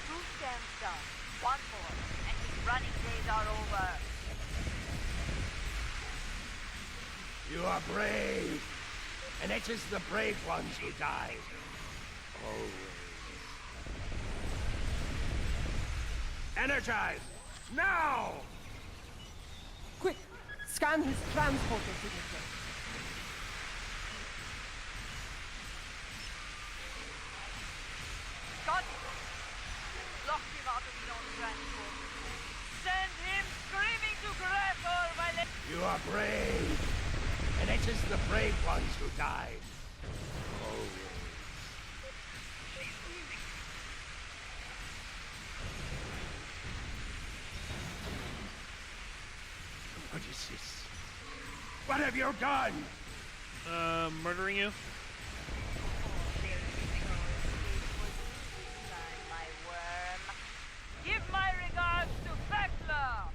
2 scans done. 1 more, and his running days are over. You are brave, and it is the brave ones who die. Always. Energize! Now! Quick! Scan his transporter signature. Got it. Lock him out of his own transport. Send him screaming to Gretor by the... You are brave. And it is the brave ones who die. What is this? What have you done? Murdering you? My worm. Give my regards to Fekla!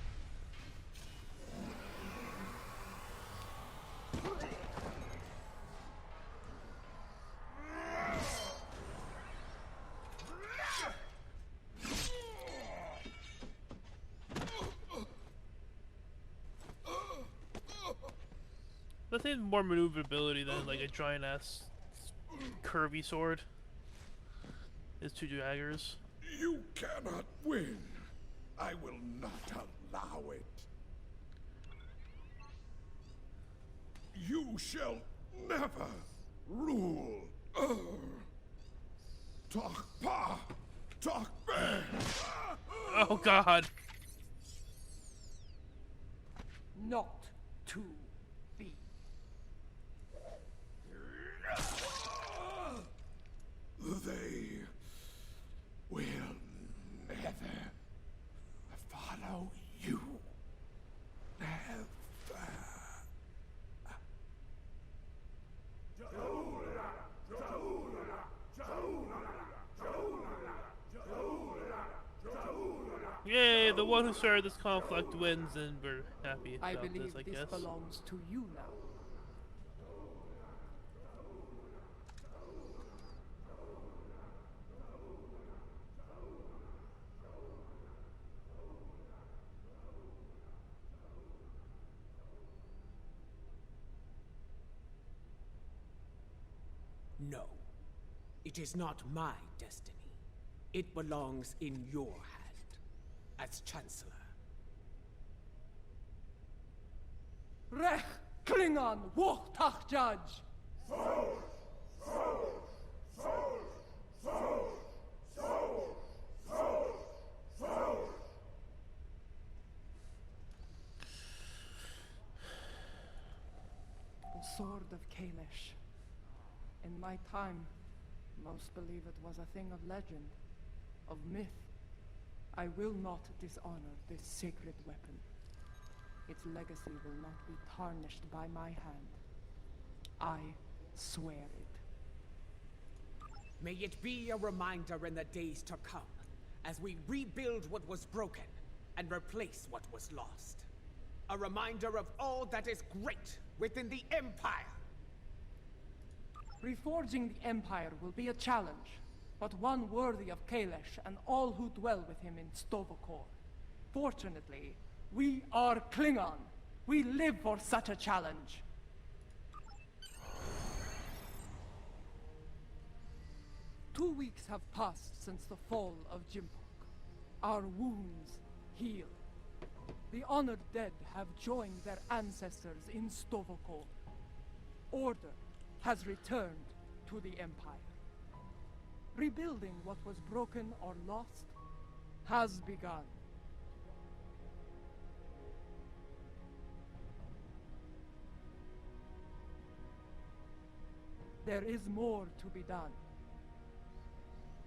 That thing has more maneuverability than like a giant ass curvy sword. It's two daggers. You cannot win. I will not allow it. You shall never rule. Talk pa, talk man. Oh God. Not to be. They will never follow you. Never. Yay, the one who started this conflict wins, and we're happy I about believe this, I this guess. belongs to you now. No. It is not my destiny. It belongs in your hand, as Chancellor. Rech Klingon Wochtach Judge! The Sword of Kalish. In my time, most believe it was a thing of legend, of myth. I will not dishonor this sacred weapon. Its legacy will not be tarnished by my hand. I swear it. May it be a reminder in the days to come, as we rebuild what was broken and replace what was lost. A reminder of all that is great within the Empire. Reforging the Empire will be a challenge, but one worthy of Kalish and all who dwell with him in Stovokor. Fortunately, we are Klingon. We live for such a challenge. Two weeks have passed since the fall of Jimpok. Our wounds heal. The honored dead have joined their ancestors in Stovokor. Order has returned to the Empire. Rebuilding what was broken or lost has begun. There is more to be done.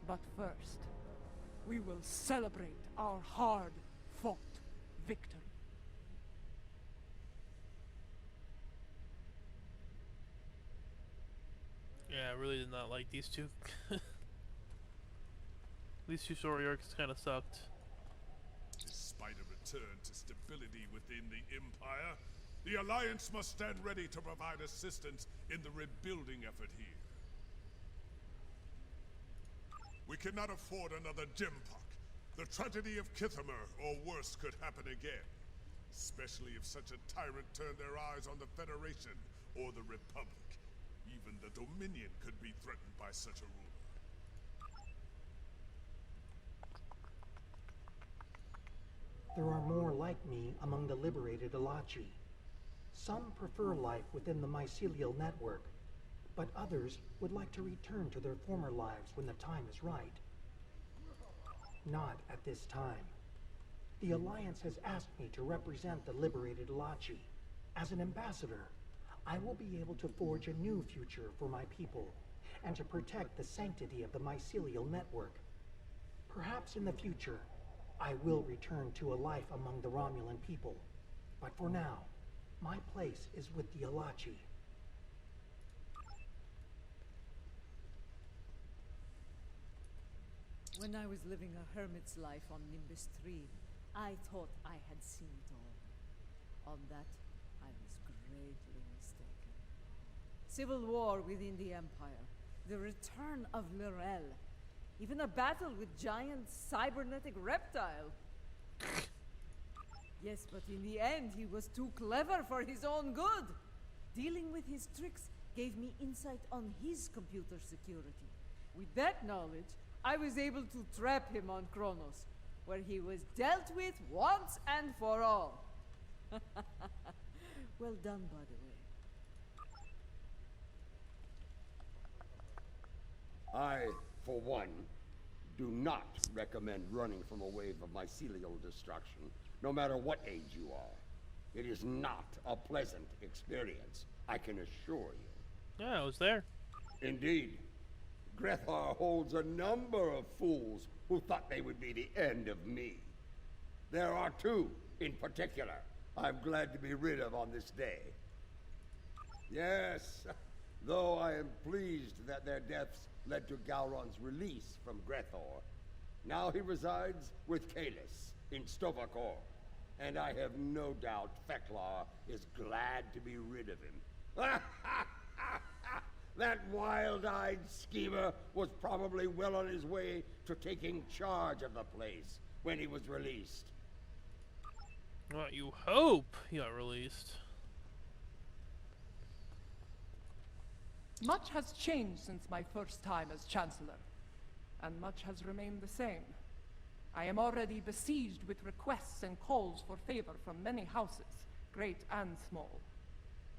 But first, we will celebrate our hard-fought victory. Yeah, I really did not like these two. These two story arcs kind of sucked. Despite a return to stability within the Empire, the Alliance must stand ready to provide assistance in the rebuilding effort here. We cannot afford another Jimpok. The tragedy of Kithamer, or worse, could happen again. Especially if such a tyrant turned their eyes on the Federation or the Republic. Even the Dominion could be threatened by such a ruler. There are more like me among the liberated Alachi. Some prefer life within the mycelial network, but others would like to return to their former lives when the time is right. Not at this time. The Alliance has asked me to represent the liberated Alachi. As an ambassador, I will be able to forge a new future for my people and to protect the sanctity of the mycelial network. Perhaps in the future, I will return to a life among the Romulan people. But for now, my place is with the Alachi. When I was living a hermit's life on Nimbus 3, I thought I had seen it all. On that, I was greatly mistaken. Civil war within the Empire, the return of Lorel, even a battle with giant cybernetic reptile. Yes, but in the end, he was too clever for his own good. Dealing with his tricks gave me insight on his computer security. With that knowledge, I was able to trap him on Kronos, where he was dealt with once and for all. Well done, by the way. I, for one, do not recommend running from a wave of mycelial destruction, no matter what age you are. It is not a pleasant experience, I can assure you. Yeah, I was there. Indeed. Grethar holds a number of fools who thought they would be the end of me. There are two, in particular, I'm glad to be rid of on this day. Yes, though I am pleased that their deaths led to Gowron's release from Grethor. Now he resides with Kalis in Stovacor, and I have no doubt Feklar is glad to be rid of him. That wild-eyed schemer was probably well on his way to taking charge of the place when he was released. Well, you hope he got released. Much has changed since my first time as Chancellor, and much has remained the same. I am already besieged with requests and calls for favor from many houses, great and small.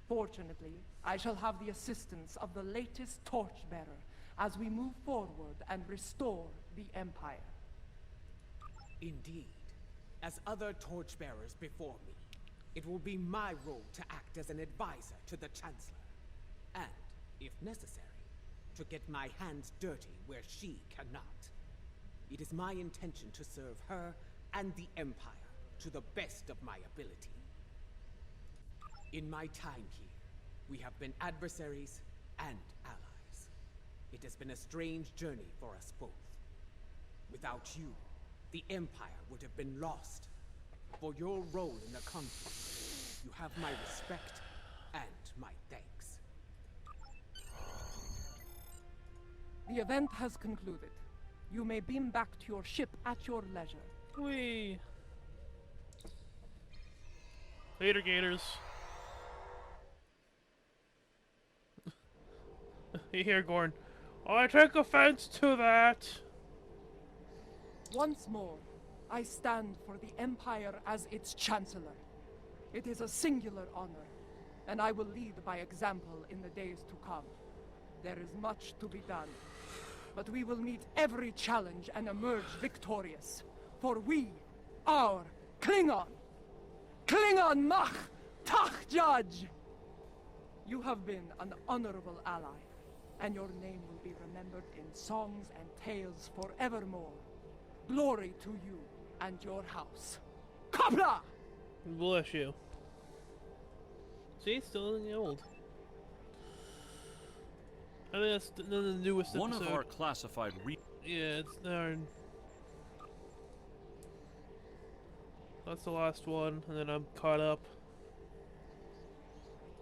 Fortunately, I shall have the assistance of the latest torchbearer as we move forward and restore the Empire. Indeed. As other torchbearers before me, it will be my role to act as an advisor to the Chancellor. And, if necessary, to get my hands dirty where she cannot. It is my intention to serve her and the Empire to the best of my ability. In my time here, we have been adversaries and allies. It has been a strange journey for us both. Without you, the Empire would have been lost. For your role in the conflict, you have my respect and my thanks. The event has concluded. You may beam back to your ship at your leisure. Whee! Later, Gators. You hear Gorn. I take offense to that. Once more, I stand for the Empire as its Chancellor. It is a singular honor, and I will lead by example in the days to come. There is much to be done, but we will meet every challenge and emerge victorious. For we are Klingon! Klingon Mach Tach Judge! You have been an honorable ally, and your name will be remembered in songs and tales forevermore. Glory to you and your house. Kapla! Bless you. See, still in the old. I think that's the newest episode. One of our classified yeah, it's there. That's the last one, and then I'm caught up.